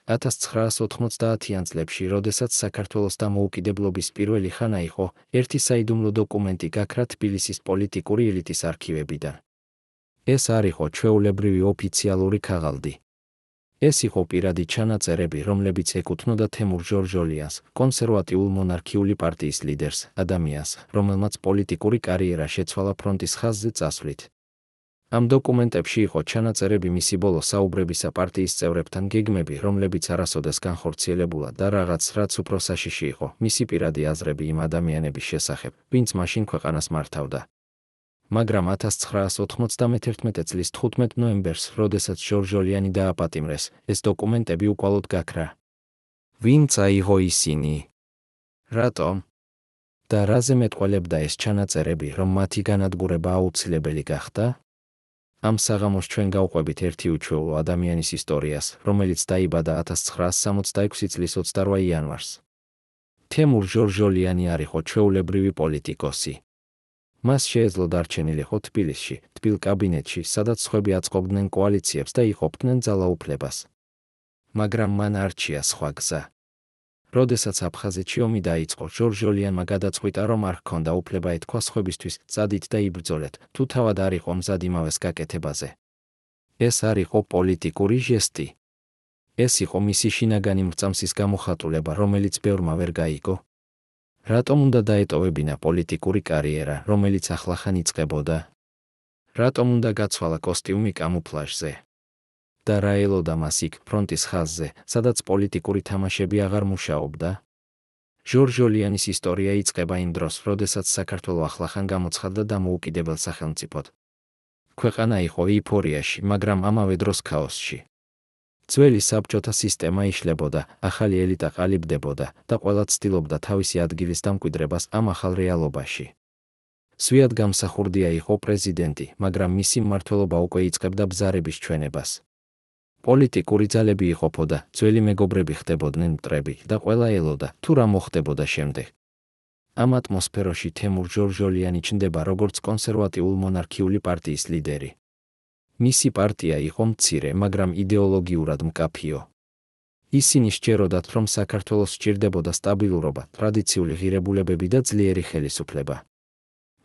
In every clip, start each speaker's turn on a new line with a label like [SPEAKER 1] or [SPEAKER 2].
[SPEAKER 1] 1990-იან წლებში, როდესაც საქართველოს დამოუკიდებლობის პირველი ხანა იყო, ერთი საიდუმლო დოკუმენტი გაქრა თბილისის პოლიტიკური ელიტის არქივებიდან. ეს არ იყო ჩვეულებრივი ოფიციალური ქაღალდი. ეს იყო პირადი ჩანაწერები, რომლებიც ეკუთვნოდა თემურ ჟორჟოლიანს, კონსერვატიულ მონარქიული პარტიის ლიდერს, ადამიანს, რომელმაც პოლიტიკური კარიერა შეცვალა ფრონტის ხაზზე წასვლით. ამ დოკუმენტებში იყო ჩანაწერები მისი ბოლო საუბრებისა პარტიის წევრებთან, გეგმები, რომლებიც არასოდეს განხორციელებულა და რაღაც, რაც უფრო საშიში იყო, მისი პირადი აზრები იმ ადამიანების შესახებ, ვინც მაშინ ქვეყანას მართავდა. მაგრამ 1991 წლის 15 ნოემბერს, როდესაც ჟორჟოლიანი დააპატიმრეს, ეს დოკუმენტები უკვალოდ გაქრა. ვინც აიღო ისინი? რატომ? და რაზე მეტყველებდა ეს ჩანაწერები, რომ მათი განადგურება აუცილებელი გახდა? ამ საღამოს ჩვენ გავყვებით ერთი უჩვეულო ადამიანის ისტორიას, რომელიც დაიბადა 1966 წლის 28 იანვარს. თემურ ჟორჟოლიანი არ იყო ჩვეულებრივი პოლიტიკოსი. მას შეეძლო დარჩენილიყო თბილისში, თბილ კაბინეტში, სადაც სხვები აწყობდნენ კოალიციებს და იყოფდნენ ძალაუფლებას. მაგრამ მან არჩია სხვა გზა. როდესაც აფხაზეთში ომი დაიწყო, ჟორჟოლიანმა გადაწყვიტა, რომ არ ჰქონდა უფლება ეთქვა სხვებისთვის, წადით და იბრძოლეთ, თუ თავად არ იყო მზად იმავეს გაკეთებაზე. ეს არ იყო პოლიტიკური ჟესტი. ეს იყო მისი შინაგანი მრწამსის გამოხატულება, რომელიც ბევრმა ვერ გაიგო. რატომ უნდა დაეტოვებინა პოლიტიკური კარიერა, რომელიც ახლახან იწყებოდა? რატომ უნდა გაცვალა კოსტიუმი კამუფლაჟზე? და რა ელოდა მას იქ, ფრონტის ხაზზე, სადაც პოლიტიკური თამაშები აღარ მუშაობდა? ჟორჟოლიანის ისტორია იწყება იმ დროს, როდესაც საქართველო ახლახან გამოცხადდა დამოუკიდებელ სახელმწიფოდ. ქვეყანა იყო ეიფორიაში, მაგრამ ამავე დროს ქაოსში. ძველი საბჭოთა სისტემა იშლებოდა, ახალი ელიტა ყალიბდებოდა და ყველა ცდილობდა თავისი ადგილის დამკვიდრებას ამ ახალ რეალობაში. სვიად გამსახურდია იყო პრეზიდენტი, მაგრამ მისი მმართველობა უკვე იწყებდა ბზარების ჩვენებას. პოლიტიკური ძალები იყოფოდა, ძველი მეგობრები ხდებოდნენ მტრები და ყველა ელოდა, თუ რა მოხდებოდა შემდეგ. ამ ატმოსფეროში თემურ ჟორჟოლიანი ჩნდება როგორც კონსერვატიულ მონარქიული პარტიის ლიდერი. მისი პარტია იყო მცირე, მაგრამ იდეოლოგიურად მკაფიო. ისინი სჯეროდათ, რომ საქართველოს სჭირდებოდა სტაბილურობა, ტრადიციული ღირებულებები და ძლიერი ხელისუფლება.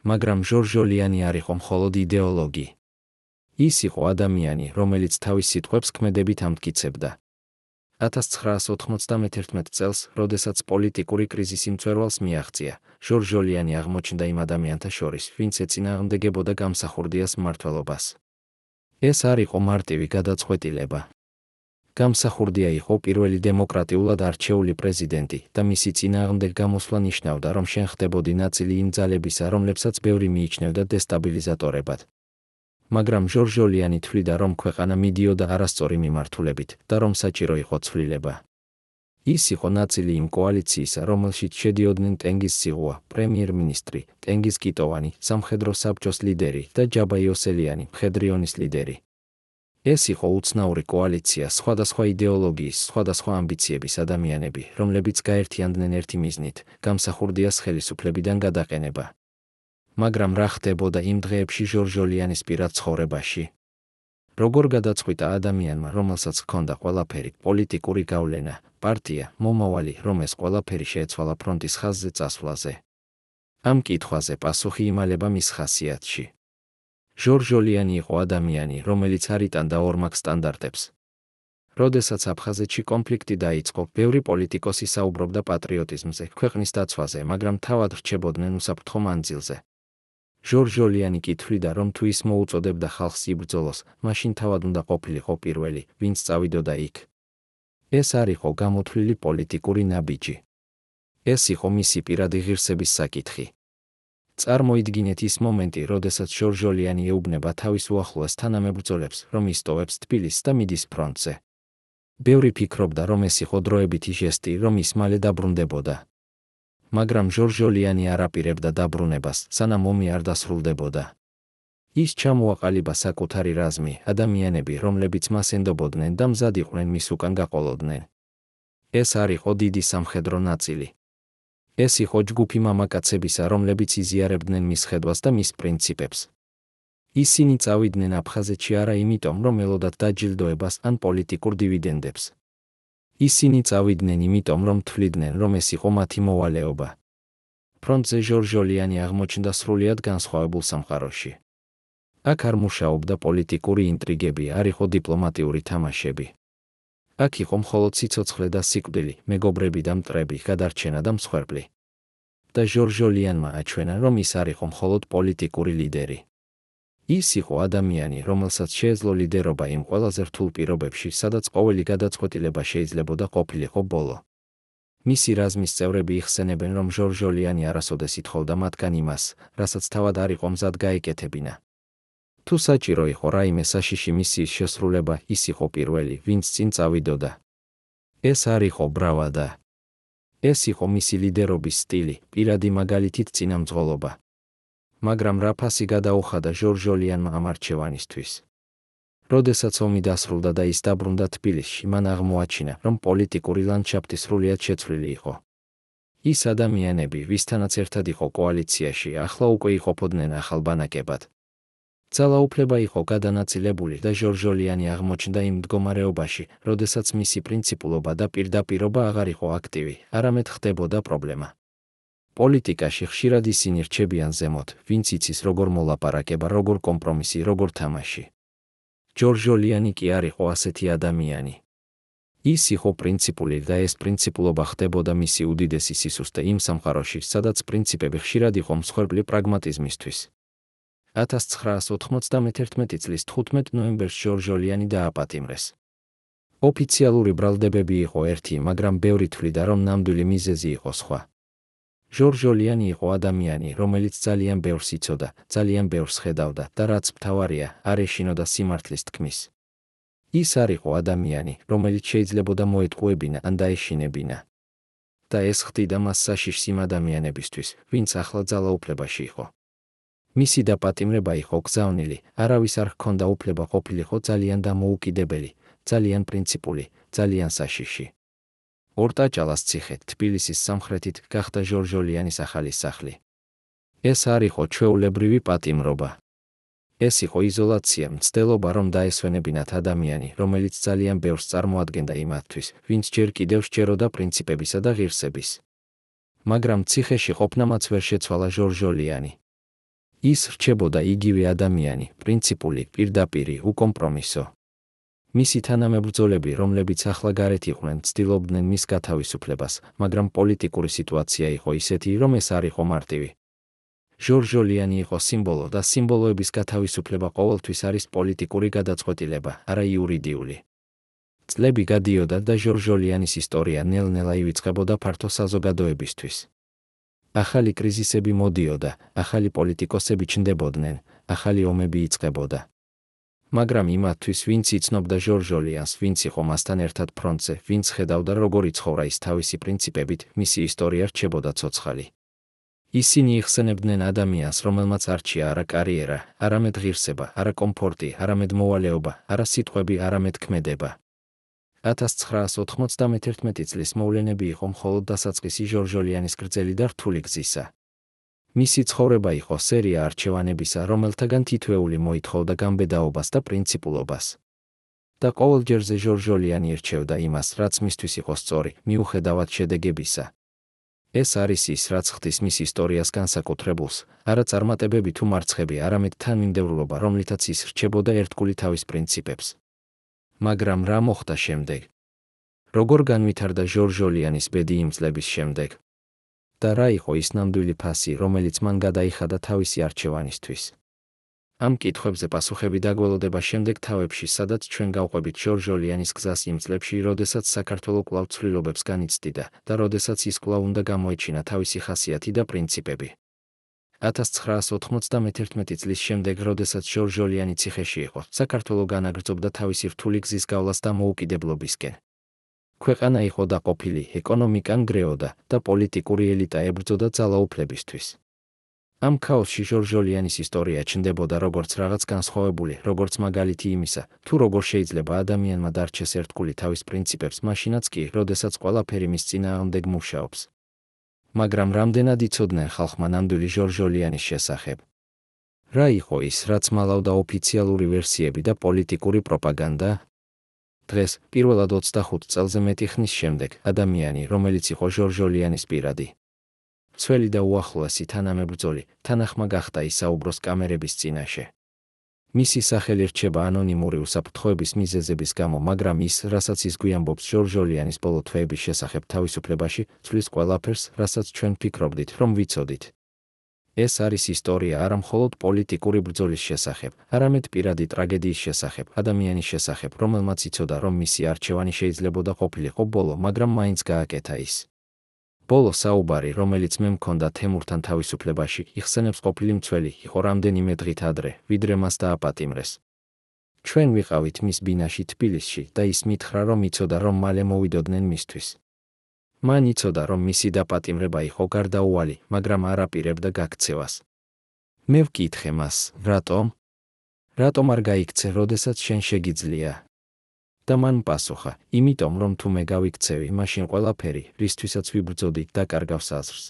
[SPEAKER 1] მაგრამ ჟორჟოლიანი არ იყო მხოლოდ იდეოლოგი. ის იყო ადამიანი, რომელიც თავის სიტყვებს ქმედებით ამტკიცებდა. 1991 წელს, როდესაც პოლიტიკური კრიზისი მწვერვალს მიაღწია, ჟორჟოლიანი აღმოჩნდა იმ ადამიანთა შორის, ვინც ეწინააღმდეგებოდა გამსახურდიას მმართველობას. ეს არ იყო მარტივი გადაწყვეტილება. გამსახურდია იყო პირველი დემოკრატიულად არჩეული პრეზიდენტი და მისი წინააღმდეგ გამოსვლა ნიშნავდა, რომ შენ ხდებოდი ნაწილი იმ ძალებისა, რომლებსაც ბევრი მიიჩნევდა დესტაბილიზატორებად. მაგრამ ჟორჟოლიანი თვლიდა, რომ ქვეყანა მიდიოდა არასწორი მიმართულებით და რომ საჭირო იყო ცვლილება. ის იყო ნაწილი იმ კოალიციისა, რომელშიც შედიოდნენ ტენგიზ სიღუა, პრემიერ-მინისტრი, ტენგიზ კიტოვანი, სამხედრო საბჭოს ლიდერი და ჯაბა იოსელიანი, მხედრიონის ლიდერი. ეს იყო უცნაური კოალიცია, სხვადასხვა იდეოლოგიის, სხვადასხვა ამბიციების ადამიანები, რომლებიც გაერთიანდნენ ერთი მიზნით, გამსახურდიას ხელისუფლებიდან გადაყენება. მაგრამ რა ხდებოდა იმ დღეებში ჟორჟოლიანის პირად ცხოვრებაში? როგორ გადაწყვიტა ადამიანმა, რომელსაც ჰქონდა ყველაფერი, პოლიტიკური გავლენა, პარტია, მომავალი, რომ ეს ყველაფერი შეეცვალა ფრონტის ხაზზე წასვლაზე? ამ კითხვაზე პასუხი იმალება მის ხასიათში. ჟორჟოლიანი იყო ადამიანი, რომელიც არ იტანდა ორმაგ სტანდარტებს. როდესაც აფხაზეთში კონფლიქტი დაიწყო, ბევრი პოლიტიკოსი საუბრობდა პატრიოტიზმზე, ქვეყნის დაცვაზე, მაგრამ თავად რჩებოდნენ უსაფრთხო მანძილზე. ჟორჟოლიანი კი თვლიდა, რომ თუ ის მოუწოდებდა ხალხს იბრძოლოს, მაშინ თავად უნდა ყოფილიყო პირველი, ვინც წავიდოდა იქ. ეს არ იყო გამოთვლილი პოლიტიკური ნაბიჯი. ეს იყო მისი პირადი ღირსების საკითხი. წარმოიდგინეთ ის მომენტი, როდესაც ჟორჟოლიანი ეუბნება თავის უახლოეს თანამებრძოლებს, რომ ისტოვებს თბილისს და მიდის ფრონტზე. ბევრი ფიქრობდა, რომ ეს იყო დროებითი ჟესტი, რომ ის მალე დაბრუნდებოდა. მაგრამ ჟორჟოლიანი არ აპირებდა დაბრუნებას, სანამ ომი არ დასრულდებოდა. ის ჩამოაყალიბა საკუთარი რაზმი, ადამიანები, რომლებიც მას ენდობოდნენ და მზად იყვნენ მის უკან გაყოლოდნენ. ეს არ იყო დიდი სამხედრო ნაწილი. ეს იყო ჯგუფი მამაკაცებისა, რომლებიც იზიარებდნენ მის ხედვას და მის პრინციპებს. ისინი წავიდნენ აფხაზეთში არა იმიტომ, რომ ელოდათ დაჯილდოებას ან პოლიტიკურ დივიდენდებს. ისინი წავიდნენ იმიტომ, რომ თვლიდნენ, რომ ეს იყო მათი მოვალეობა. ფრონტზე ჟორჟოლიანი აღმოჩნდა სრულიად განსხვავებულ სამყაროში. აქ არ მუშაობდა პოლიტიკური ინტრიგები, არ იყო დიპლომატიური თამაშები. აქ იყო მხოლოდ სიცოცხლე და სიკვდილი, მეგობრები და მტრები, გადარჩენა და მსხვერპლი. და ჟორჟოლიანმა აჩვენა, რომ ის არ იყო მხოლოდ პოლიტიკური ლიდერი. ის იყო ადამიანი, რომელსაც შეეძლო ლიდერობა იმ ყველაზე რთულ პირობებში, სადაც ყოველი გადაწყვეტილება შეიძლებოდა ყოფილიყო ბოლო. მისი რაზმის წევრები იხსენებენ, რომ ჟორჟოლიანი არასოდეს ითხოვდა მათგან იმას, რასაც თავად არ იყო მზად გაეკეთებინა. თუ საჭირო იყო რაიმე საშიში მისიის შესრულება, ის იყო პირველი, ვინც წინ წავიდოდა. ეს არ იყო ბრავა და ეს იყო მისი ლიდერობის სტილი, პირადი მაგალითით წინამძღოლობა. მაგრამ რა ფასი გადაუხადა ჟორჟოლიანმა ამ არჩევანისთვის? როდესაც ომი დასრულდა და ის დაბრუნდა თბილისში, მან აღმოაჩინა, რომ პოლიტიკური ლანდშაფტი სრულიად შეცვლილი იყო. ის ადამიანები, ვისთანაც ერთად იყო კოალიციაში, ახლა უკვე იყოფოდნენ ახალ ბანაკებად. ძალაუფლება იყო გადანაწილებული და ჟორჟოლიანი აღმოჩნდა იმ მდგომარეობაში, როდესაც მისი პრინციპულობა და პირდაპირობა აღარ იყო აქტივი, არამედ ხდებოდა პრობლემა. პოლიტიკაში ხშირად ისინი რჩებიან ზემოთ, ვინც იცის როგორ მოლაპარაკება, როგორ კომპრომისი, როგორ თამაში. ჟორჟოლიანი კი არ იყო ასეთი ადამიანი. ის იყო პრინციპული და ეს პრინციპულობა ხდებოდა მისი უდიდესი სისუსტე იმ სამყაროში, სადაც პრინციპები ხშირად იყო მსხვერპლი პრაგმატიზმისთვის. 1991 წლის 15 ნოემბერს ჟორჟოლიანი დააპატიმრეს. ოფიციალური ბრალდებები იყო ერთი, მაგრამ ბევრი თვლიდა, რომ ნამდვილი მიზეზი იყო სხვა. ჟორჟოლიანი იყო ადამიანი, რომელიც ძალიან ბევრს იცოდა, ძალიან ბევრს ხედავდა და რაც მთავარია, არ ეშინოდა სიმართლის თქმის. ის არ იყო ადამიანი, რომელიც შეიძლებოდა მოეტყუებინა ან დაეშინებინა. და ეს ხდიდა მას საშიშს იმ ადამიანებისთვის, ვინც ახლა ძალაუფლებაში იყო. მისი დაპატიმრება იყო გზავნილი, არავის არ ჰქონდა უფლება ყოფილიყო ძალიან დამოუკიდებელი, ძალიან პრინციპული, ძალიან საშიში. ორტაჭალას ციხე, თბილისის სამხრეთით, გახდა ჟორჟოლიანის ახალი სახლი. ეს არ იყო ჩვეულებრივი პატიმრობა. ეს იყო იზოლაცია, მცდელობა, რომ დაესვენებინათ ადამიანი, რომელიც ძალიან ბევრს წარმოადგენდა იმათთვის, ვინც ჯერ კიდევ სჯეროდა პრინციპებისა და ღირსების. მაგრამ ციხეში ყოფნამაც ვერ შეცვალა ჟორჟოლიანი. ის რჩებოდა იგივე ადამიანი, პრინციპული, პირდაპირი, უკომპრომისო. მისი თანამებრძოლები, რომლებიც ახლა გარეთ იყვნენ, ცდილობდნენ მის გათავისუფლებას, მაგრამ პოლიტიკური სიტუაცია იყო ისეთი, რომ ეს არ იყო მარტივი. ჟორჟოლიანი იყო სიმბოლო და სიმბოლოების გათავისუფლება ყოველთვის არის პოლიტიკური გადაწყვეტილება, არა იურიდიული. წლები გადიოდა და ჟორჟოლიანის ისტორია ნელ-ნელა ივიწყებოდა ფართო საზოგადოებისთვის. ახალი კრიზისები მოდიოდა, ახალი პოლიტიკოსები ჩნდებოდნენ, ახალი ომები იწყებოდა. მაგრამ იმათთვის, ვინც იცნობდა ჟორჟოლიანს, ვინც იყო მასთან ერთად ფრონტზე, ვინც ხედავდა როგორ იცხოვრა ის თავისი პრინციპებით, მისი ისტორია რჩებოდა ცოცხალი. ისინი იხსენებდნენ ადამიანს, რომელმაც არჩია არა კარიერა, არამედ ღირსება, არა კომფორტი, არამედ მოვალეობა, არა სიტყვები, არამედ ქმედება. 1991 წლის მოვლენები იყო მხოლოდ დასაწყისი ჟორჟოლიანის გრძელი და რთული გზისა. მისი ცხოვრება იყო სერია არჩევანებისა, რომელთაგან თითოეული მოითხოვდა გამბედაობას და პრინციპულობას. და ყოველ ჯერზე ჟორჟოლიანი ირჩევდა იმას, რაც მისთვის იყო სწორი, მიუხედავად შედეგებისა. ეს არის ის, რაც ხდის მის ისტორიას განსაკუთრებულს, არა წარმატებები თუ მარცხები, არამედ თანმიმდევრულობა, რომლითაც ის რჩებოდა ერთგული თავის პრინციპებს. მაგრამ რა მოხდა შემდეგ? როგორ განვითარდა ჟორჟოლიანის ბედი იმ წლების შემდეგ? და რა იყო ის ნამდვილი ფასი, რომელიც მან გადაიხადა თავისი არჩევანისთვის? ამ კითხვებზე პასუხები დაგველოდება შემდეგ თავებში, სადაც ჩვენ გავყვებით ჟორჟოლიანის გზას იმ წლებში, როდესაც საქართველო კვლავ ცვლილებებს განიცდიდა და როდესაც ის კვლავ უნდა გამოეჩინა თავისი ხასიათი და პრინციპები. 1991 წლის შემდეგ, როდესაც ჟორჟოლიანი ციხეში იყო, საქართველო განაგრძობდა თავისი რთული გზის გავლას დამოუკიდებლობისკენ. ქვეყანა იყო დაყოფილი, ეკონომიკა ნგრეოდა და პოლიტიკური ელიტა ებრძოდა ძალაუფლებისთვის. ამ ქაოსში ჟორჟოლიანის ისტორია ჩნდებოდა როგორც რაღაც განსხვავებული, როგორც მაგალითი იმისა, თუ როგორ შეიძლება ადამიანმა დარჩეს ერთგული თავის პრინციპებს, მაშინაც კი, როდესაც ყველაფერი მის წინააღმდეგ მუშაობს. მაგრამ რამდენად იცოდნენ ხალხმა ნამდვილი ჟორჟოლიანის შესახებ? რა იყო ის, რაც მალავდა ოფიციალური ვერსიები და პოლიტიკური პროპაგანდა? დღეს, პირველად 25 წელზე მეტი ხნის შემდეგ, ადამიანი, რომელიც იყო ჟორჟოლიანის პირადი მცველი და უახლოესი თანამებრძოლი, თანახმა გახდა ისაუბროს კამერების წინაშე. მისი სახელი რჩება ანონიმური უსაფრთხოების მიზეზების გამო, მაგრამ ის, რასაც ის გვიამბობს ჟორჟოლიანის ბოლო თვეების შესახებ თავისუფლებაში, ცვლის ყველაფერს, რასაც ჩვენ ფიქრობდით, რომ ვიცოდით. ეს არის ისტორია არა მხოლოდ პოლიტიკური ბრძოლის შესახებ, არამედ პირადი ტრაგედიის შესახებ, ადამიანის შესახებ, რომელმაც იცოდა, რომ მისი არჩევანი შეიძლებოდა ყოფილიყო ბოლო, მაგრამ მაინც გააკეთა ის. ბოლო საუბარი, რომელიც მე მქონდა თემურთან თავისუფლებაში, იხსენებს ყოფილი მცველი, იყო რამდენიმე დღით ადრე, ვიდრე მას დააპატიმრეს. ჩვენ ვიყავით მის ბინაში თბილისში და ის მითხრა, რომ იცოდა, რომ მალე მოვიდოდნენ მისთვის. მან იცოდა, რომ მისი დაპატიმრება იყო გარდაუვალი, მაგრამ არ აპირებდა გაქცევას. მე ვკითხე მას, რატომ? რატომ არ გაიქცე, როდესაც შენ შეგიძლია? და მან პასუხა, იმიტომ რომ თუ მე გავიქცევი, მაშინ ყველაფერი, რისთვისაც ვიბრძოდი, დაკარგავს აზრს.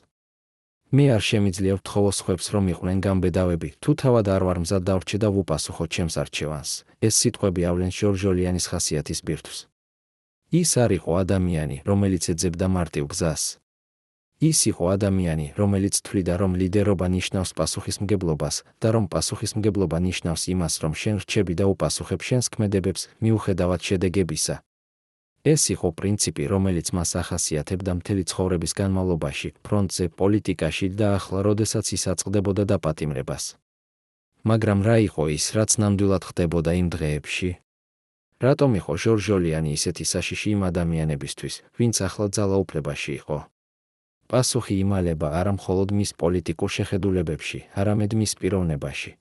[SPEAKER 1] მე არ შემიძლია ვთხოვო სხვებს, რომ იყვნენ გამბედავები, თუ თავად არ ვარ მზად დავრჩე და ვუპასუხო ჩემს არჩევანს. ეს სიტყვები ავლენს ჟორჟოლიანის ხასიათის ბირთვს. ის არ იყო ადამიანი, რომელიც ეძებდა მარტივ გზას. ის იყო ადამიანი, რომელიც თვლიდა, რომ ლიდერობა ნიშნავს პასუხისმგებლობას და რომ პასუხისმგებლობა ნიშნავს იმას, რომ შენ რჩები და უპასუხებ შენს ქმედებებს, მიუხედავად შედეგებისა. ეს იყო პრინციპი, რომელიც მას ახასიათებდა მთელი ცხოვრების განმავლობაში, ფრონტზე, პოლიტიკაში და ახლა, როდესაც ის აწყდებოდა დაპატიმრებას. მაგრამ რა იყო ის, რაც ნამდვილად ხდებოდა იმ დღეებში? რატომ იყო ჟორჟოლიანი ისეთი საშიში იმ ადამიანებისთვის, ვინც ახლა ძალაუფლებაში იყო? პასუხი იმალება არა მხოლოდ მის პოლიტიკურ შეხედულებებში, არამედ მის პიროვნებაში.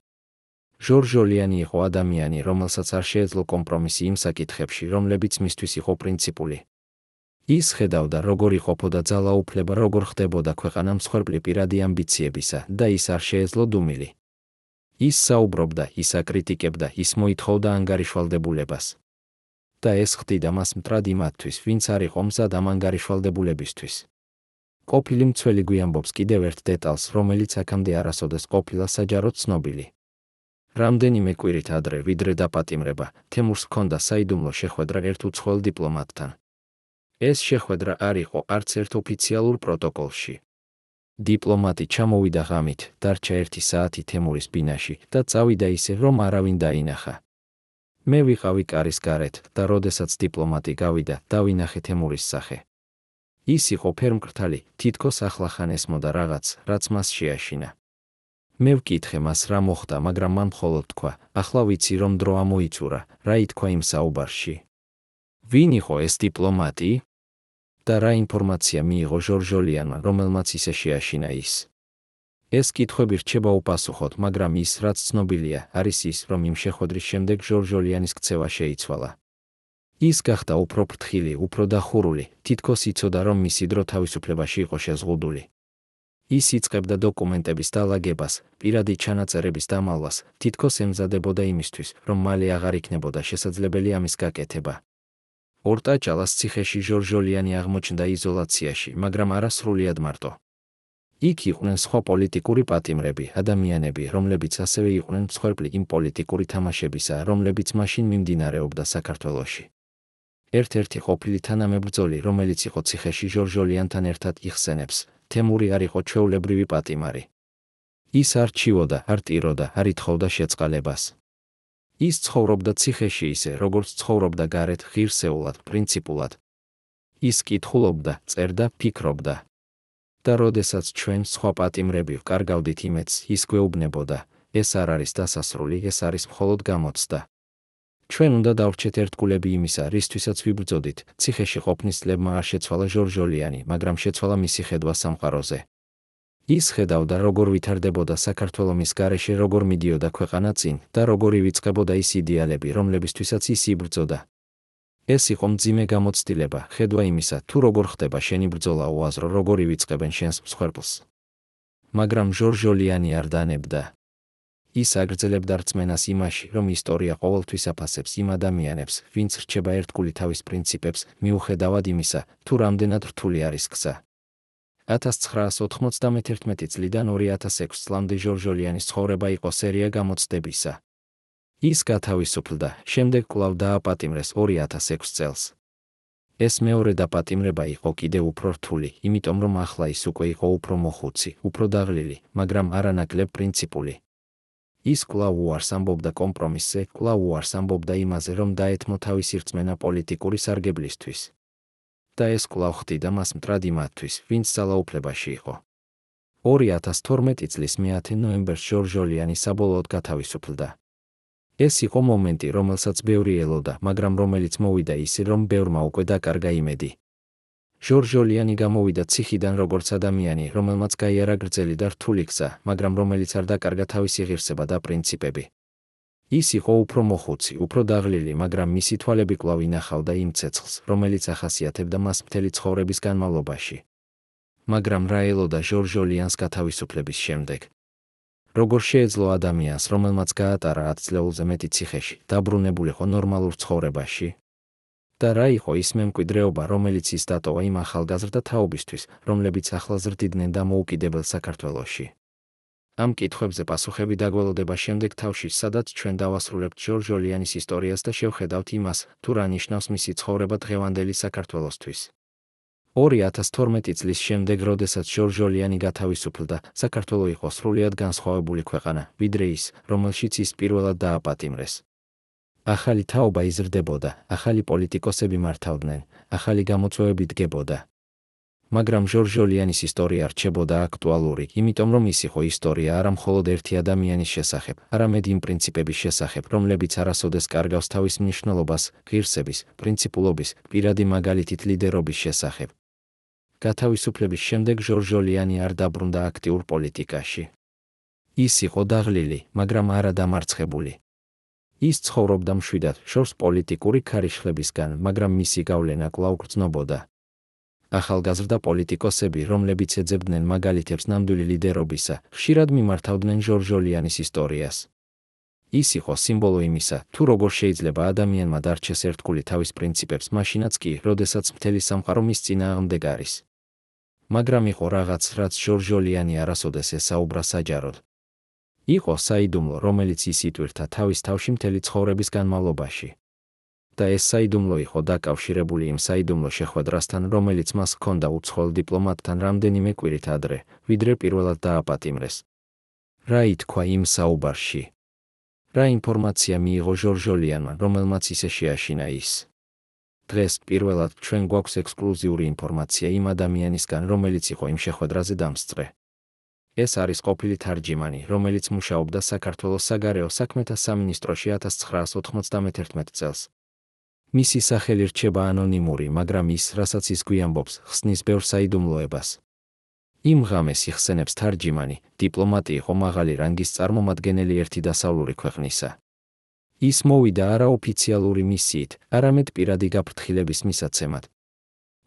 [SPEAKER 1] ჟორჟოლიანი იყო ადამიანი, რომელსაც არ შეეძლო კომპრომისი იმ საკითხებში, რომლებიც მისთვის იყო პრინციპული. ის ხედავდა, როგორ იყოფოდა ძალაუფლება, როგორ ხდებოდა ქვეყანა მსხვერპლი პირადი ამბიციებისა და ის არ შეეძლო დუმილი. ის საუბრობდა, ის აკრიტიკებდა, ის მოითხოვდა ანგარიშვალდებულებას. და ეს ხდიდა მას მტრად იმათთვის, ვინც არ იყო მზად ამ ანგარიშვალდებულებისთვის. ყოფილი მცველი გვიამბობს კიდევ ერთ დეტალს, რომელიც აქამდე არასოდეს ყოფილა საჯაროდ ცნობილი. რამდენიმე კვირით ადრე, ვიდრე დაპატიმრება, თემურს ჰქონდა საიდუმლო შეხვედრა ერთ უცხოელ დიპლომატთან. ეს შეხვედრა არ იყო არც ერთ ოფიციალურ პროტოკოლში. დიპლომატი ჩამოვიდა ღამით, დარჩა 1 საათი თემურის ბინაში და წავიდა ისე, რომ არავინ დაინახა. მე ვიყავი კარის გარეთ და როდესაც დიპლომატი გავიდა, დავინახე თემურის სახე. ის იყო ფერმკრთალი, თითქოს ახლახან ესმოდა რაღაც, რაც მას შეაშინა. მე ვკითხე მას რა მოხდა, მაგრამ მან მხოლოდ თქვა, ახლა ვიცი, რომ დრო ამოიწურა, რა ითქვა იმ საუბარში. ვინ იყო ეს დიპლომატი? და რა ინფორმაცია მიიღო ჟორჟოლიანმა, რომელმაც ისე შეაშინა ის? ეს კითხვები რჩება უპასუხოდ, მაგრამ ის, რაც ცნობილია, არის ის, რომ იმ შეხვედრის შემდეგ ჟორჟოლიანის ქცევა შეიცვალა. ის გახდა უფრო ფრთხილი, უფრო დახურული, თითქოს იცოდა, რომ მისი დრო თავისუფლებაში იყო შეზღუდული. ის იწყებდა დოკუმენტების დალაგებას, პირადი ჩანაწერების დამალვას, თითქოს ემზადებოდა იმისთვის, რომ მალე აღარ იქნებოდა შესაძლებელი ამის გაკეთება. ორტაჭალას ციხეში ჟორჟოლიანი აღმოჩნდა იზოლაციაში, მაგრამ არა სრულიად მარტო. იქ იყვნენ სხვა პოლიტიკური პატიმრები, ადამიანები, რომლებიც ასევე იყვნენ მსხვერპლი იმ პოლიტიკური თამაშებისა, რომლებიც მაშინ მიმდინარეობდა საქართველოში. ერთ-ერთი ყოფილი თანამებრძოლი, რომელიც იყო ციხეში ჟორჟოლიანთან ერთად იხსენებს, თემური არ იყო ჩვეულებრივი პატიმარი. ის არ ჩივოდა, არ ტიროდა, არ ითხოვდა შეწყალებას. ის ცხოვრობდა ციხეში ისე, როგორც ცხოვრობდა გარეთ, ღირსეულად, პრინციპულად. ის კითხულობდა, წერდა, ფიქრობდა. და როდესაც ჩვენ სხვა პატიმრები ვკარგავდით იმედს, ის გვეუბნებოდა, ეს არ არის დასასრული, ეს არის მხოლოდ გამოცდა. ჩვენ უნდა დავრჩეთ ერთგულები იმისა, რისთვისაც ვიბრძოდით. ციხეში ყოფნის წლებმა არ შეცვალა ჟორჟოლიანი, მაგრამ შეცვალა მისი ხედვა სამყაროზე. ის ხედავდა, როგორ ვითარდებოდა საქართველო მის გარეშე, როგორ მიდიოდა ქვეყანა წინ და როგორ ივიწყებოდა ის იდეალები, რომლებისთვისაც ის იბრძოდა. ეს იყო მძიმე გამოცდილება, ხედვა იმისა, თუ როგორ ხდება შენი ბრძოლა უაზრო, როგორ ივიწყებენ შენს მსხვერპლს. მაგრამ ჟორჟოლიანი არ დანებდა. ის აგრძელებდა რწმენას იმაში, რომ ისტორია ყოველთვის აფასებს იმ ადამიანებს, ვინც რჩება ერთგული თავის პრინციპებს, მიუხედავად იმისა, თუ რამდენად რთული არის გზა. 1991 წლიდან 2006 წლამდე ჟორჟოლიანის ცხოვრება იყო სერია გამოცდებისა. ის გათავისუფლდა, შემდეგ კვლავ დააპატიმრეს 2006 წელს. ეს მეორე დაპატიმრება იყო კიდევ უფრო რთული, იმიტომ რომ ახლა ის უკვე იყო უფრო მოხუცი, უფრო დაღლილი, მაგრამ არანაკლებ პრინციპული. ის კვლავ უარს ამბობდა კომპრომისზე, კვლავ უარს ამბობდა იმაზე, რომ დაეთმო თავისი რწმენა პოლიტიკური სარგებლისთვის. და ეს კვლავ ხდიდა მას მტრად იმათთვის, ვინც ძალაუფლებაში იყო. 2012 წლის 10 ნოემბერს ჟორჟოლიანი საბოლოოდ გათავისუფლდა. ეს იყო მომენტი, რომელსაც ბევრი ელოდა, მაგრამ რომელიც მოვიდა ისე, რომ ბევრმა უკვე დაკარგა იმედი. ჟორჟოლიანი გამოვიდა ციხიდან როგორც ადამიანი, რომელმაც გაიარა გრძელი და რთული გზა, მაგრამ რომელიც არ დაკარგა თავისი ღირსება და პრინციპები. ის იყო უფრო მოხუცი, უფრო დაღლილი, მაგრამ მისი თვალები კვლავ ინახავდა იმ ცეცხლს, რომელიც ახასიათებდა მას მთელი ცხოვრების განმავლობაში. მაგრამ რა ელოდა ჟორჟოლიანს გათავისუფლების შემდეგ? როგორ შეეძლო ადამიანს, რომელმაც გაატარა 10 წლეულზე მეტი ციხეში, დაბრუნებულიყო ნორმალურ ცხოვრებაში? და რა იყო ის მემკვიდრეობა, რომელიც ის დატოვა იმ ახალგაზრდა თაობისთვის, რომლებიც ახლა ზრდიდნენ დამოუკიდებელ საქართველოში? ამ კითხვებზე პასუხები დაგველოდება შემდეგ თავში, სადაც ჩვენ დავასრულებთ ჟორჟოლიანის ისტორიას და შევხედავთ იმას, თუ რა ნიშნავს მისი ცხოვრება დღევანდელი საქართველოსთვის. 2012 წლის შემდეგ, როდესაც ჟორჟოლიანი გათავისუფლდა, საქართველო იყო სრულიად განსხვავებული ქვეყანა, ვიდრე ის, რომელშიც ის პირველად დააპატიმრეს. ახალი თაობა იზრდებოდა, ახალი პოლიტიკოსები მართავდნენ, ახალი გამოწვევები დგებოდა. მაგრამ ჟორჟოლიანის ისტორია რჩებოდა აქტუალური, იმიტომ რომ ის იყო ისტორია არა მხოლოდ ერთი ადამიანის შესახებ, არამედ იმ პრინციპების შესახებ, რომლებიც არასოდეს კარგავს თავის მნიშვნელობას, ღირსების, პრინციპულობის, პირადი მაგალითით ლიდერობის შესახებ. გათავისუფლების შემდეგ ჟორჟოლიანი არ დაბრუნდა აქტიურ პოლიტიკაში. ის იყო დაღლილი, მაგრამ არა დამარცხებული. ის ცხოვრობდა მშვიდად, შორს პოლიტიკური ქარიშხლებისგან, მაგრამ მისი გავლენა კვლავ გრძნობოდა. ახალგაზრდა პოლიტიკოსები, რომლებიც ეძებდნენ მაგალითებს ნამდვილი ლიდერობისა, ხშირად მიმართავდნენ ჟორჟოლიანის ისტორიას. ის იყო სიმბოლო იმისა, თუ როგორ შეიძლება ადამიანმა დარჩეს ერთგული თავის პრინციპებს, მაშინაც კი, როდესაც მთელი სამყარო მის წინააღმდეგ არის. მაგრამ იყო რაღაც, რაც ჟორჟოლიანი არასოდეს ესაუბრა საჯაროდ. იყო საიდუმლო, რომელიც ის იტვირთა თავის თავში მთელი ცხოვრების განმავლობაში. და ეს საიდუმლო იყო დაკავშირებული იმ საიდუმლო შეხვედრასთან, რომელიც მას ჰქონდა უცხოელ დიპლომატთან რამდენიმე კვირით ადრე, ვიდრე პირველად დააპატიმრეს. რა ითქვა იმ საუბარში? რა ინფორმაცია მიიღო ჟორჟოლიანმა, რომელმაც ისე შეაშინა ის? დღეს პირველად ჩვენ გვაქვს ექსკლუზიური ინფორმაცია იმ ადამიანისგან, რომელიც იყო იმ შეხვედრაზე დამსწრე. ეს არის ყოფილი თარჯიმანი, რომელიც მუშაობდა საქართველოს საგარეო საქმეთა სამინისტროში 1991 წელს. მისი სახელი რჩება ანონიმური, მაგრამ ის, რასაც ის გვიამბობს, ხსნის ბევრ საიდუმლოებას. იმ ღამეს იხსენებს თარჯიმანი, დიპლომატი იყო მაღალი რანგის წარმომადგენელი ერთი დასავლური ქვეყნისა. ის მოვიდა არაოფიციალური მისიით, არამედ პირადი გაფრთხილების მისაცემად.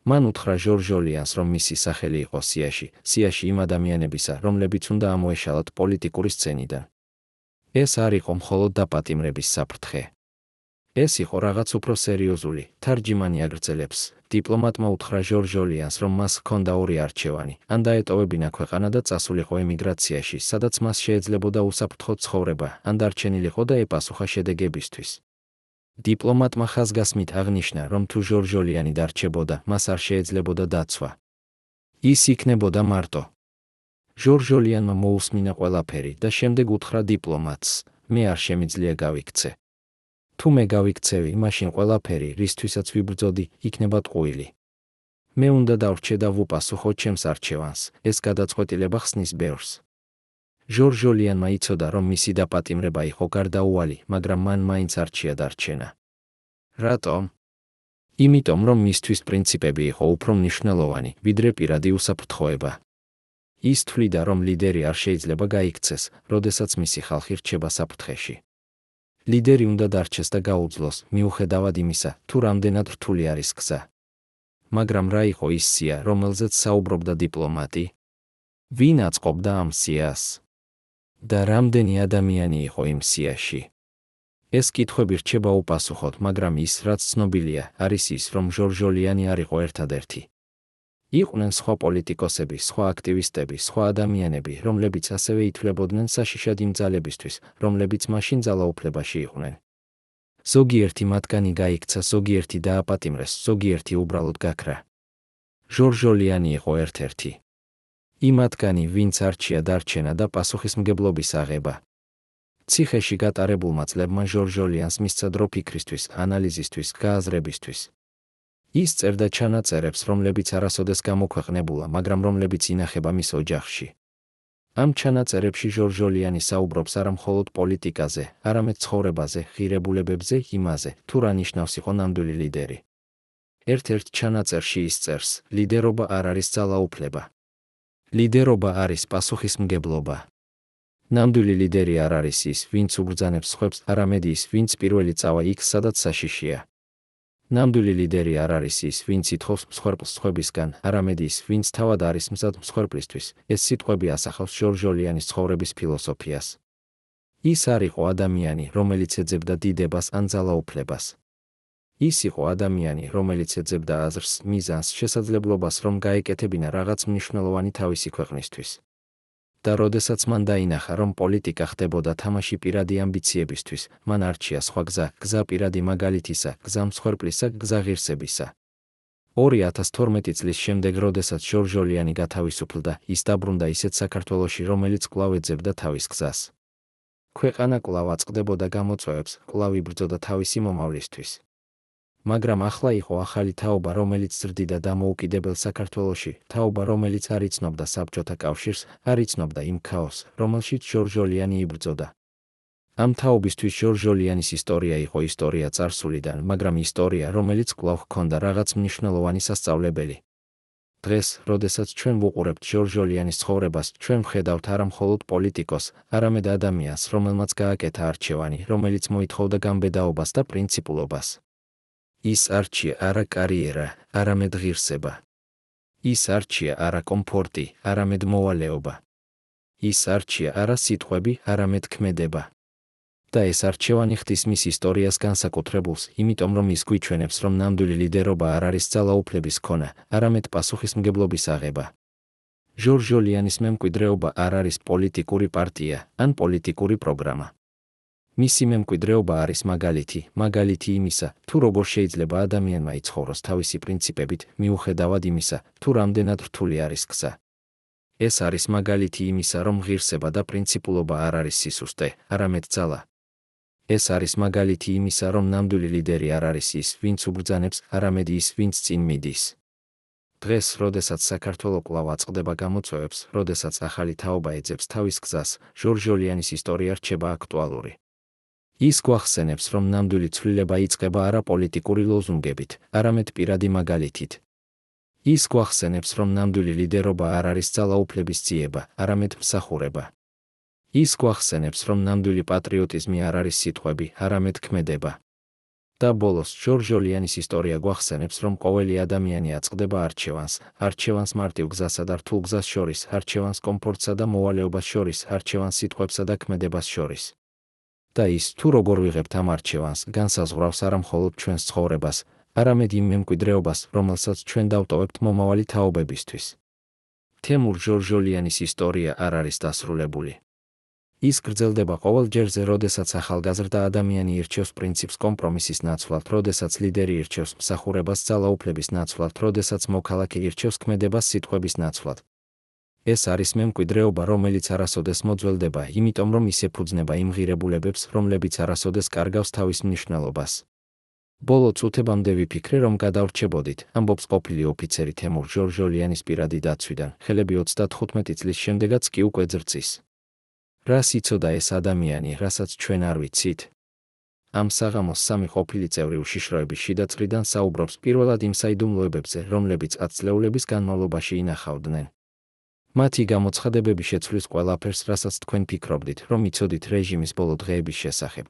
[SPEAKER 1] მან უთხრა ჟორჟოლიანს, რომ მისი სახელი იყო სიაში იმ ადამიანებისა, რომლებიც უნდა ამოეშალათ პოლიტიკური სცენიდან. ეს არ იყო მხოლოდ დაპატიმრების საფრთხე. ეს იყო რაღაც უფრო სერიოზული, თარჯიმანი აგრძელებს. დიპლომატმა უთხრა ჟორჟოლიანს, რომ მას ჰქონდა ორი არჩევანი, ან დაეტოვებინა ქვეყანა და წასულიყო ემიგრაციაში, სადაც მას შეეძლებოდა უსაფრთხო ცხოვრება, ან დარჩენილიყო და ეპასუხა შედეგებისთვის. დიპლომატმა ხაზგასმით აღნიშნა, რომ თუ ჟორჟოლიანი დარჩებოდა, მას არ შეეძლებოდა დაცვა. ის იქნებოდა მარტო. ჟორჟოლიანმა მოусმინა ყველაფერი და შემდეგ უთხრა დიპლომატს, მე არ შემიძლია გავიქცე. თუ მე გავიქცევი, მაშინ ყველაფერი, რისთვისაც ვიბრძოდი, იქნება ტყუილი. მე უნდა დავრჩე და ვუპასუხო ჩემს არჩევანს, ეს გადაწყვეტილება ხსნის ბევრს. ჟორჟოლიანმა იცოდა, რომ მისი დაპატიმრება იყო გარდაუვალი, მაგრამ მან მაინც არჩია დარჩენა. რატომ? იმიტომ, რომ მისთვის პრინციპები იყო უფრო მნიშვნელოვანი, ვიდრე პირადი უსაფრთხოება. ის თვლიდა, რომ ლიდერი არ შეიძლება გაიქცეს, როდესაც მისი ხალხი რჩება საფრთხეში. ლიდერი უნდა დარჩეს და გაუძლოს, მიუხედავად იმისა, თუ რამდენად რთული არის გზა. მაგრამ რა იყო ის სია, რომელზეც საუბრობდა დიპლომატი? ვინ აწყობდა ამ სიას? და რამდენი ადამიანი იყო იმ სიაში? ეს კითხვები რჩება უპასუხოდ, მაგრამ ის, რაც ცნობილია, არის ის, რომ ჟორჟოლიანი არ იყო ერთადერთი. იყვნენ სხვა პოლიტიკოსები, სხვა აქტივისტები, სხვა ადამიანები, რომლებიც ასევე ითვლებოდნენ საშიშად იმ ძალებისთვის, რომლებიც მაშინ ძალაუფლებაში იყვნენ. ზოგიერთი მათგანი გაიქცა, ზოგიერთი დააპატიმრეს, ზოგიერთი უბრალოდ გაქრა. ჟორჟოლიანი იყო ერთ-ერთი იმ მათგანი, ვინც არჩია დარჩენა და პასუხისმგებლობის აღება. ციხეში გატარებულმა წლებმა ჟორჟოლიანს მისცა დრო ფიქრისთვის, ანალიზისთვის, გააზრებისთვის. ის წერდა ჩანაწერებს, რომლებიც არასოდეს გამოქვეყნებულა, მაგრამ რომლებიც ინახება მის ოჯახში. ამ ჩანაწერებში ჟორჟოლიანი საუბრობს არა მხოლოდ პოლიტიკაზე, არამედ ცხოვრებაზე, ღირებულებებზე, იმაზე, თუ რა ნიშნავს იყო ნამდვილი ლიდერი. ერთ-ერთ ჩანაწერში ის წერს: ლიდერობა არ არის ძალაუფლება. ლიდერობა არის პასუხისმგებლობა. ნამდვილი ლიდერი არ არის ის, ვინც უბრძანებს სხვებს, არამედ ის, ვინც პირველი წავა იქ, სადაც საშიშია. ნამდვილი ლიდერი არ არის ის, ვინც ითხოვს მსხვერპლს სხვებისგან, არამედ ის, ვინც თავად არის მზად მსხვერპლისთვის. ეს სიტყვები ასახავს ჟორჟოლიანის ცხოვრების ფილოსოფიას. ის არ იყო ადამიანი, რომელიც ეძებდა დიდებას ან ძალაუფლებას. ის იყო ადამიანი, რომელიც ეძებდა აზრს, მიზანს, შესაძლებლობას, რომ გაეკეთებინა რაღაც მნიშვნელოვანი თავისი ქვეყნისთვის. და როდესაც მან დაინახა, რომ პოლიტიკა ხდებოდა თამაში პირადი ამბიციებისთვის, მან არჩია სხვა გზა, გზა პირადი მაგალითისა, გზა მსხვერპლისა, გზა ღირსებისა. 2012 წლის შემდეგ, როდესაც ჟორჟოლიანი გათავისუფლდა, ის დაბრუნდა ისეთ საქართველოში, რომელიც კვლავ ეძებდა თავის გზას. ქვეყანა კვლავ აწყდებოდა გამოწვევებს, კვლავ იბრძოდა თავისი მომავლისთვის. მაგრამ ახლა იყო ახალი თაობა, რომელიც ზრდიდა დამოუკიდებელ საქართველოში, თაობა, რომელიც არ იცნობდა საბჭოთა კავშირს, არ იცნობდა იმ ქაოსს, რომელშიც ჟორჟოლიანი იბრძოდა. ამ თაობისთვის ჟორჟოლიანის ისტორია იყო ისტორია წარსულიდან, მაგრამ ისტორია, რომელიც კვლავ ჰქონდა რაღაც მნიშვნელოვანი სასწავლებელი. დღეს, როდესაც ჩვენ ვუყურებთ ჟორჟოლიანის ცხოვრებას, ჩვენ ვხედავთ არა მხოლოდ პოლიტიკოს, არამედ ადამიანს, რომელმაც გააკეთა არჩევანი, რომელიც მოითხოვდა გამბედაობას და პრინციპულობას. ის არჩია არა კარიერა, არამედ ღირსება. ის არჩია არა კომფორტი, არამედ მოვალეობა. ის არჩია არა სიტყვები, არამედ ქმედება. და ეს არჩევანი ხდის მის ისტორიას განსაკუთრებულს, იმიტომ რომ ის გვიჩვენებს, რომ ნამდვილი ლიდერობა არ არის ძალაუფლების ქონა, არამედ პასუხისმგებლობის აღება. ჟორჟოლიანის მემკვიდრეობა არ არის პოლიტიკური პარტია ან პოლიტიკური პროგრამა. მისი მემკვიდრეობა არის მაგალითი იმისა, თუ როგორ შეიძლება ადამიანმა იცხოვროს თავისი პრინციპებით, მიუხედავად იმისა, თუ რამდენად რთული არის გზა. ეს არის მაგალითი იმისა, რომ ღირსება და პრინციპულობა არ არის სისუსტე, არამედ ძალა. ეს არის მაგალითი იმისა, რომ ნამდვილი ლიდერი არ არის ის, ვინც უბრძანებს, არამედ ის, ვინც წინ მიდის. დღეს, როდესაც საქართველო კვლავ აწყდება გამოწვევებს, როდესაც ახალი თაობა ეძებს თავის გზას, ჟორჟოლიანის ისტორია რჩება აქტუალური. ის გვახსენებს, რომ ნამდვილი ცვლილება იწყება არა პოლიტიკური ლოზუნგებით, არამედ პირადი მაგალითით. ის გვახსენებს, რომ ნამდვილი ლიდერობა არ არის ძალაუფლების ძიება, არამედ მსახურება. ის გვახსენებს, რომ ნამდვილი პატრიოტიზმი არ არის სიტყვები, არამედ ქმედება. და ბოლოს, ჟორჟოლიანის ისტორია გვახსენებს, რომ ყოველი ადამიანი აწყდება არჩევანს მარტივ გზასა და რთულ გზას შორის, არჩევანს კომფორტსა და მოვალეობას შორის, არჩევანს სიტყვებსა და ქმედებას შორის. და ის, თუ როგორ ვიღებთ ამ არჩევანს, განსაზღვრავს არა მხოლოდ ჩვენს ცხოვრებას, არამედ იმ მემკვიდრეობას, რომელსაც ჩვენ დავტოვებთ მომავალი თაობებისთვის. თემურ ჟორჟოლიანის ისტორია არ არის დასრულებული. ის გრძელდება ყოველ ჯერზე, როდესაც ახალგაზრდა ადამიანი ირჩევს პრინციპს კომპრომისის ნაცვლად, როდესაც ლიდერი ირჩევს მსახურებას ძალაუფლების ნაცვლად, როდესაც მოქალაქე ირჩევს ქმედებას სიტყვების ნაცვლად. ეს არის მემკვიდრეობა, რომელიც არასოდეს მოძველდება, იმიტომ რომ ის ეფუძნება იმ ღირებულებებს, რომლებიც არასოდეს კარგავს თავის მნიშვნელობას. ბოლო წუთებამდე ვიფიქრე, რომ გადავრჩებოდით, ამბობს ყოფილი ოფიცერი თემურ ჟორჟოლიანის პირადი დაცვიდან, ხელები 35 წლის შემდეგაც კი უკვე ძრწის. რას იცოდა ეს ადამიანი, რასაც ჩვენ არ ვიცით? ამ საღამოს სამი ყოფილი წევრი უშიშროების შიდა წრიდან საუბრობს პირველად იმ საიდუმლოებებზე, რომლებიც ათწლეულების განმავლობაში ინახავდნენ. მათი გამოცხადებები შეცვლის ყველაფერს, რასაც თქვენ ფიქრობდით, რომ იცოდით რეჟიმის ბოლო დღეების შესახებ.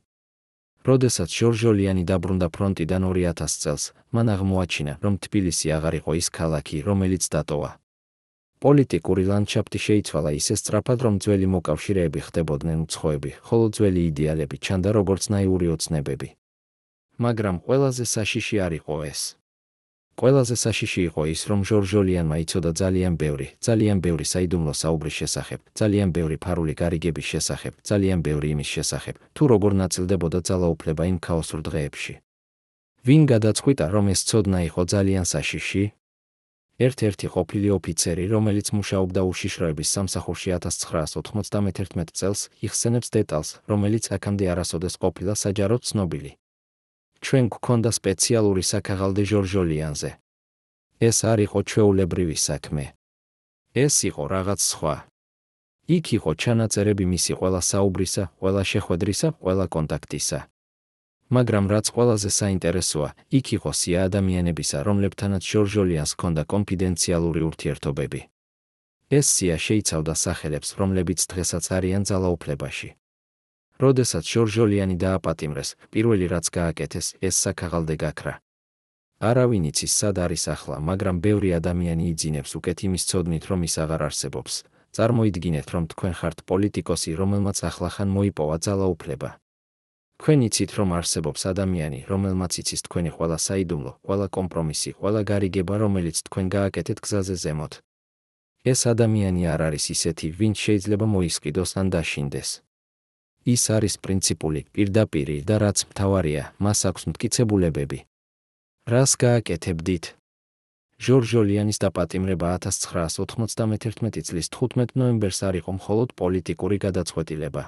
[SPEAKER 1] როდესაც ჟორჟოლიანი დაბრუნდა ფრონტიდან 2000 წელს, მან აღმოაჩინა, რომ თბილისი აღარ იყო ის ქალაქი, რომელიც დატოვა. პოლიტიკური ლანდშაფტი შეიცვალა ისე სწრაფად, რომ ძველი მოკავშირეები ხდებოდნენ უცხოები, ხოლო ძველი იდეალები ჩანდა როგორც ნაიური ოცნებები. მაგრამ ყველაზე საშიში არ იყო ეს. ყველაზე საშიში იყო ის, რომ ჟორჟოლიანმა იცოდა ძალიან ბევრი საიდუმლო საუბრის შესახებ, ძალიან ბევრი ფარული გარიგების შესახებ, ძალიან ბევრი იმის შესახებ, თუ როგორ ნაწილდებოდა ძალაუფლება იმ ქაოსურ დღეებში. ვინ გადაწყვიტა, რომ ეს ცოდნა იყო ძალიან საშიში? ერთ-ერთი ყოფილი ოფიცერი, რომელიც მუშაობდა უშიშროების სამსახურში 1991 წელს, იხსენებს დეტალს, რომელიც აქამდე არასოდეს ყოფილა საჯაროდ ცნობილი. ჩვენ გვქონდა სპეციალური საქაღალდე ჟორჟოლიანზე. ეს არ იყო ჩვეულებრივი საქმე. ეს იყო რაღაც სხვა. იქ იყო ჩანაწერები მისი ყველა საუბრისა, ყველა შეხვედრისა, ყველა კონტაქტისა. მაგრამ რაც ყველაზე საინტერესოა, იქ იყო სია ადამიანებისა, რომლებთანაც ჟორჟოლიანს ჰქონდა კონფიდენციალური ურთიერთობები. ეს სია შეიცავდა სახელებს, რომლებიც დღესაც არიან ძალაუფლებაში. როდესაც ჟორჟოლიანი დააპატიმრეს, პირველი რაც გააკეთეს, ეს საქაღალდე გაქრა. არავინ იცის სად არის ახლა, მაგრამ ბევრი ადამიანი იძინებს უკეთ იმის ცოდნით, რომ ის აღარ არსებობს. წარმოიდგინეთ, რომ თქვენ ხართ პოლიტიკოსი, რომელმაც ახლახან მოიპოვა ძალაუფლება. თქვენ იცით, რომ არსებობს ადამიანი, რომელმაც იცის თქვენი ყველა საიდუმლო, ყველა კომპრომისი, ყველა გარიგება, რომელიც თქვენ გააკეთეთ გზაზე ზემოთ. ეს ადამიანი არ არის ისეთი, ვინც შეიძლება მოისყიდოს ან დაშინდეს. ის არის პრინციპული, პირდაპირი და რაც მთავარია, მას აქვს მტკიცებულებები. რას გააკეთებდით? ჟორჟოლიანის დაპატიმრება 1991 წლის 15 ნოემბერს არ იყო მხოლოდ პოლიტიკური გადაწყვეტილება.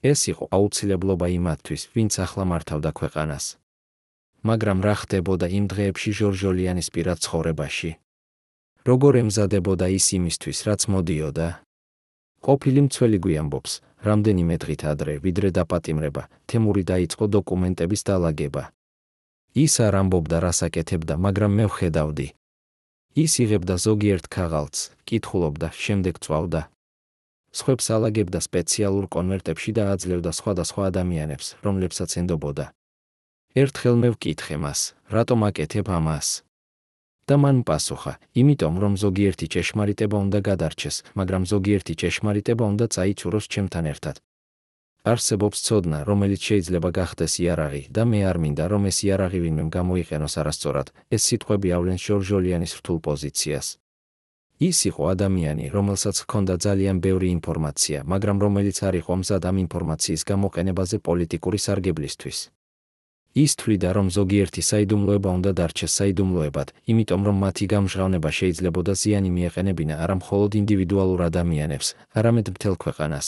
[SPEAKER 1] ეს იყო აუცილებლობა იმათთვის, ვინც ახლა მართავდა ქვეყანას. მაგრამ რა ხდებოდა იმ დღეებში ჟორჟოლიანის პირად ცხოვრებაში? როგორ ემზადებოდა ის იმისთვის, რაც მოდიოდა? ყოფილი მცველი გვიამბობს, რამდენიმე დღით ადრე, ვიდრე დაპატიმრება, თემური დაიწყო დოკუმენტების დალაგება. ის არ ამბობდა, რას აკეთებდა, მაგრამ მე ვხედავდი. ის იღებდა ზოგიერთ ქაღალდს, კითხულობდა, შემდეგ წვავდა. სხვებს ალაგებდა სპეციალურ კონვერტებში და აძლევდა სხვადასხვა ადამიანებს, რომლებსაც ენდობოდა. ერთხელ მე ვკითხე მას, რატომ აკეთებ ამას? და მან პასუხა, იმიტომ რომ ზოგიერთი ჭეშმარიტება უნდა გადარჩეს, მაგრამ ზოგიერთი ჭეშმარიტება უნდა წაიცუროს ჩემთან ერთად. არსებობს ცოდნა, რომელიც შეიძლება გახდეს იარაღი და მე არ მინდა, რომ ეს იარაღი ვინმემ გამოიყენოს არასწორად. ეს სიტყვები ავლენს ჟორჟოლიანის რთულ პოზიციას. ის იყო ადამიანი, რომელსაც ჰქონდა ძალიან ბევრი ინფორმაცია, მაგრამ რომელიც არ იყო მზად ამ ინფორმაციის გამოყენებაზე პოლიტიკური სარგებლისთვის. ის თვლიდა, რომ ზოგიერთი საიდუმლოება უნდა დარჩეს საიდუმლოებად, იმიტომ რომ მათი გამჟღავნება შეიძლებოდა ზიანი მიეყენებინა არა მხოლოდ ინდივიდუალურ ადამიანებს, არამედ მთელ ქვეყანას.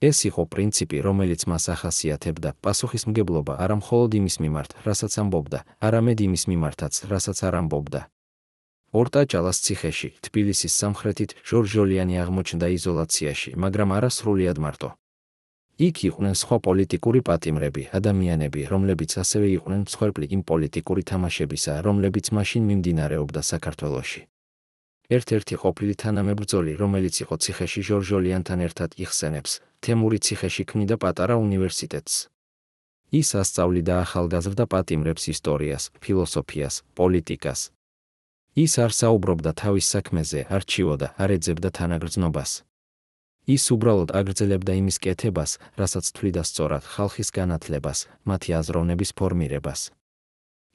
[SPEAKER 1] ეს იყო პრინციპი, რომელიც მას ახასიათებდა, პასუხისმგებლობა არა მხოლოდ იმის მიმართ, რასაც ამბობდა, არამედ იმის მიმართაც, რასაც არ ამბობდა. ორტაჭალას ციხეში, თბილისის სამხრეთით, ჟორჟოლიანი აღმოჩნდა იზოლაციაში, მაგრამ არა სრულიად მარტო. იქ იყვნენ სხვა პოლიტიკური პატიმრები, ადამიანები, რომლებიც ასევე იყვნენ მსხვერპლი იმ პოლიტიკური თამაშებისა, რომლებიც მაშინ მიმდინარეობდა საქართველოში. ერთ-ერთი ყოფილი თანამებრძოლი, რომელიც იყო ციხეში ჟორჟოლიანთან ერთად, იხსენებს, თემური ციხეში ქმნიდა პატარა უნივერსიტეტს. ის ასწავლიდა ახალგაზრდა პატიმრებს ისტორიას, ფილოსოფიას, პოლიტიკას. ის არ საუბრობდა თავის საქმეზე, არ რჩივოდა, არ ეძებდა თანაგრძნობას. ის უბრალოდ აგრძელებდა იმის კეთებას, რასაც თვლიდა სწორად, ხალხის განათლებას, მათი აზროვნების ფორმირებას.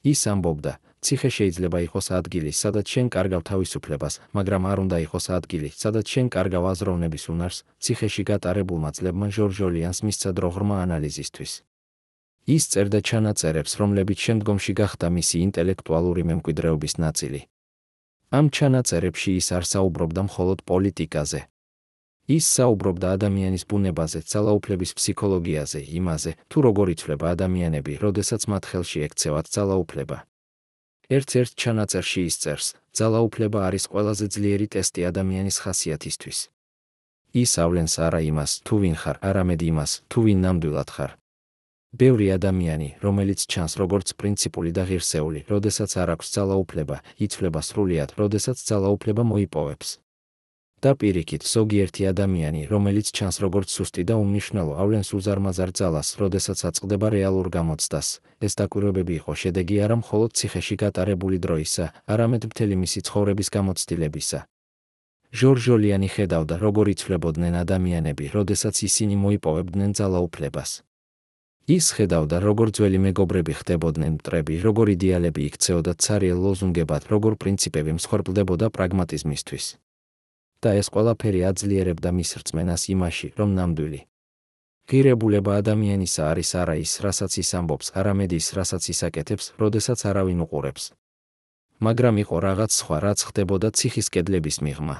[SPEAKER 1] ის ამბობდა, ციხე შეიძლება იყოს ადგილი, სადაც შენ კარგავ თავისუფლებას, მაგრამ არ უნდა იყოს ადგილი, სადაც შენ კარგავ აზროვნების უნარს. ციხეში გატარებულმა წლებმა ჟორჟოლიანს მისცა დრო ღრმა ანალიზისთვის. ის წერდა ჩანაწერებს, რომლებიც შემდგომში გახდა მისი ინტელექტუალური მემკვიდრეობის ნაწილი. ამ ჩანაწერებში ის არ საუბრობდა მხოლოდ პოლიტიკაზე. ის საუბრობდა ადამიანის ბუნებაზე, ძალაუფლების ფსიქოლოგიაზე, იმაზე, თუ როგორ იცვლება ადამიანები, როდესაც მათ ხელში ექცევათ ძალაუფლება. ერთ-ერთ ჩანაწერში ის წერს, ძალაუფლება არის ყველაზე ძლიერი ტესტი ადამიანის ხასიათისთვის. ის ავლენს არა იმას, თუ ვინ ხარ, არამედ იმას, თუ ვინ ნამდვილად ხარ. ბევრი ადამიანი, რომელიც ჩანს როგორც პრინციპული და ღირსეული, როდესაც არ აქვს ძალაუფლება, იცვლება სრულიად, როდესაც ძალაუფლება მოიპოვებს. და პირიქით, ზოგიერთი ადამიანი, რომელიც ჩანს როგორც სუსტი და უმნიშვნელო, ავლენს უზარმაზარ ძალას, როდესაც აწყდება რეალურ გამოცდას. ეს დაკვირვებები იყო შედეგი არა მხოლოდ ციხეში გატარებული დროისა, არამედ მთელი მისი ცხოვრების გამოცდილებისა. ჟორჟოლიანი ხედავდა, როგორ იცვლებოდნენ ადამიანები, როდესაც ისინი მოიპოვებდნენ ძალაუფლებას. ის ხედავდა, როგორ ძველი მეგობრები ხდებოდნენ მტრები, როგორ იდეალები იქცეოდა ცარიელ ლოზუნგებად, როგორ პრინციპები მსხვერპლდებოდა პრაგმატიზმისთვის. და ეს ყველაფერი აძლიერებდა მის რწმენას იმაში, რომ ნამდვილი ღირებულება ადამიანისა არის არა ის, რასაც ის ამბობს, არამედ ის, რასაც ისაკეთებს, როდესაც არავინ უყურებს. მაგრამ იყო რაღაც სხვა, რაც ხდებოდა ციხის კედლების მიღმა.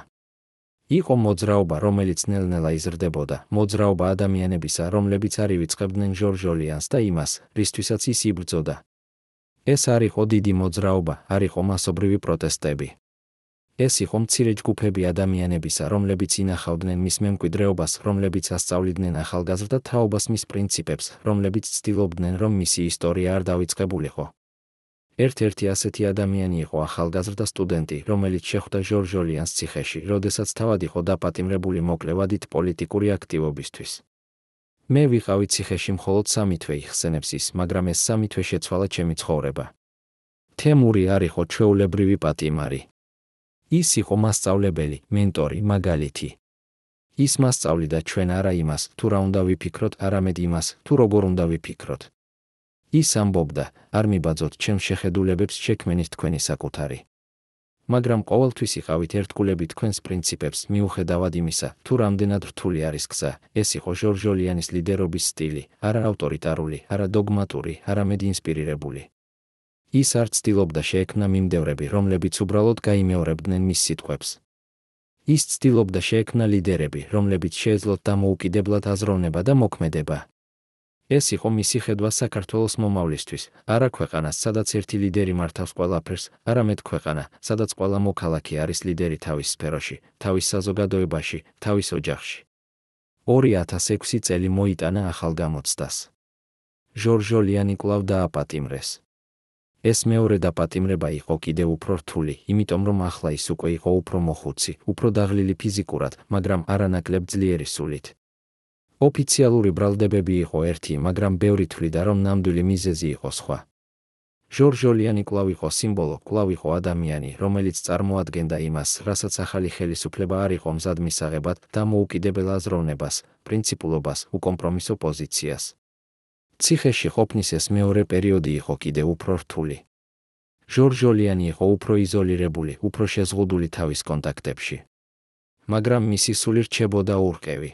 [SPEAKER 1] იყო მოძრაობა, რომელიც ნელ-ნელა იზრდებოდა, მოძრაობა ადამიანებისა, რომლებიც არ ივიწყებდნენ ჟორჟ ორლეანს და იმას, რისთვისაც ის იბრძოდა. ეს არ იყო დიდი მოძრაობა, არ იყო მასობრივი პროტესტები. ეს იყო მცირე ჯგუფები ადამიანებისა, რომლებიც ინახავდნენ მის მემკვიდრეობას, რომლებიც ასწავლიდნენ ახალგაზრდა თაობას მის პრინციპებს, რომლებიც ცდილობდნენ, რომ მისი ისტორია არ დავიწყებულიყო. ერთ-ერთი ასეთი ადამიანი იყო ახალგაზრდა სტუდენტი, რომელიც შეხვდა ჟორჟ ორლეანს ციხეში, როდესაც თავად იყო დაპატიმრებული მოკლევადით პოლიტიკური აქტივობისთვის. მე ვიყავი ციხეში მხოლოდ 3 თვე იხსენებს ის, მაგრამ ეს 3 თვე შეცვალა ჩემი ცხოვრება. თემური არ იყო ჩვეულებრივი პატიმარი. ის იყო მასწავლებელი, მენტორი, მაგალითი. ის მასწავლიდა ჩვენ არა იმას, თუ რა უნდა ვიფიქროთ, არამედ იმას, თუ როგორ უნდა ვიფიქროთ. ის ამბობდა, არ მიბაძოთ ჩემს შეხედულებებს შექმენით თქვენი საკუთარი. მაგრამ ყოველთვის იყავით ერთგულები თქვენს პრინციპებს, მიუხედავად იმისა, თუ რამდენად რთული არის გზა. ეს იყო ჟორჟ ორლეანის ლიდერობის სტილი, არა ავტორიტარული, არა დოგმატური, არამედ ინსპირირებული. ის არ ცდილობდა შეექმნა მიმდევრები, რომლებიც უბრალოდ გაიმეორებდნენ მის სიტყვებს. ის ცდილობდა შეექმნა ლიდერები, რომლებიც შეეძლოთ დამოუკიდებლად აზროვნება და მოქმედება. ეს იყო მისი ხედვა საქართველოს მომავლისთვის, არა ქვეყანას, სადაც ერთი ლიდერი მართავს ყველაფერს, არამედ ქვეყანა, სადაც ყველა მოქალაქე არის ლიდერი თავის სფეროში, თავის საზოგადოებაში, თავის ოჯახში. 2006 წელი მოიტანა ახალგამოცდას. ჟორჟ ორლეანი კვლავ დააპატიმრეს. ეს მეორე დაპატიმრება იყო კიდევ უფრო რთული, იმიტომ რომ ახლა ის უკვე იყო უფრო მოხუცი, უფრო დაღლილი ფიზიკურად, მაგრამ არანაკლებ ძლიერი სულით. ოფიციალური ბრალდებები იყო ერთი, მაგრამ ბევრი თვლიდა, რომ ნამდვილი მიზეზი იყო სხვა. ჟორჟ ორლეანი კვლავ იყო სიმბოლო, კვლავ იყო ადამიანი, რომელიც წარმოადგენდა იმას, რასაც ახალი ხელისუფლება არ იყო მზად მისაღებად, დამოუკიდებელ აზროვნებას, პრინციპულობას, უკომპრომისო პოზიციას. ციხეში ყოფნის ეს მეორე პერიოდი იყო კიდევ უფრო რთული. ჟორჟ ორლეანი იყო უფრო იზოლირებული, უფრო შეზღუდული თავის კონტაქტებში. მაგრამ მისი სული რჩებოდა ურყევი.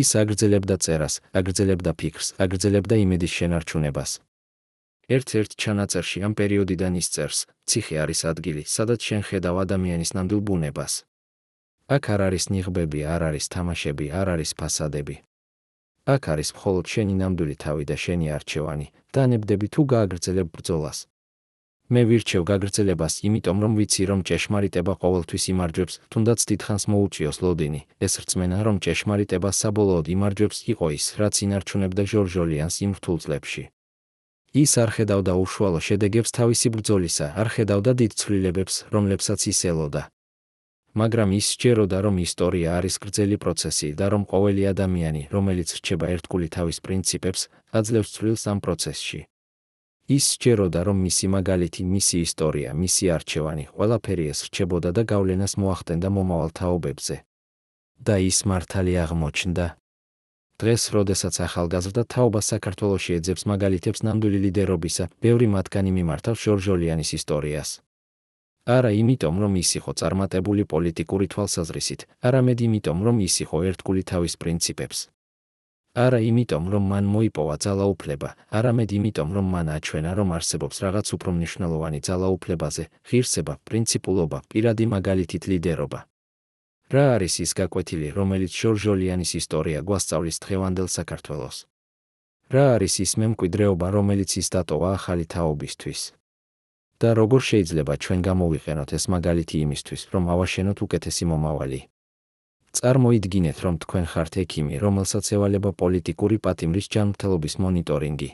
[SPEAKER 1] ის აგრძელებდა წერას, აგრძელებდა ფიქრს, აგრძელებდა იმედის შენარჩუნებას. ერთ-ერთ ჩანაწერში ამ პერიოდიდან ის წერს: ციხე არის ადგილი, სადაც შენ ხედავ ადამიანის ნამდვილ ბუნებას. აქ არ არის ნიღბები, არ არის თამაშები, არ არის ფასადები. აქ არის მხოლოდ შენი ნამდვილი თავი და შენი არჩევანი, დანებდები თუ გააგრძელებ ბრძოლას. მე ვირჩევ გაგრძელებას, იმიტომ რომ ვიცი, რომ ჭეშმარიტება ყოველთვის იმარჯვებს, თუნდაც დიდხანს მოუწიოს ლოდინი. ეს რწმენა, რომ ჭეშმარიტება საბოლოოდ იმარჯვებს, იყო ის, რაც ინარჩუნებდა ჟორჟ ორლეანს იმ რთულ წლებში. ის არ ხედავდა უშუალო შედეგებს თავისი ბრძოლისა, არ ხედავდა დიდ ცვლილებებს, რომლებსაც ის ელოდა. მაგრამ ის სჯეროდა, რომ ისტორია არის გრძელი პროცესი და რომ ყოველი ადამიანი, რომელიც რჩება ერთგული თავის პრინციპებს, აძლევს ცვლილს ამ პროცესში. ის სჯეროდა, რომ მისი მაგალითი, მისი ისტორია, მისი არჩევანი, ყველაფერი ეს რჩებოდა და გავლენას მოახდენდა მომავალ თაობებზე. და ის მართალი აღმოჩნდა. დღეს, როდესაც ახალგაზრდა თაობა საქართველოში ეძებს მაგალითებს ნამდვილი ლიდერობისა, ბევრი მათგანი მიმართავს ჟორჟ ორლეანის ისტორიას. არა იმიტომ, რომ ის იყო წარმატებული პოლიტიკური თვალსაზრისით, არამედ იმიტომ, რომ ის იყო ერთგული თავის პრინციპებს. არა იმიტომ, რომ მან მოიპოვა ძალაუფლება, არამედ იმიტომ, რომ მან აჩვენა, რომ არსებობს რაღაც უფრო მნიშვნელოვანი ძალაუფლებაზე, ღირსება, პრინციპულობა, პირადი მაგალითით ლიდერობა. რა არის ის გაკვეთილი, რომელიც ჟორჟ ორლეანის ისტორია გვასწავლის დღევანდელ საქართველოს? რა არის ის მემკვიდრეობა, რომელიც ის დატოვა ახალი თაობისთვის? და როგორ შეიძლება ჩვენ გამოვიყენოთ ეს მაგალითი იმისთვის, რომ ავაშენოთ უკეთესი მომავალი? წარმოიდგინეთ, რომ თქვენ ხართ ექიმი, რომელსაც ევალება პოლიტიკური პატიმრის ჯანმრთელობის მონიტორინგი.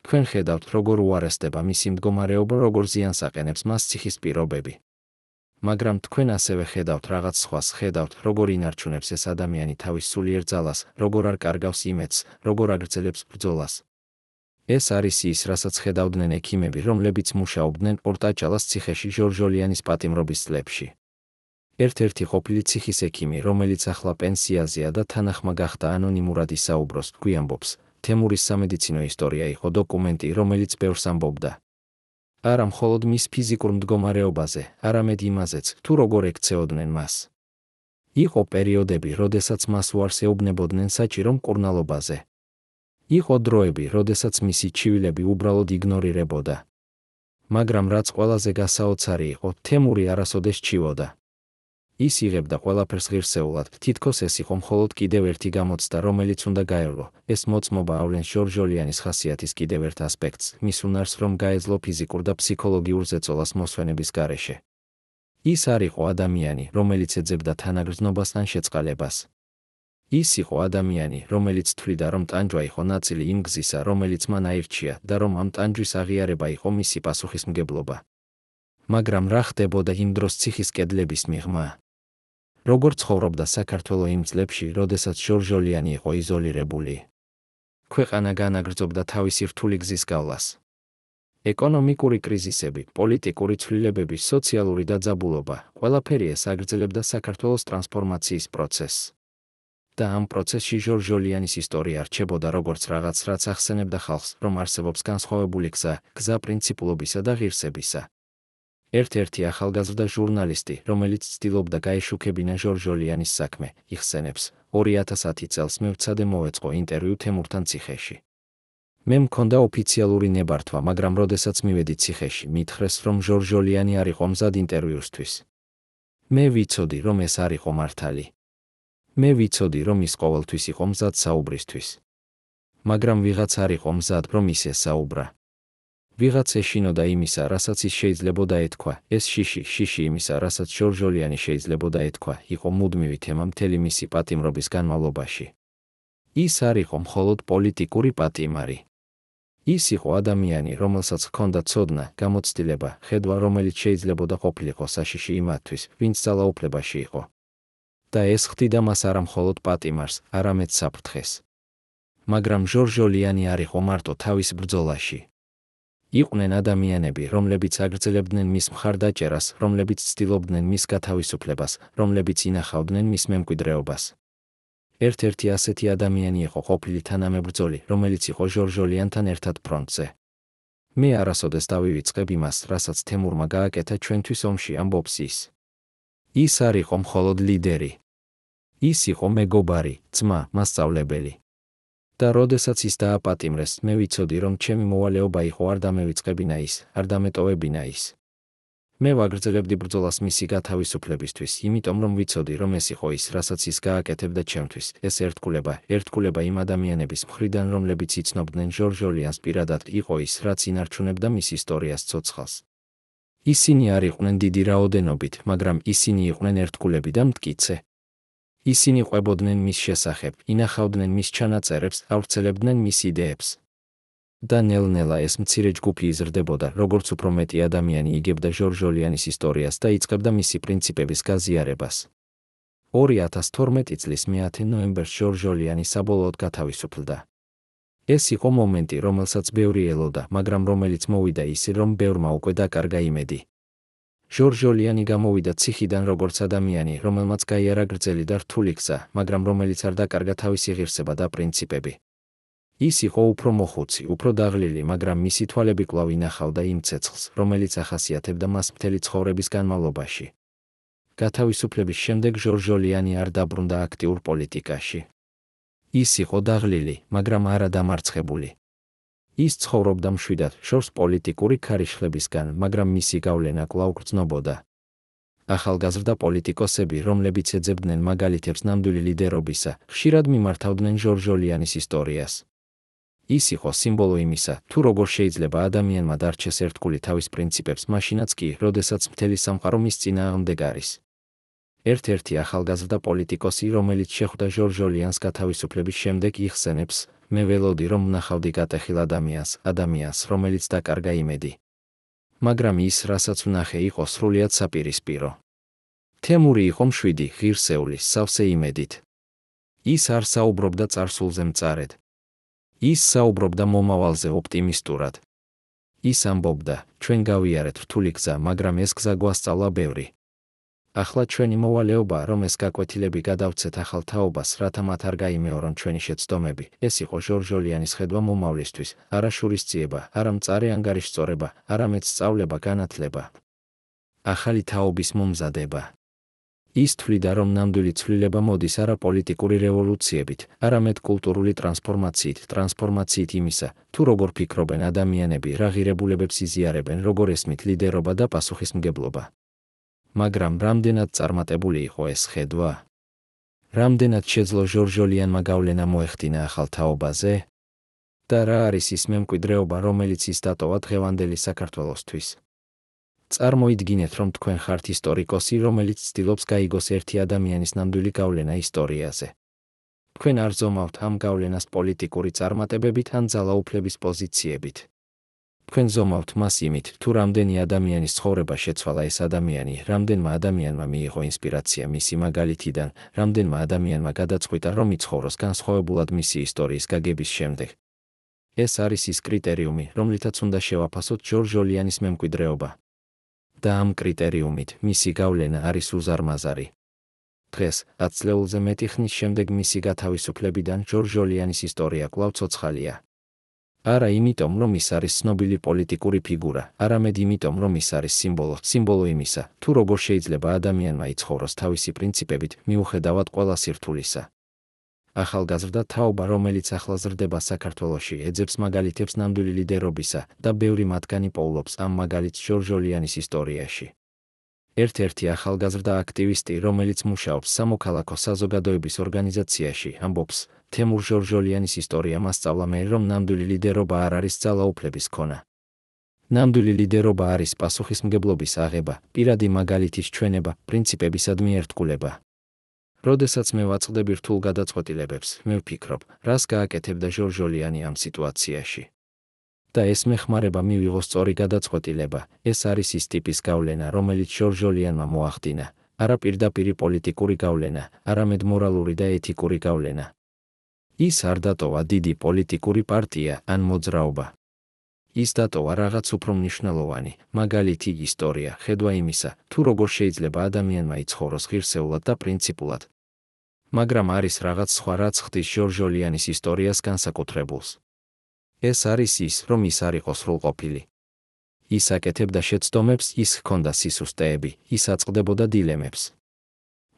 [SPEAKER 1] თქვენ ხედავთ, როგორ უარესდება მისი მდგომარეობა, როგორ ზიანს აყენებს მას ციხის პირობები. მაგრამ თქვენ ასევე ხედავთ რაღაც სხვას, ხედავთ, როგორ ინარჩუნებს ეს ადამიანი თავის სულიერ ძალას, როგორ არ კარგავს იმედს, როგორ აგრძელებს ბრძოლას. ეს არის ის, რასაც ხედავდნენ ექიმები, რომლებიც მუშაობდნენ პორტაჭალას ციხეში ჟორჟ ორლეანის პატიმრობის წლებში. ერთ-ერთი ყოფილი ციხის ექიმი, რომელიც ახლა პენსიაზეა და თანახმა გახდა ანონიმურად ისაუბროს, გვიამბობს, თემურის სამედიცინო ისტორია იყო დოკუმენტი, რომელიც ბევრს ამბობდა. არა მხოლოდ მის ფიზიკურ მდგომარეობაზე, არამედ იმაზეც, თუ როგორ ექცეოდნენ მას. იყო პერიოდები, როდესაც მას უარს ეუბნებოდნენ საჭირო მკურნალობაზე. იყო დროები, როდესაც მისი ჩივილები უბრალოდ იგნორირებოდა. მაგრამ რაც ყველაზე გასაოცარი იყო, თემური არასოდეს ჩივოდა. ის იღებდა ყველაფერს ღირსეულად, თითქოს ეს იყო მხოლოდ კიდევ ერთი გამოცდა, რომელიც უნდა გაევლო. ეს მოწმობა ავლენს ჟორჟოლიანის ხასიათის კიდევ ერთ ასპექტს, მის უნარს, რომ გაეძლო ფიზიკურ და ფსიქოლოგიურ ზეწოლას მოსვენების გარეშე. ის არ იყო ადამიანი, რომელიც ეძებდა თანაგრძნობას ან შეწყალებას. ის იყო ადამიანი, რომელიც თვლიდა, რომ ტანჯვა იყო ნაწილი იმ გზისა, რომელიც მან აირჩია და რომ ამ ტანჯვის აღიარება იყო მისი პასუხისმგებლობა. მაგრამ რა ხდებოდა იმ დროს ციხის კედლების მიღმა? როგორ ცხოვრობდა საქართველო იმ წლებში, როდესაც ჟორჟოლიანი იყო იზოლირებული? ქვეყანა განაგრძობდა თავისი რთული გზის გავლას. ეკონომიკური კრიზისები, პოლიტიკური ცვლილებები, სოციალური დაძაბულობა, ყველაფერი ეს აგრძელებდა საქართველოს ტრანსფორმაციის პროცესს. და ამ პროცესში ჟორჟოლიანის ისტორია რჩებოდა როგორც რაღაც, რაც ახსენებდა ხალხს, რომ არსებობს განსხვავებული გზა პრინციპულობისა და ღირსებისა. ერთ-ერთი ახალგაზრდა ჟურნალისტი, რომელიც ცდილობდა გაეშუქებინა ჟორჟოლიანის საქმე, იხსენებს, 2010 წელს მე ვცადე მოვეწყო ინტერვიუ თემურთან ციხეში. მე მქონდა ოფიციალური ნებართვა, მაგრამ როდესაც მივედი ციხეში, მითხრეს, რომ ჟორჟოლიანი არ იყო მზად ინტერვიუსთვის. მე ვიცოდი, რომ ეს არ იყო მართალი. მე ვიცოდი, რომ ის ყოველთვის იყო მზად საუბრისთვის. მაგრამ ვიღაც არ იყო მზად, რომ ის ესაუბრა. ვიღაც ეშინოდა იმისა, რასაც ის შეიძლებოდა ეთქვა, ეს შიში იმისა, რასაც ჟორჟოლიანი შეიძლებოდა ეთქვა, იყო მუდმივი თემა მთელი მისი პატიმრობის განმავლობაში. ის არ იყო მხოლოდ პოლიტიკური პატიმარი. ის იყო ადამიანი, რომელსაც ჰქონდა ცოდნა, გამოცდილება, ხედვა, რომელიც შეიძლებოდა ყოფილიყო საშიში იმათთვის, ვინც ძალაუფლებაში იყო. და ეს ხდიდა მას არა მხოლოდ პატიმარს, არამედ საფრთხეს. მაგრამ ჟორჟოლიანი არ იყო მარტო თავის ბრძოლაში. იყვნენ ადამიანები, რომლებიც აგრძელებდნენ მის მხარდაჭერას, რომლებიც ცდილობდნენ მის გათავისუფლებას, რომლებიც ინახავდნენ მის მემკვიდრეობას. ერთ-ერთი ასეთი ადამიანი იყო ყოფილი თანამებრძოლი, რომელიც იყო ჟორჟოლიანთან ერთად ფრონტზე. მე არასოდეს დავივიწყებ იმას, რასაც თემურმა გააკეთა ჩვენთვის ომში, ამბობს ის. ის არ იყო მხოლოდ ლიდერი. ის იყო მეგობარი, ძმა, მასწავლებელი. და როდესაც ის დააპატიმრეს, მე ვიცოდი, რომ ჩემი მოვალეობა იყო არ დამევიწყებინა ის, არ დამეტოვებინა ის. მე ვაგრძელებდი ბრძოლას მისი გათავისუფლებისთვის, იმიტომ რომ ვიცოდი, რომ ეს იყო ის, რასაც ის გააკეთებდა ჩემთვის, ეს ერთგულება იმ ადამიანების მხრიდან, რომლებიც იცნობდნენ ჟორჟოლიანს პირადად, იყო ის, რაც ინარჩუნებდა მის ისტორიას ცოცხალს. ისინი არ იყვნენ დიდი რაოდენობით, მაგრამ ისინი იყვნენ ერთგულები და მტკიცე. ისინი ყვებოდნენ მის შესახებ, ინახავდნენ მის ჩანაწერებს, ავრცელებდნენ მის იდეებს. და ნელ-ნელა ეს მცირე ჯგუფი იზრდებოდა, როგორც უფრო მეტი ადამიანი იგებდა ჟორჟოლიანის ისტორიას და იწყებდა მისი პრინციპების გაზიარებას. 2012 წლის 10 ნოემბერს ჟორჟოლიანი საბოლოოდ გათავისუფლდა. ეს იყო მომენტი, რომელსაც ბევრი ელოდა, მაგრამ რომელიც მოვიდა ისე, რომ ბევრმა უკვე დაკარგა იმედი. ჟორჟოლიანი გამოვიდა ციხიდან როგორც ადამიანი, რომელმაც გაიარა გრძელი და რთული გზა, მაგრამ რომელიც არ დაკარგა თავისი ღირსება და პრინციპები. ის იყო უფრო მოხუცი, უფრო დაღლილი, მაგრამ მისი თვალები კვლავ ინახავდა იმ ცეცხლს, რომელიც ახასიათებდა მას მთელი ცხოვრების განმავლობაში. გათავისუფლების შემდეგ ჟორჟოლიანი არ დაბრუნდა აქტიურ პოლიტიკაში. ის იყო დაღლილი, მაგრამ არა დამარცხებული. ის ცხოვრობდა მშვიდად, შორს პოლიტიკური ქარიშხლებისგან, მაგრამ მისი გავლენა კვლავ გრძნობოდა. ახალგაზრდა პოლიტიკოსები, რომლებიც ეძებდნენ მაგალითებს ნამდვილი ლიდერობისა, ხშირად მიმართავდნენ ჟორჟოლიანის ისტორიას. ის იყო სიმბოლო იმისა, თუ როგორ შეიძლება ადამიანმა დარჩეს ერთგული თავის პრინციპებს, მაშინაც კი, როდესაც მთელი სამყარო მის წინააღმდეგ არის. ერთ-ერთი ახალგაზრდა პოლიტიკოსი, რომელიც შეხვდა ჟორჟოლიანს გათავისუფლების შემდეგ, იხსენებს, მე ველოდი, რომ ვნახავდი გატეხილ ადამიანს, რომელიც დაკარგა იმედი. მაგრამ ის, რასაც ვნახე, იყო სრულიად საპირისპირო. თემური იყო მშვიდი, ღირსეული, სავსე იმედით. ის არ საუბრობდა წარსულზე მწარედ. ის საუბრობდა მომავალზე ოპტიმისტურად. ის ამბობდა, ჩვენ გავიარეთ რთული გზა, მაგრამ ეს გზა გვასწავლა ბევრი. ახლა ჩვენი მოვალეობაა, რომ ეს გაკვეთილები გადავცეთ ახალ თაობას, რათა მათ არ გაიმეორონ ჩვენი შეცდომები. ეს იყო ჟორჟოლიანის ხედვა მომავლისთვის, არა შურისძიება, არა მწარე ანგარიშწორება, არამედ სწავლება, განათლება. ახალი თაობის მომზადება. ის თვლიდა, რომ ნამდვილი ცვლილება მოდის არა პოლიტიკური რევოლუციებით, არამედ კულტურული ტრანსფორმაციით იმისა, თუ როგორ ფიქრობენ ადამიანები, რა ღირებულებებს იზიარებენ, როგორ ესმით ლიდერობა და პასუხისმგებლობა. მაგრამ რამდენად წარმატებული იყო ეს ხედვა? რამდენად შეძლო ჟორჟოლიანმა გავლენა მოეხდინა ახალ თაობაზე? და რა არის ის მემკვიდრეობა, რომელიც ის დატოვა დღევანდელი საქართველოსთვის? წარმოიდგინეთ, რომ თქვენ ხართ ისტორიკოსი, რომელიც ცდილობს გაიგოს ერთი ადამიანის ნამდვილი გავლენა ისტორიაზე. თქვენ არ ზომავთ ამ გავლენას პოლიტიკური წარმატებებით ან ძალაუფლების პოზიციებით. თქვენ ზომავთ მას იმით, თუ რამდენი ადამიანის ცხოვრება შეცვალა ეს ადამიანი, რამდენმა ადამიანმა მიიღო ინსპირაცია მისი მაგალითიდან, რამდენმა ადამიანმა გადაწყვიტა, რომ იცხოვროს განსხვავებულად მისი ისტორიის გაგების შემდეგ. ეს არის ის კრიტერიუმი, რომლითაც უნდა შევაფასოთ ჟორჟოლიანის მემკვიდრეობა. და ამ კრიტერიუმით მისი გავლენა არის უზარმაზარი. დღეს, 10 წლეულზე მეტი ხნის შემდეგ მისი გათავისუფლებიდან ჟორჟოლიანის ისტორია კვლავ ცოცხალია. არა იმიტომ, რომ ის არის ცნობილი პოლიტიკური ფიგურა, არამედ იმიტომ, რომ ის არის სიმბოლო იმისა, თუ როგორ შეიძლება ადამიანმა იცხოვროს თავისი პრინციპებით, მიუხედავად ყველა სირთულისა. ახალგაზრდა თაობა, რომელიც ახლა ზრდება საქართველოში, ეძებს მაგალითებს ნამდვილი ლიდერობისა და ბევრი მათგანი პოულობს ამ მაგალითს ჟორჟოლიანის ისტორიაში. ერთ-ერთი ახალგაზრდა აქტივისტი, რომელიც მუშაობს სამოქალაქო საზოგადოების ორგანიზაციაში, ამბობს, თემურ ჟორჟოლიანის ისტორია მასწავლა მე, რომ ნამდვილი ლიდერობა არ არის ძალაუფლების ქონა. ნამდვილი ლიდერობა არის პასუხისმგებლობის აღება, პირადი მაგალითის ჩვენება, პრინციპებისადმი ერთგულება. როდესაც მე ვაწყდები რთულ გადაწყვეტილებებს, მე ვფიქრობ, რას გააკეთებდა ჟორჟოლიანი ამ სიტუაციაში. და ეს მეხმარება მივიღო სწორი გადაწყვეტილება. ეს არის ის ტიპის გავლენა, რომელიც ჟორჟოლიანმა მოახდინა, არა პირდაპირი პოლიტიკური გავლენა, არამედ მორალური და ეთიკური გავლენა. ის არ დატოვა დიდი პოლიტიკური პარტია ან მოძრაობა. ის დატოვა რაღაც უფრო მნიშვნელოვანი, მაგალითი ისტორია, ხედვა იმისა, თუ როგორ შეიძლება ადამიანმა იცხოვროს ღირსეულად და პრინციპულად. მაგრამ არის რაღაც სხვა, რაც ხდის ჟორჟოლიანის ისტორიას განსაკუთრებულს. ეს არის ის, რომ ის არ იყო სრულყოფილი. ის აკეთებდა შეცდომებს, ის ჰქონდა სისუსტეები, ის აწყდებოდა დილემებს.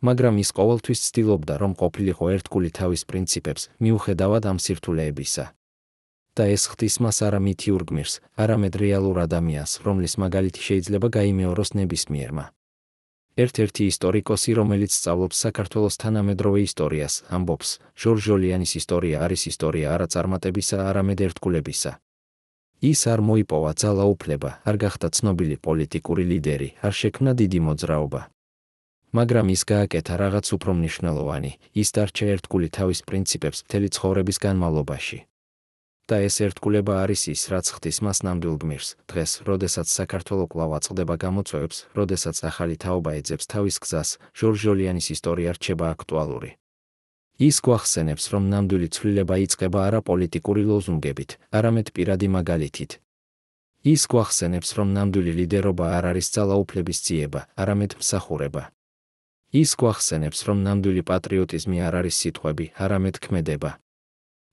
[SPEAKER 1] მაგრამ ის ყოველთვის ცდილობდა, რომ ყოფილიყო ერთგული თავის პრინციპებს, მიუხედავად ამ სირთულეებისა. და ეს ხდის მას არა მითიურ გმირს, არამედ რეალურ ადამიანს, რომლის მაგალითი შეიძლება გაიმეოროს ნებისმიერმა. ერთ-ერთი ისტორიკოსი, რომელიც სწავლობს საქართველოს თანამედროვე ისტორიას, ამბობს, ჟორჟოლიანის ისტორია არის ისტორია არა წარმატებისა, არამედ ერთგულებისა. ის არ მოიპოვა ძალაუფლება, არ გახდა ცნობილი პოლიტიკური ლიდერი, არ შექმნა დიდი მოძრაობა. მაგრამ ის გააკეთა რაღაც უფრო მნიშვნელოვანი, ის დარჩა ერთგული თავის პრინციპებს მთელი ცხოვრების განმავლობაში. და ეს ერთგულება არის ის, რაც ხდის მას ნამდვილ გმირს. დღეს, როდესაც საქართველო კვლავ აწყდება გამოწვევებს, როდესაც ახალი თაობა ეძებს თავის გზას, ჟორჟოლიანის ისტორია რჩება აქტუალური. ის გვახსენებს, რომ ნამდვილი ცვლილება იწყება არა პოლიტიკური ლოზუნგებით, არამედ პირადი მაგალითით. ის გვახსენებს, რომ ნამდვილი ლიდერობა არ არის ძალაუფლების ძიება, არამედ მსახურება. ის გვახსენებს, რომ ნამდვილი პატრიოტიზმი არ არის სიტყვები, არამედ ქმედება.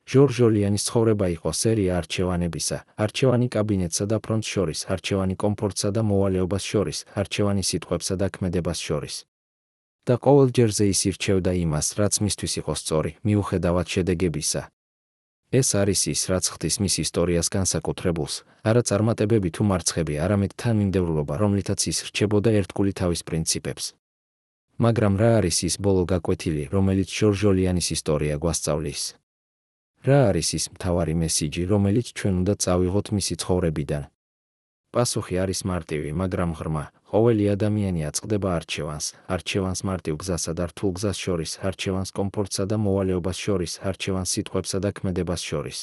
[SPEAKER 1] ჟორჟოლიანის ცხოვრება იყო სერია არჩევანებისა, არჩევანი კაბინეტსა და ფრონტს შორის, არჩევანი კომფორტსა და მოვალეობას შორის, არჩევანი სიტყვებსა და ქმედებას შორის. და ყოველ ჯერზე ის ირჩევდა იმას, რაც მისთვის იყო სწორი, მიუხედავად შედეგებისა. ეს არის ის, რაც ხდის მის ისტორიას განსაკუთრებულს, არა წარმატებები თუ მარცხები, არამედ თანმიმდევრულობა, რომლითაც ის რჩებოდა ერთგული თავის პრინციპებს. მაგრამ რა არის ის ბოლო გაკვეთილი, რომელიც ჟორჟოლიანის ისტორია გვასწავლის? რა არის ის მთავარი მესიჯი, რომელიც ჩვენ უნდა წავიღოთ მისი ცხოვრებიდან? პასუხი არის მარტივი, მაგრამ ღრმა. ყოველი ადამიანი აწყდება არჩევანს მარტივ გზასა და რთულ გზას შორის, არჩევანს კომფორტსა და მოვალეობას შორის, არჩევანს სიტყვებსა და ქმედებას შორის.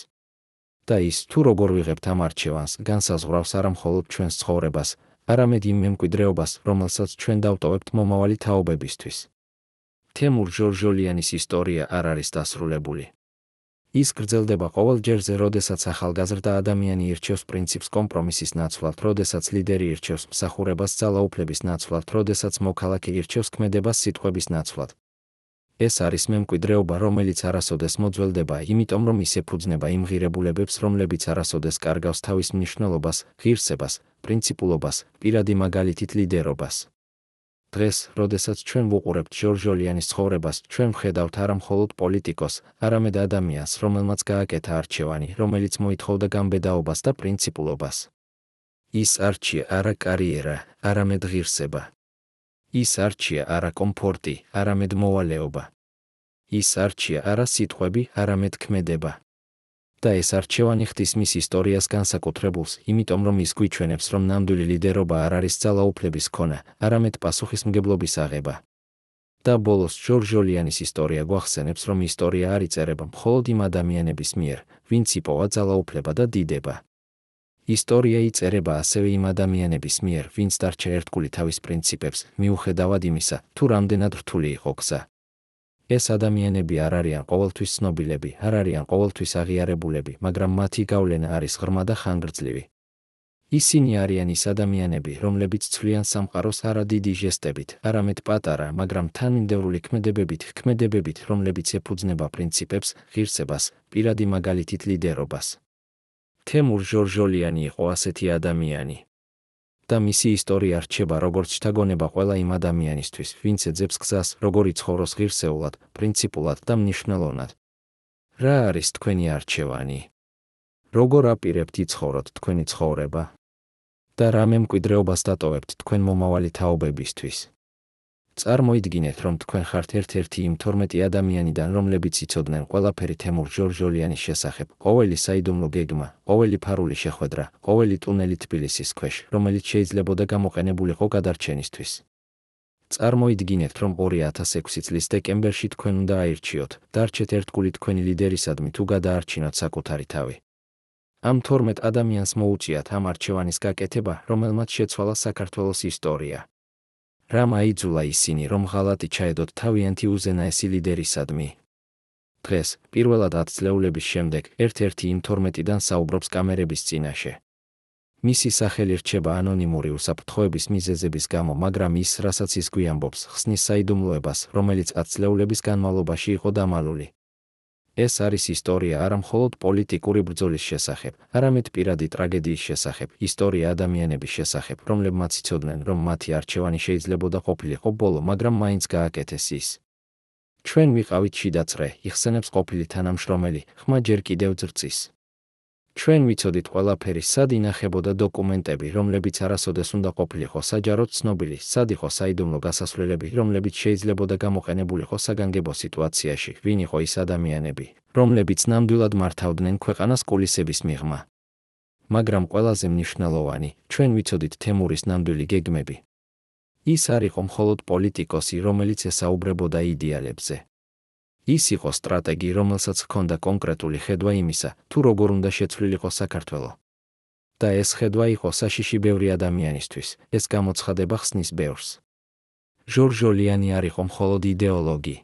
[SPEAKER 1] და ის, თუ როგორ ვიღებთ ამ არჩევანს, განსაზღვრავს არა მხოლოდ ჩვენს ცხოვრებას, არამედ იმ მემკვიდრეობას, რომელსაც ჩვენ დავტოვებთ მომავალი თაობებისთვის. თემურ ჟორჟოლიანის ისტორია არ არის დასრულებული. ის გრძელდება ყოველ ჯერზე, როდესაც ახალგაზრდა ადამიანი ირჩევს პრინციპს კომპრომისის ნაცვლად, როდესაც ლიდერი ირჩევს მსახურებას ძალაუფლების ნაცვლად, როდესაც მოქალაქე ირჩევს ქმედებას სიტყვების ნაცვლად. ეს არის მემკვიდრეობა, რომელიც არასოდეს მოძველდება, იმიტომ რომ ის ეფუძნება იმ ღირებულებებს, რომლებიც არასოდეს კარგავს თავის მნიშვნელობას, ღირსებას, პრინციპულობას, პირადი მაგალითით ლიდერობას. დღეს, როდესაც ჩვენ ვუყურებთ ჟორჟოლიანის ცხოვრებას, ჩვენ ვხედავთ არა მხოლოდ პოლიტიკოს, არამედ ადამიანს, რომელმაც გააკეთა არჩევანი, რომელიც მოითხოვდა გამბედაობას და პრინციპულობას. ის არჩია არა კარიერა, არამედ ღირსება. ის არჩია არა კომფორტი, არამედ მოვალეობა. ის არჩია არა სიტყვები, არამედ ქმედება. და ეს არჩევანი ხდის მის ისტორიას განსაკუთრებულს, იმიტომ რომ ის გვიჩვენებს, რომ ნამდვილი ლიდერობა არ არის ძალაუფლების ქონა, არამედ პასუხისმგებლობის აღება. და ბოლოს ჟორჟოლიანის ისტორია გვახსენებს, რომ ისტორია არ იწერება მხოლოდ იმ ადამიანების მიერ, ვინც იპოვა ძალაუფლება და დიდება. ისტორია იწერება ასევე იმ ადამიანების მიერ, ვინც დარჩა ერთგული თავის პრინციპებს, მიუხედავად იმისა, თუ რამდენად რთული იყო გზა. ეს ადამიანები არ არიან ყოველთვის ცნობილები, არ არიან ყოველთვის აღიარებულები, მაგრამ მათი გავლენა არის ღრმა და ხანგრძლივი. ისინი არიან ის ადამიანები, რომლებიც ცვლიან სამყაროს არა დიდი ჟესტებით, არამედ პატარა, მაგრამ თანმიმდევრული ქმედებებით, რომლებიც ეფუძნება პრინციპებს, ღირსებას, პირადი მაგალითით ლიდერობას. თემურ ჟორჟოლიანი იყო ასეთი ადამიანი. და მისი ისტორია რჩება როგორც შთაგონება ყველა იმ ადამიანისთვის, ვინც ეძებს გზას, როგორ იცხოვროს ღირსეულად, პრინციპულად და მნიშვნელოვნად. რა არის თქვენი არჩევანი? როგორ აპირებთ იცხოვროთ თქვენი ცხოვრება? და რა მემკვიდრეობას დატოვებთ თქვენ მომავალი თაობებისთვის? წარმოიდგინეთ, რომ თქვენ ხართ ერთ-ერთი იმ 12 ადამიანიდან, რომლებიც იცოდნენ ყველაფერი თემურ ჟორჟოლიანის შესახებ, ყოველი საიდუმლო გეგმა, ყოველი ფარული შეხვედრა, ყოველი ტუნელი თბილისის ქვეშ, რომელიც შეიძლებოდა გამოყენებულიყო გადარჩენისთვის. წარმოიდგინეთ, რომ 2006 წლის დეკემბერში თქვენ უნდა აირჩიოთ, დარჩეთ ერთგული თქვენი ლიდერისადმი თუ გადაარჩინოთ საკუთარი თავი. ამ 12 ადამიანს მოუწიათ ამ არჩევანის გაკეთება, რომელმაც შეცვალა საქართველოს ისტორია. რამ აიძულა ისინი, რომ ღალატი ჩაედოთ თავიანთი უზენაესი ლიდერისადმი? დღეს, პირველად 10 წლეულების შემდეგ, ერთ-ერთი იმ 12-დან საუბრობს კამერების წინაშე. მისი სახელი რჩება ანონიმური უსაფრთხოების მიზეზების გამო, მაგრამ ის, რასაც ის გვიამბობს, ხსნის საიდუმლოებას, რომელიც 10 წლეულების განმავლობაში იყო დამალული. ეს არის ისტორია არა მხოლოდ პოლიტიკური ბრძოლის შესახებ, არამედ პირადი ტრაგედიის შესახებ, ისტორია ადამიანების შესახებ, რომლებმაც იცოდნენ, რომ მათი არჩევანი შეიძლებოდა ყოფილიყო ბოლო, მაგრამ მაინც გააკეთეს ის. ჩვენ ვიყავით შიდაწრე, იხსენებს ყოფილი თანამშრომელი, ხმა ჯერ კიდევ ძრწის. ჩვენ ვიცოდით ყველაფერი, სად ინახებოდა დოკუმენტები, რომლებიც არასოდეს უნდა ყოფილიყო საჯაროდ ცნობილი, სად იყო საიდუმლო გასასვლელები, რომლებიც შეიძლებოდა გამოყენებულიყო საგანგებო სიტუაციაში, ვინ იყო ის ადამიანები, რომლებიც ნამდვილად მართავდნენ ქვეყანას კულისების მიღმა. მაგრამ ყველაზე მნიშვნელოვანი, ჩვენ ვიცოდით თემურის ნამდვილი გეგმები. ის არ იყო მხოლოდ პოლიტიკოსი, რომელიც ესაუბრებოდა იდეალებზე. ის იყო სტრატეგი, რომელსაც ჰქონდა კონკრეტული ხედვა იმისა, თუ როგორ უნდა შეცვლილიყო საქართველო. და ეს ხედვა იყო საშიში ბევრი ადამიანისთვის, ეს გამოცხადება ხსნის ბევრს. ჟორჟოლიანი არ იყო მხოლოდ იდეოლოგი.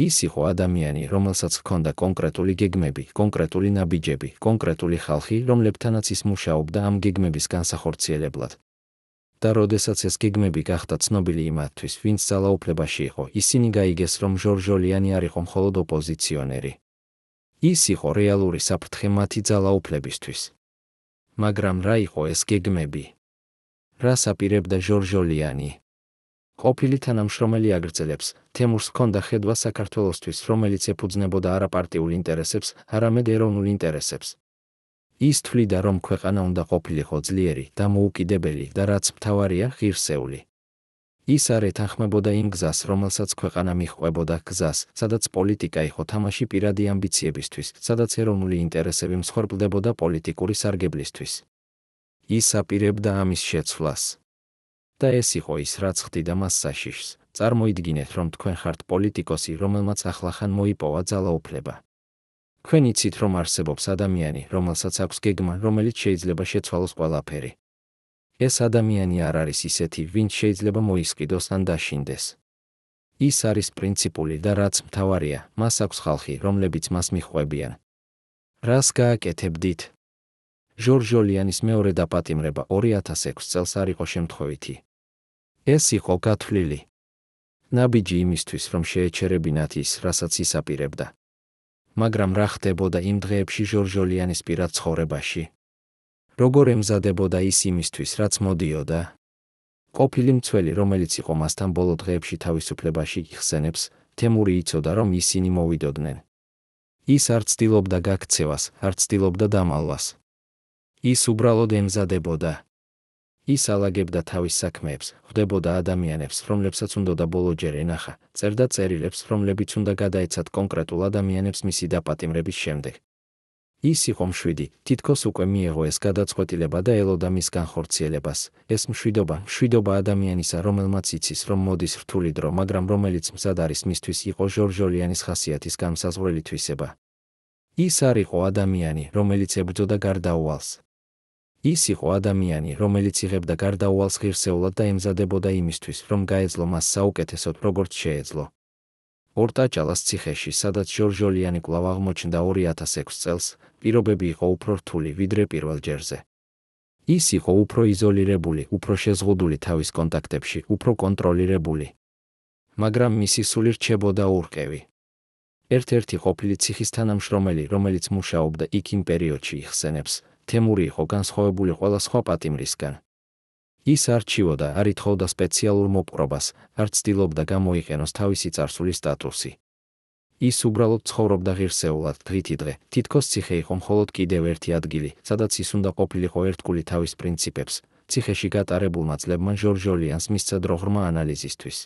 [SPEAKER 1] ის იყო ადამიანი, რომელსაც ჰქონდა კონკრეტული გეგმები, კონკრეტული ნაბიჯები, კონკრეტული ხალხი, რომლებთანაც ის მუშაობდა ამ გეგმების განსახორციელებლად. და როდესაც ეს გეგმები გახდა ცნობილი იმათთვის, ვინც ძალაუფლებაში იყო, ისინი გაიგეს, რომ ჟორჟოლიანი არ იყო მხოლოდ ოპოზიციონერი. ის იყო რეალური საფრთხე მათი ძალაუფლებისთვის. მაგრამ რა იყო ეს გეგმები? რას აპირებდა ჟორჟოლიანი? ყოფილი თანამშრომელი აგრძელებს, თემურს ჰქონდა ხედვა საქართველოსთვის, რომელიც ეფუძნებოდა არა პარტიულ ინტერესებს, არამედ ეროვნულ ინტერესებს. ის თვლიდა, რომ ქვეყანა უნდა ყოფილიყო ძლიერი, დამოუკიდებელი და რაც მთავარია, ღირსეული. ის არ ეთანხმებოდა იმ გზას, რომელსაც ქვეყანა მიჰყვებოდა, გზას, სადაც პოლიტიკა იყო თამაში პირადი ამბიციებისთვის, სადაც ეროვნული ინტერესები მსხვერპლდებოდა პოლიტიკური სარგებლისთვის. ის აპირებდა ამის შეცვლას. და ეს იყო ის, რაც ხდიდა მას საშიშს. წარმოიდგინეთ, რომ თქვენ ხართ პოლიტიკოსი, რომელმაც ახლახან მოიპოვა ძალაუფლება. თქვენ იცით, რომ არსებობს ადამიანი, რომელსაც აქვს გეგმა, რომელიც შეიძლება შეცვალოს ყველაფერი. ეს ადამიანი არ არის ისეთი, ვინც შეიძლება მოისყიდოს ან დაშინდეს. ის არის პრინციპული და რაც მთავარია, მას აქვს ხალხი, რომლებიც მას მიჰყვებიან. რას გააკეთებდით? ჟორჟ ჟოლიანის მეორე დაპატიმრება 2006 წელს არ იყო შემთხვევითი. ეს იყო გათვლილი ნაბიჯი იმისთვის, რომ შეეჩერებინათ ის, რასაც ის აპირებდა. მაგრამ რა ხდებოდა იმ დღეებში ჟორჟ ჟოლიანის პირად ცხოვრებაში? როგორ ემზადებოდა ის იმისთვის, რაც მოდიოდა? ყოფილი მცველი, რომელიც იყო მასთან ბოლო დღეებში თავისუფლებაში იხსენებს, თემური იცოდა, რომ ისინი მოვიდოდნენ. ის არ ცდილობდა გაქცევას, არ ცდილობდა დამალვას. ის უბრალოდ ემზადებოდა. ის ალაგებდა თავის საქმეებს, ხვდებოდა ადამიანებს, რომლებსაც უნდოდა ბოლოჯერ ენახა, წერდა წერილებს, რომლებიც უნდა გადაეცათ კონკრეტულ ადამიანებს მისი დაპატიმრების შემდეგ. ის იყო მშვიდი, თითქოს უკვე მიეღო ეს გადაწყვეტილება და ელოდა მის განხორციელებას. ეს მშვიდობა ადამიანისა, რომელმაც იცის, რომ მოდის რთული დრო, მაგრამ რომელიც მზად არის მისთვის იყო ჟორჟ ჟოლიანის ხასიათის განმსაზღვრელი თვისება. ის არ იყო ადამიანი, რომელიც ებრძოდა გარდაუვალს. ის იყო ადამიანი, რომელიც იღებდა გარდაუვალს ღირსეულად და ემზადებოდა იმისთვის, რომ გაეძლო მას საუკეთესოდ, როგორც შეეძლო. ორტაჭალას ციხეში, სადაც ჟორჟ ჟოლიანი კვლავ აღმოჩნდა 2006 წელს, პირობები იყო უფრო რთული, ვიდრე პირველ ჯერზე. ის იყო უფრო იზოლირებული, უფრო შეზღუდული თავის კონტაქტებში, უფრო კონტროლირებული. მაგრამ მისი სული რჩებოდა ურყევი. ერთ-ერთი ყოფილი ციხის თანამშრომელი, რომელიც მუშაობდა იქ იმ პერიოდში იხსენებს, თემური იყო განსხვავებული ყველა სხვა პატიმრისგან. ის არ რჩიოდა, არ ითხოვდა სპეციალურ მოპყრობას, არ ცდილობდა გამოიყენოს თავისი წარსული სტატუსი. ის უბრალოდ ცხოვრობდა ღირსეულად დღითი დღე, თითქოს ციხე იყო მხოლოდ კიდევ ერთი ადგილი, სადაც ის უნდა ყოფილიყო ერთგული თავის პრინციპებს, ციხეში გატარებულმა წლებმა ჟორჟ ჟოლიანს მისცა დრო ღრმა ანალიზისთვის.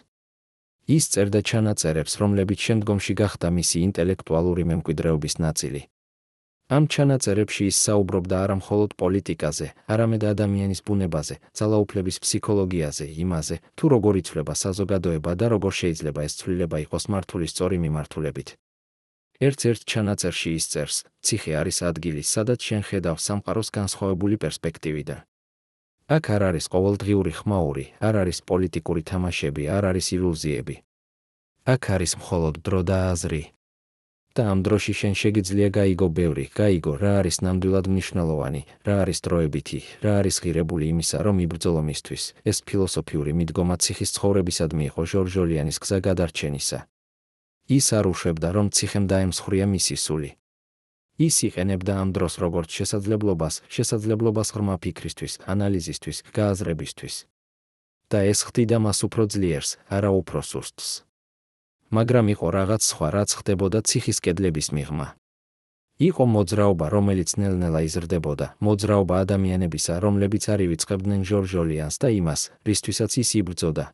[SPEAKER 1] ის წერდა ჩანაწერებს, რომლებიც შემდგომში გახდა მისი ინტელექტუალური მემკვიდრეობის ნაწილი. ამ ჩანაწერებში ის საუბრობდა არა მხოლოდ პოლიტიკაზე, არამედ ადამიანის ბუნებაზე, ძალაუფლების ფსიქოლოგიაზე, იმაზე, თუ როგორ იცვლება საზოგადოება და როგორ შეიძლება ეს ცვლილება იყოს მართული სწორი მიმართულებით. ერთ-ერთ ჩანაწერში ის წერს, ციხე არის ადგილი, სადაც შენ ხედავ სამყაროს განსხვავებული პერსპექტივიდან. აქ არ არის ყოველდღიური ხმაური, არ არის პოლიტიკური თამაშები, არ არის ილუზიები. აქ არის მხოლოდ დრო და აზრი. და ამ დროში შენ შეგიძლია გაიგო რა არის ნამდვილად მნიშვნელოვანი, რა არის დროებითი, რა არის ღირებული იმისა, რომ იბრძოლო მისთვის. ეს ფილოსოფიური მიდგომა ციხის ცხოვრებისადმი იყო ჟორჟ ჟოლიანის გზა გადარჩენისა. ის არ უშვებდა, რომ ციხემ დაემსხვრია მისი სული. ის იყენებდა ამ დროს როგორც შესაძლებლობას ღრმა ფიქრისთვის, ანალიზისთვის, გააზრებისთვის. და ეს ხდიდა მას უფრო ძლიერს, არა უფრო სუსტს. მაგრამ იყო რაღაც სხვა, რაც ხდებოდა ციხის კედლების მიღმა. იყო მოძრაობა, რომელიც ნელ-ნელა იზრდებოდა, მოძრაობა ადამიანებისა, რომლებიც არ ივიწყებდნენ ჟორჟ ჟოლიანს და იმას, რისთვისაც ის იბრძოდა.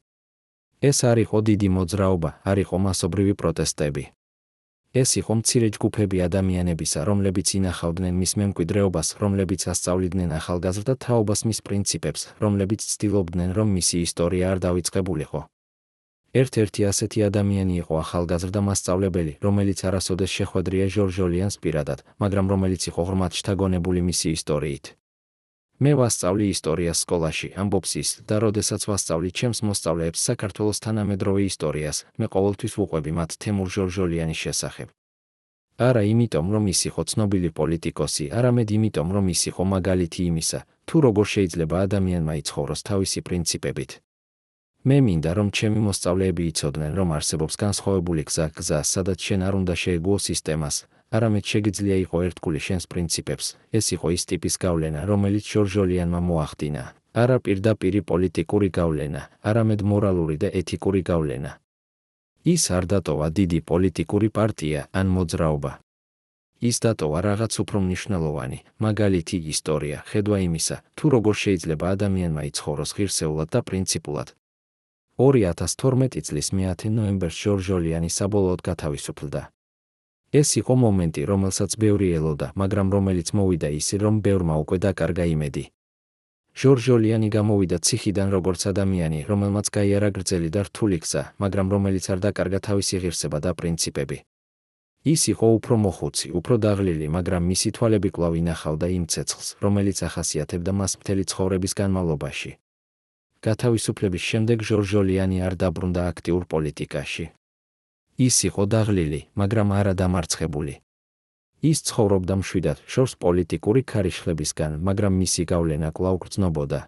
[SPEAKER 1] ეს არ იყო დიდი მოძრაობა, არ იყო მასობრივი პროტესტები. ეს იყო მცირე ჯგუფები ადამიანებისა, რომლებიც ინახავდნენ მის მემკვიდრეობას, რომლებიც ასწავლიდნენ ახალგაზრდა თაობას მის პრინციპებს, რომლებიც ცდილობდნენ, რომ მისი ისტორია არ დავიწყებულიყო. ერთ-ერთი ასეთი ადამიანი იყო ახალგაზრდა მასწავლებელი, რომელიც არასოდეს შეხვედრია ჟორჟ ჟოლიანს პირადად, მაგრამ რომელიც იყო ღრმად შთაგონებული მისი ისტორიით. მე ვასწავლი ისტორიას სკოლაში, ამბობს ის, და როდესაც ვასწავლი ჩემს მოსწავლეებს საქართველოს თანამედროვე ისტორიას, მე ყოველთვის ვუყვები მათ თემურ ჟორჟ ჟოლიანის შესახებ. არა იმიტომ, რომ ის იყო ცნობილი პოლიტიკოსი, არამედ იმიტომ, რომ ის იყო მაგალითი იმისა, თუ როგორ შეიძლება ადამიანმა იცხოვროს თავისი პრინციპებით. მე მინდა, რომ ჩემი მოსწავლეები იცოდნენ, რომ არსებობს განსხვავებული გზა, სადაც შენ არ უნდა შეეგუო სისტემას, არამედ შეგიძლია იყო ერთგული შენს პრინციპებს. ეს იყო ის ტიპის გავლენა, რომელიც ჟორჟ ჟოლიანმა მოახდინა. არა პირდაპირი პოლიტიკური გავლენა, არამედ მორალური და ეთიკური გავლენა. ის არ დატოვა დიდი პოლიტიკური პარტია ან მოძრაობა. ის დატოვა რაღაც უფრო მნიშვნელოვანი, მაგალითი ისტორია, ხედვა იმისა, თუ როგორ შეიძლება ადამიანმა იცხოვროს ღირსეულად და პრინციპულად. 2012 წლის 10 ნოემბერს ჟორჟ ჟოლიანი საბოლოოდ გათავისუფლდა. ეს იყო მომენტი, რომელსაც ბევრი ელოდა, მაგრამ რომელიც მოვიდა ისე, რომ ბევრმა უკვე დაკარგა იმედი. ჟორჟ ჟოლიანი გამოვიდა ციხიდან როგორც ადამიანი, რომელმაც გაიარა გრძელი და რთული გზა, მაგრამ რომელიც არ დაკარგა თავისი ღირსება და პრინციპები. ის იყო უფრო მოხუცი, უფრო დაღლილი, მაგრამ მისი თვალები კვლავ ინახავდა იმ ცეცხლს, რომელიც ახასიათებდა მას მთელი ცხოვრების განმავლობაში. გათავისუფლების შემდეგ ჟორჟოლიანი არ დაბრუნდა აქტიურ პოლიტიკაში. ის იყო დაღლილი, მაგრამ არა დამარცხებული. ის ცხოვრობდა მშვიდად, შორს პოლიტიკური ქარიშხლებისგან, მაგრამ მისი გავლენა კვლავ გრძნობოდა.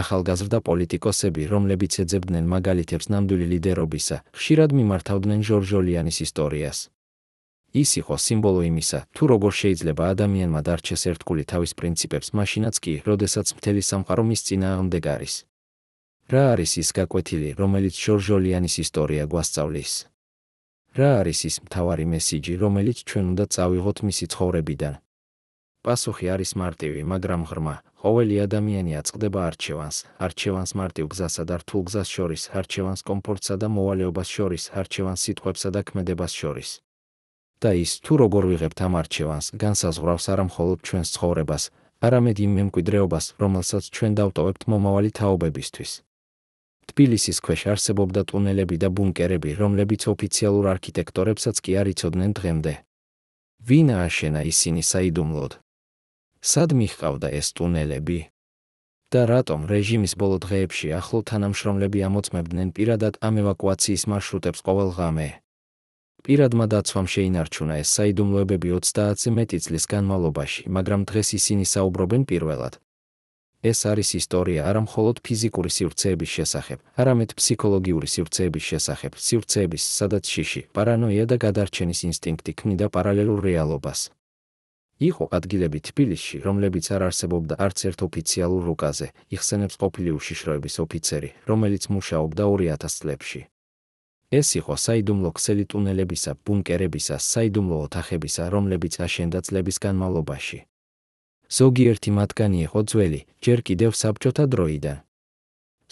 [SPEAKER 1] ახალგაზრდა პოლიტიკოსები, რომლებიც ეძებდნენ მაგალითებს ნამდვილი ლიდერობისა, ხშირად მიმართავდნენ ჟორჟოლიანის ისტორიას. ის იყო სიმბოლო იმისა, თუ როგორ შეიძლება ადამიანმა დარჩეს ერთგული თავის პრინციპებს, მაშინაც კი, როდესაც მთელი სამყარო მის წინააღმდეგ არის. რა არის ის გაკვეთილი, რომელიც ჟორჟოლიანის ისტორია გვასწავლის? რა არის ის მთავარი მესიჯი, რომელიც ჩვენ უნდა წავიღოთ მისი ცხოვრებიდან? პასუხი არის მარტივი, მაგრამ ღრმა. ყოველი ადამიანი აწყდება არჩევანს მარტივ გზასა და რთულ გზას შორის, არჩევანს კომფორტსა და მოვალეობას შორის, არჩევანს სიტყვებსა და ქმედებას შორის. და ის, თუ როგორ ვიღებთ ამ არჩევანს, განსაზღვრავს არა მხოლოდ ჩვენს ცხოვრებას, არამედ იმ მემკვიდრეობას, რომელსაც ჩვენ დავტოვებთ მომავალი თაობებისთვის. თბილისის ქვეშ არსებობდა ტუნელები და ბუნკერები, რომლებიც ოფიციალურ არქიტექტორებსაც კი არ იცოდნენ დღემდე. ვინ ააშენა ისინი საიდუმლოდ? სად მიჰყავდა ეს ტუნელები? და რატომ რეჟიმის ბოლო დღეებში ახლო თანამშრომლები ამოწმებდნენ პირადად ამ ევაკუაციის მარშრუტებს ყოველ ღამე? პირადმა დაცვამ შეინარჩუნა ეს საიდუმლოებები 30-ზე მეტი წლის განმავლობაში, მაგრამ დღეს ისინი საუბრობენ პირველად. ეს არის ისტორია არა მხოლოდ ფიზიკური სივრცეების შესახებ, არამედ ფსიქოლოგიური სივრცეების შესახებ, სივრცეების, სადაც შიში, პარანოია და გადარჩენის ინსტინქტი ქმნიდა პარალელურ რეალობას. იყო ადგილები თბილისში, რომლებიც არ არსებობდა არც ერთ ოფიციალურ რუკაზე, იხსენებს ყოფილი უშიშროების ოფიცერი, რომელიც მუშაობდა 2000 წლებში. ეს იყო საიდუმლო ქსელი ტუნელებისა, ბუნკერებისა, საიდუმლო ოთახებისა, რომლებიც აშენდა წლების განმავლობაში. ზოგიერთი მათგანი იყო ძველი, ჯერ კიდევ საბჭოთა დროიდან.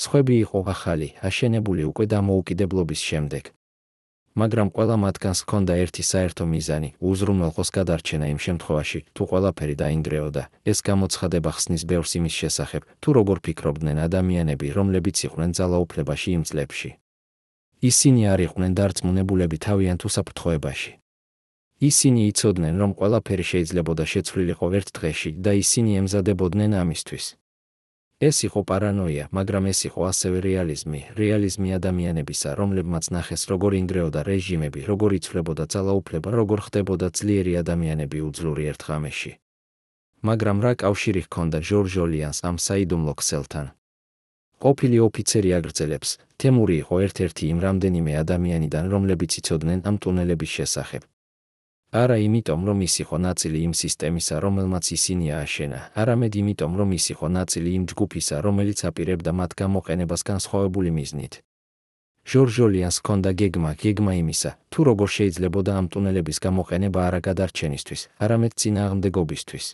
[SPEAKER 1] სხვები იყო ახალი, აშენებული უკვე დამოუკიდებლობის შემდეგ. მაგრამ ყველა მათგანს ჰქონდა ერთი საერთო მიზანი, უზრუნველყოს გადარჩენა იმ შემთხვევაში, თუ ყველაფერი დაინგრეოდა. ეს გამოცხადება ხსნის ბევრს იმის შესახებ, თუ როგორ ფიქრობდნენ ადამიანები, რომლებიც იყვნენ ძალაუფლებაში იმ წლებში. ისინი არ იყვნენ დარწმუნებულები თავიანთ უსაფრთხოებაში. ისინი იცოდნენ, რომ ყველაფერი შეიძლებოდა შეცვლილიყო ერთ დღეში და ისინი ემზადებოდნენ ამისთვის. ეს იყო პარანოია, მაგრამ ეს იყო ასევე რეალიზმი ადამიანებისა, რომლებმაც ნახეს, როგორ ინგრეოდა რეჟიმები, როგორ იცვლებოდა ძალაუფლება, როგორ ხდებოდა ძლიერი ადამიანები უძლური ერთ ღამეში. მაგრამ რა კავშირი ჰქონდა ჟორჟოლიანს ამ საიდუმლო ქსელთან? ყოფილი ოფიცერი აგრძელებს, თემური იყო ერთ-ერთი იმ რამდენიმე ადამიანიდან, რომლებიც იცოდნენ ამ ტუნელების შესახებ. არა იმიტომ, რომ ის იყო ნაწილი იმ სისტემისა, რომელმაც ისინი ააშენა, არამედ იმიტომ, რომ ის იყო ნაწილი იმ ჯგუფისა, რომელიც აპირებდა მათ გამოყენებას განსხვავებული მიზნით. ჟორჟოლიანს ჰქონდა გეგმა იმისა, თუ როგორ შეიძლებოდა ამ ტუნელების გამოყენება არა გადარჩენისთვის, არამედ წინააღმდეგობისთვის.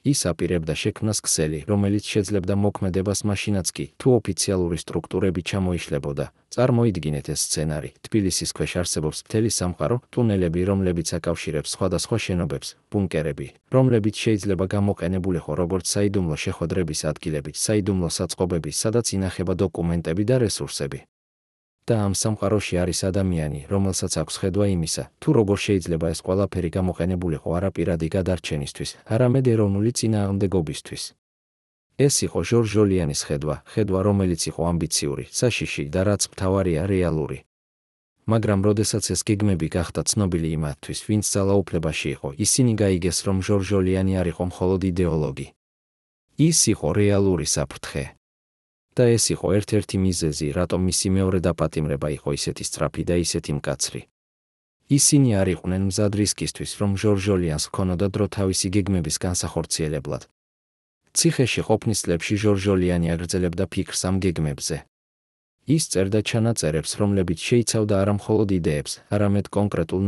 [SPEAKER 1] ის აპირებდა შექმნას ქსელი, რომელიც შეძლებდა მოქმედებას მაშინაც კი, თუ ოფიციალური სტრუქტურები ჩამოიშლებოდა. წარმოიდგინეთ ეს სცენარი, თბილისის ქვეშ არსებობს მთელი სამყარო, ტუნელები, რომლებიც აკავშირებს სხვადასხვა შენობებს, ბუნკერები, რომლებიც შეიძლება გამოყენებულიყო როგორც საიდუმლო შეხვედრების ადგილები, საიდუმლო საწყობები, სადაც ინახება დოკუმენტები და რესურსები. და ამ სამყაროში არის ადამიანი, რომელსაც აქვს ხედვა იმისა, თუ როგორ შეიძლება ეს ყველაფერი გამოყენებულიყო არა პირადი გადარჩენისთვის, არამედ ეროვნული წინააღმდეგობისთვის. ეს იყო ჟორჟოლიანის ხედვა, რომელიც იყო ამბიციური, საშიში და რაც მთავარია რეალური. მაგრამ როდესაც ეს გეგმები გახდა ცნობილი იმათთვის, ვინც ძალაუფლებაში იყო, ისინი გაიგეს, რომ ჟორჟოლიანი არ იყო მხოლოდ იდეოლოგი. ის იყო რეალური საფრთხე. და ეს იყო ერთ-ერთი მიზეზი, რატომ მისი მეორე დაპატიმრება იყო ისეთი სწრაფი და ისეთი მკაცრი. ისინი არ იყვნენ მზად რისკისთვის, რომ ჟორჟოლიანს ჰქონოდა დრო თავისი გეგმების განსახორციელებლად. ციხეში ყოფნის წლებში ჟორჟოლიანი აგრძელებდა ფიქრს ამ გეგმებზე. ის წერდა ჩანაწერებს, რომლებიც შეიცავდა არა მხოლოდ იდეებს, არამედ კონკრეტულ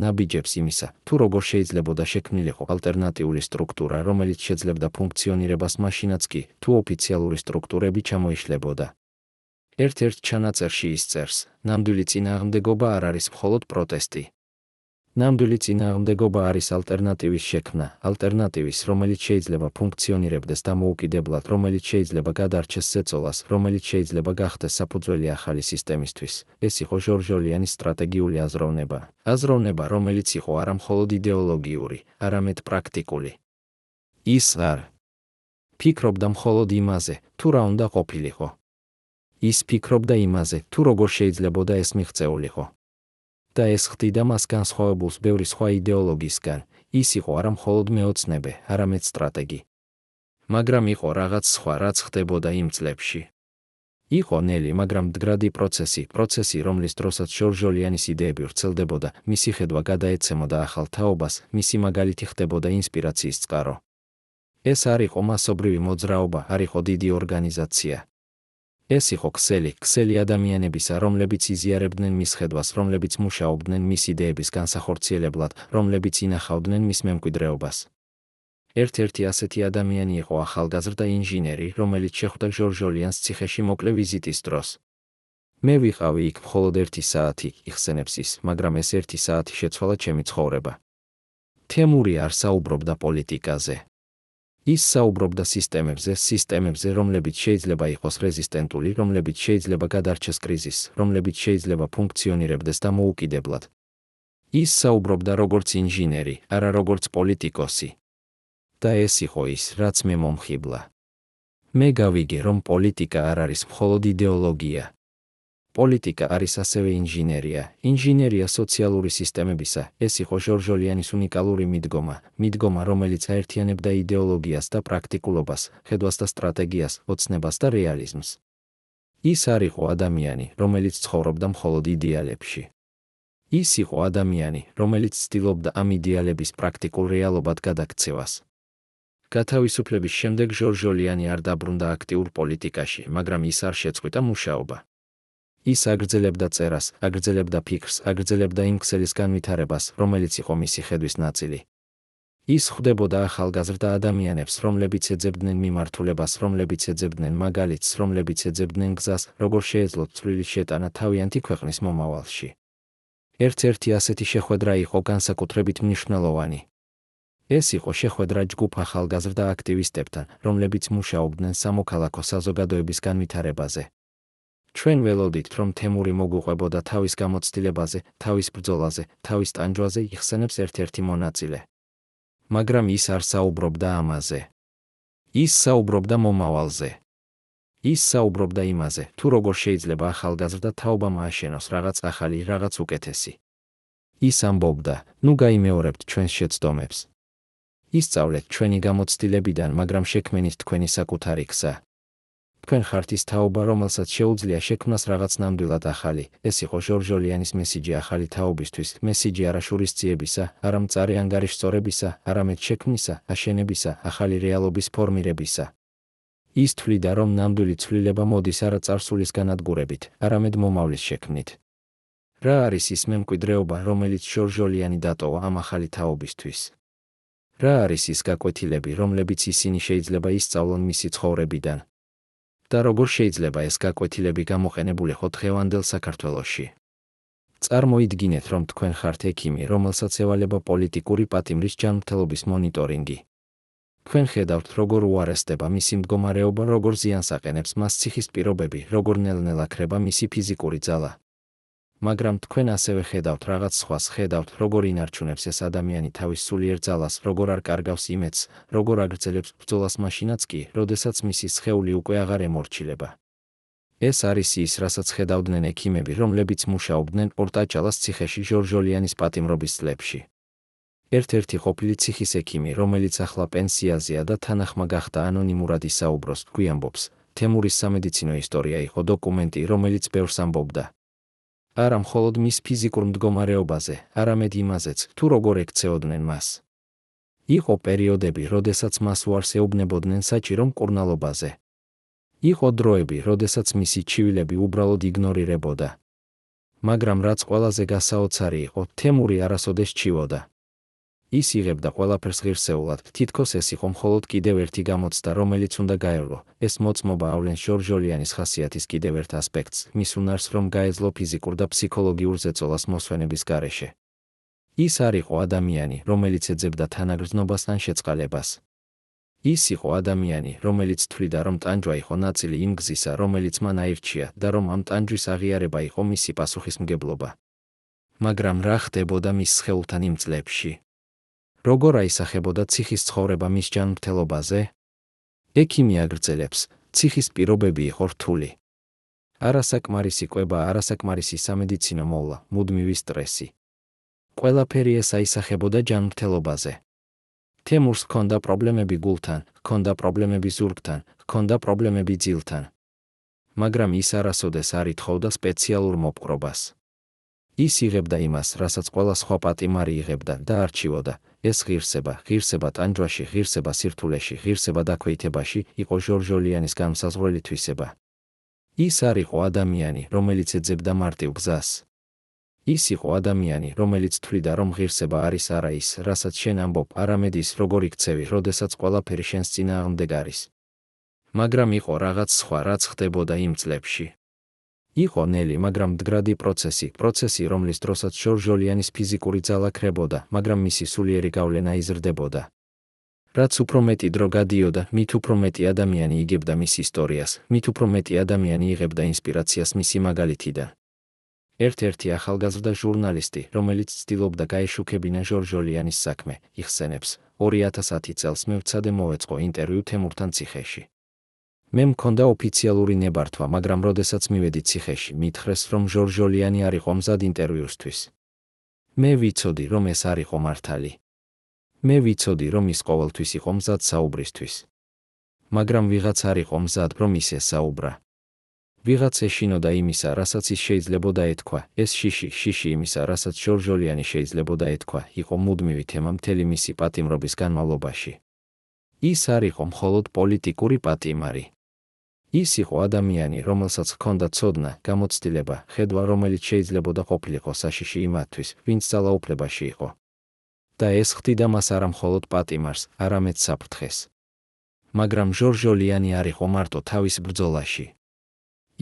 [SPEAKER 1] ნაბიჯებს იმისა, თუ როგორ შეიძლებოდა შექმნილიყო ალტერნატიული სტრუქტურა, რომელიც შეძლებდა ფუნქციონირებას მაშინაც კი, თუ ოფიციალური სტრუქტურები ჩამოიშლებოდა. ერთ-ერთ ჩანაწერში ის წერს, ნამდვილი წინააღმდეგობა არ არის მხოლოდ პროტესტი. ნამდვილი წინააღმდეგობა არის ალტერნატივის შექმნა, ალტერნატივის, რომელიც შეიძლება ფუნქციონირებდეს დამოუკიდებლად, რომელიც შეიძლება გადარჩეს ზეწოლას, რომელიც შეიძლება გახდეს საფუძველი ახალი სისტემისთვის. ეს იყო ჟორჟოლიანის სტრატეგიული აზროვნება, რომელიც იყო არა მხოლოდ იდეოლოგიური, არამედ პრაქტიკული. ის არ ფიქრობდა მხოლოდ იმაზე, თუ რა უნდა ყოფილიყო. ის ფიქრობდა იმაზე, თუ როგორ შეიძლებოდა ეს მიღწეულიყო. და ეს ხდიდა მას განსხვავებულს ბევრი სხვა იდეოლოგიისგან, ის იყო არა მხოლოდ მეოცნებე, არამედ სტრატეგი. მაგრამ იყო რაღაც სხვა, რაც ხდებოდა იმ წლებში. იყო ნელი, მაგრამ მდგრადი პროცესი, რომლის დროსაც ჟორჟოლიანის იდეები ვრცელდებოდა, მისი ხედვა გადაეცემოდა ახალ თაობას, მისი მაგალითი ხდებოდა ინსპირაციის წყარო. ეს არ იყო მასობრივი მოძრაობა, არ იყო დიდი ორგანიზაცია. ეს იყო ქსელი ადამიანებისა, რომლებიც იზიარებდნენ მის ხედვას, რომლებიც მუშაობდნენ მის იდეების განსახორციელებლად, რომლებიც ინახავდნენ მის მემკვიდრეობას. ერთ-ერთი ასეთი ადამიანი იყო ახალგაზრდა ინჟინერი, რომელიც შეხვდა ჟორჟოლიანს ციხეში მოკლე ვიზიტის დროს. მე ვიყავი იქ მხოლოდ 1 საათი, იხსენებს ის, მაგრამ ეს 1 საათი შეცვალა ჩემი ცხოვრება. თემური არ საუბრობდა პოლიტიკაზე. ის საუბრობდა სისტემებზე, რომლებიც შეიძლება იყოს რეზისტენტული, რომლებიც შეიძლება გადარჩეს კრიზისს, რომლებიც შეიძლება ფუნქციონირებდეს დამოუკიდებლად. ის საუბრობდა როგორც ინჟინერი, არა როგორც პოლიტიკოსი. და ეს იყო ის, რაც მე მომხიბლა. მე გავიგე, რომ პოლიტიკა არ არის მხოლოდ იდეოლოგია. პოლიტიკა არის ასევე ინჟინერია სოციალური სისტემებისა. ეს იყო ჟორჟოლიანის უნიკალური მიდგომა, რომელიც აერთიანებდა იდეოლოგიას და პრაქტიკულობას, ხედვას და სტრატეგიას, ოცნებას და რეალიზმს. ის არ იყო ადამიანი, რომელიც ცხოვრობდა მხოლოდ იდეალებში. ის იყო ადამიანი, რომელიც ცდილობდა ამ იდეალების პრაქტიკულ რეალობად გადაქცევას. გათავისუფლების შემდეგ ჟორჟოლიანი არ დაბრუნდა აქტიურ პოლიტიკაში, მაგრამ ის არ შეწყვიტა მუშაობა. ის აგრძელებდა წერას, აგრძელებდა ფიქრს, აგრძელებდა იმ ქსელის განვითარებას, რომელიც იყო მისი ხედვის ნაწილი. ის ხვდებოდა ახალგაზრდა ადამიანებს, რომლებიც ეძებდნენ მიმართულებას, რომლებიც ეძებდნენ მაგალითს, რომლებიც ეძებდნენ გზას, როგორ შეეძლოთ წვლილი შეტანა თავიანთი ქვეყნის მომავალში. ერთ-ერთი ასეთი შეხვედრა იყო განსაკუთრებით მნიშვნელოვანი. ეს იყო შეხვედრა ჯგუფ ახალგაზრდა აქტივისტებთან, რომლებიც მუშაობდნენ სამოქალაქო საზოგადოების განვითარებაზე. ჩვენ ველოდით, რომ თემური მოგუყვებოდა თავის გამოცდილებაზე, თავის ბრძოლაზე, თავის ტანჯვაზე, იხსენებს ერთ-ერთი მონაწილე. მაგრამ ის არ საუბრობდა ამაზე. ის საუბრობდა მომავალზე. ის საუბრობდა იმაზე, თუ როგორ შეიძლება ახალგაზრდა თაობამ ააშენოს რაღაც ახალი, რაღაც უკეთესი. ის ამბობდა, ნუ გაიმეორებთ ჩვენს შეცდომებს. ისწავლეთ ჩვენი გამოცდილებიდან, მაგრამ შექმენით თქვენი საკუთარი გზა. თქვენ ხართ ის თაობა, რომელსაც შეუძლია შექმნას რაღაც ნამდვილად ახალი. ეს იყო ჟორჟოლიანის მესიჯი ახალი თაობისთვის, მესიჯი არა შურისძიებისა, არა მწარე ანგარიშსწორებისა, არამედ შექმნისა, აშენებისა, ახალი რეალობის ფორმირებისა. ის თვლიდა, რომ ნამდვილი ცვლილება მოდის არა წარსულის განადგურებით, არამედ მომავლის შექმნით. რა არის ის მემკვიდრეობა, რომელიც ჟორჟოლიანი დატოვა ამ ახალი თაობისთვის? რა არის ის გაკვეთილები, რომლებიც ისინი შეიძლება ისწავლონ მისი ცხოვრებიდან? და როგორ შეიძლება ეს გაკვეთილები გამოყენებულიყო დღევანდელ საქართველოში? წარმოიდგინეთ, რომ თქვენ ხართ ექიმი, რომელსაც ევალება პოლიტიკური პატიმრის ჯანმრთელობის მონიტორინგი. თქვენ ხედავთ, როგორ უარესდება მისი მდგომარეობა, როგორ ზიანს აყენებს მას ციხის პირობები, როგორ ნელ-ნელა ქრება მისი ფიზიკური ძალა. მაგრამ თქვენ ასევე ხედავთ რაღაც სხვას, ხედავთ, როგორ ინარჩუნებს ეს ადამიანი თავის სულიერ ძალას, როგორ არ კარგავს იმედს, როგორ აგრძელებს ბრძოლას მაშინაც კი, როდესაც მისი სხეული უკვე აღარ ემორჩილება. ეს არის ის, რასაც ხედავდნენ ექიმები, რომლებიც მუშაობდნენ პორტაჭალას ციხეში ჟორჟოლიანის პატიმრობის წლებში. ერთ-ერთი ყოფილი ციხის ექიმი, რომელიც ახლა პენსიაზეა და თანახმა გახდა ანონიმურად ისაუბროს, გვიამბობს, თემურის სამედიცინო ისტორია იყო დოკუმენტი, რომელიც ბევრს ამბობდა. არა მხოლოდ მის ფიზიკურ მდგომარეობაზე, არამედ იმაზეც, თუ როგორ ექცეოდნენ მას. იყო პერიოდები, როდესაც მას უარს ეუბნებოდნენ საჭირო მკურნალობაზე. იყო დროები, როდესაც მისი ჩივილები უბრალოდ იგნორირებოდა. მაგრამ რაც ყველაზე გასაოცარი იყო, თემური არასოდეს ჩივოდა. ის იღებდა ყველაფერს ღირსეულად, თითქოს ეს იყო მხოლოდ კიდევ ერთი გამოცდა, რომელიც უნდა გაევლო. ეს მოწმობა ავლენს ჟორჟოლიანის ხასიათის კიდევ ერთ ასპექტს, მის უნარს, რომ გაეძლო ფიზიკურ და ფსიქოლოგიურ ზეწოლას მოსვენების გარეშე. ის არ იყო ადამიანი, რომელიც ეძებდა თანაგრძნობას ან შეწყალებას. ის იყო ადამიანი, რომელიც თვლიდა, რომ ტანჯვა იყო ნაწილი იმ გზისა, რომელიც მან აირჩია და რომ ამ ტანჯვის აღიარება იყო მისი პასუხისმგებლობა. მაგრამ რა ხდებოდა მის სხეულთან იმ წლებში? როგორ აისახებოდა ციხის ცხოვრება მის ჯანმრთელობაზე? ექიმი აგრძელებს, ციხის პირობები იყო რთული. არასაკმარისი კვება, არასაკმარისი სამედიცინო მოვლა, მუდმივი სტრესი. ყველაფერი ეს აისახებოდა ჯანმრთელობაზე. თემურს ჰქონდა პრობლემები გულთან, ჰქონდა პრობლემები ზურგთან, ჰქონდა პრობლემები ძილთან. მაგრამ ის არასოდეს არ ითხოვდა სპეციალურ მოპყრობას. ის იღებდა იმას, რასაც ყველა სხვა პატიმარი იღებდა და არჩივოდა. ეს ღირსება ტანჯვაში, ღირსება სირთულეში, ღირსება დაქვეითებაში იყო ჟორჟოლიანის განმსაზღვრელი თვისება. ის არ იყო ადამიანი, რომელიც ეძებდა მარტივ გზას. ის იყო ადამიანი, რომელიც თვლიდა, რომ ღირსება არის არა ის, რასაც შენ ამბობ, არამედ ის, როგორ იქცევი, როდესაც ყველაფერი შენს წინააღმდეგ არის. მაგრამ იყო რაღაც სხვა, რაც ხდებოდა იმ წლებში. იყო ნელი, მაგრამ მდგრადი პროცესი, რომლის დროსაც ჟორჟოლიანის ფიზიკური ძალა ქრებოდა, მაგრამ მისი სულიერი გავლენა იზრდებოდა. რაც უფრო მეტი დრო გადიოდა, მით უფრო მეტი ადამიანი იგებდა მის ისტორიას, მით უფრო მეტი ადამიანი იღებდა ინსპირაციას მისი მაგალითიდან. ერთ-ერთი ახალგაზრდა ჟურნალისტი, რომელიც ცდილობდა გაეშუქებინა ჟორჟოლიანის საქმე, იხსენებს, 2010 წელს მე ვცადე მოვეწყო ინტერვიუ თემურთან ციხეში. მე მქონდა ოფიციალური ნებართვა, მაგრამ როდესაც მივედი ციხეში, მითხრეს, რომ ჟორჟოლიანი არ იყო მზად ინტერვიუსთვის. მე ვიცოდი, რომ ეს არ იყო მართალი. მე ვიცოდი, რომ ის ყოველთვის იყო მზად საუბრისთვის. მაგრამ ვიღაც არ იყო მზად, რომ ის ესაუბრა. ვიღაც ეშინოდა იმისა, რასაც ის შეიძლებოდა ეთქვა, ეს შიში იმისა, რასაც ჟორჟოლიანი შეიძლებოდა ეთქვა, იყო მუდმივი თემა მთელი მისი პატიმრობის განმავლობაში. ის არ იყო მხოლოდ პოლიტიკური პატიმარი. ის იყო ადამიანი, რომელსაც ჰქონდა ცოდნა, გამოცდილება, ხედვა, რომელიც შეიძლებოდა ყოფილიყო საშიში იმათთვის, ვინც ძალაუფლებაში იყო. და ეს ხდიდა მას არა მხოლოდ პატიმარს, არამედ საფრთხეს. მაგრამ ჟორჟოლიანი არ იყო მარტო თავის ბრძოლაში.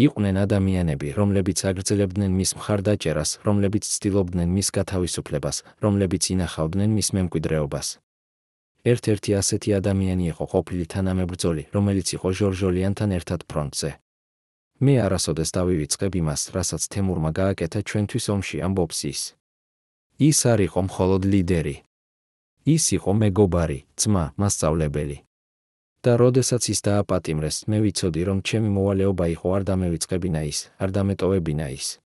[SPEAKER 1] იყვნენ ადამიანები, რომლებიც აგრძელებდნენ მის მხარდაჭერას, რომლებიც ცდილობდნენ მის გათავისუფლებას, რომლებიც ინახავდნენ მის მემკვიდრეობას. ერთ-ერთი ასეთი ადამიანი იყო ყოფილი თანამებრძოლი, რომელიც იყო ჟორჟოლიანთან ერთად ფრონტზე. მე არასოდეს დავივიწყებ იმას, რასაც თემურმა გააკეთა ჩვენთვის ომში, ამბობს ის. ის არ იყო მხოლოდ ლიდერი. ის იყო მეგობარი, ძმა, მასწავლებელი. და როდესაც ის დააპატიმრეს, მე ვიცოდი, რომ ჩემი მოვალეობა იყო არ დამევიწყებინა ის, არ დამეტოვებინა ის.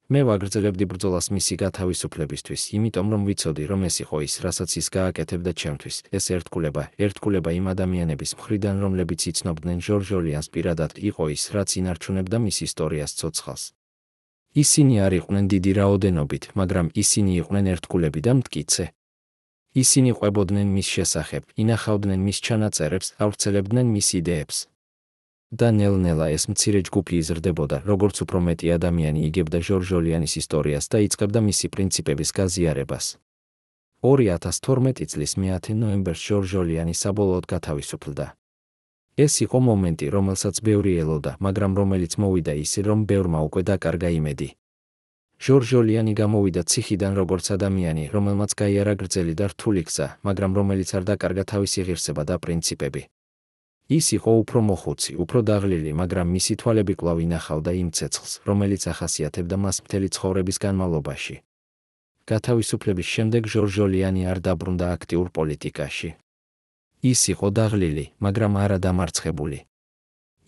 [SPEAKER 1] მე ვაგრძელებდი ბრძოლას მისი გათავისუფლებისთვის, იმიტომ რომ ვიცოდი, რომ ეს იყო ის, რასაც ის გააკეთებდა ჩემთვის, ეს ერთგულება იმ ადამიანების მხრიდან, რომლებიც იცნობდნენ ჟორჟოლიანს პირადად, იყო ის, რაც ინარჩუნებდა მის ისტორიას ცოცხალს. ისინი არ იყვნენ დიდი რაოდენობით, მაგრამ ისინი იყვნენ ერთგულები და მტკიცე. ისინი ყვებოდნენ მის შესახებ, ინახავდნენ მის ჩანაწერებს, ავრცელებდნენ მის იდეებს. და ნელ-ნელა ეს მცირე ჯგუფი იზრდებოდა, როგორც უფრო მეტი ადამიანი იგებდა ჟორჟოლიანის ისტორიას და იწყებდა მისი პრინციპების გაზიარებას. 2012 წლის 10 ნოემბერს ჟორჟოლიანი საბოლოოდ გათავისუფლდა. ეს იყო მომენტი, რომელსაც ბევრი ელოდა, მაგრამ რომელიც მოვიდა ისე, რომ ბევრმა უკვე დაკარგა იმედი. ჟორჟოლიანი გამოვიდა ციხიდან როგორც ადამიანი, რომელმაც გაიარა გრძელი და რთული გზა, მაგრამ რომელიც არ დაკარგა თავისი ღირსება და პრინციპები. ის იყო უფრო მოხუცი, უფრო დაღლილი, მაგრამ მისი თვალები კვლავ ინახავდა იმ ცეცხლს, რომელიც ახასიათებდა მას მთელი ცხოვრების განმავლობაში. გათავისუფლების შემდეგ ჟორჟოლიანი არ დაბრუნდა აქტიურ პოლიტიკაში. ის იყო დაღლილი, მაგრამ არა დამარცხებული.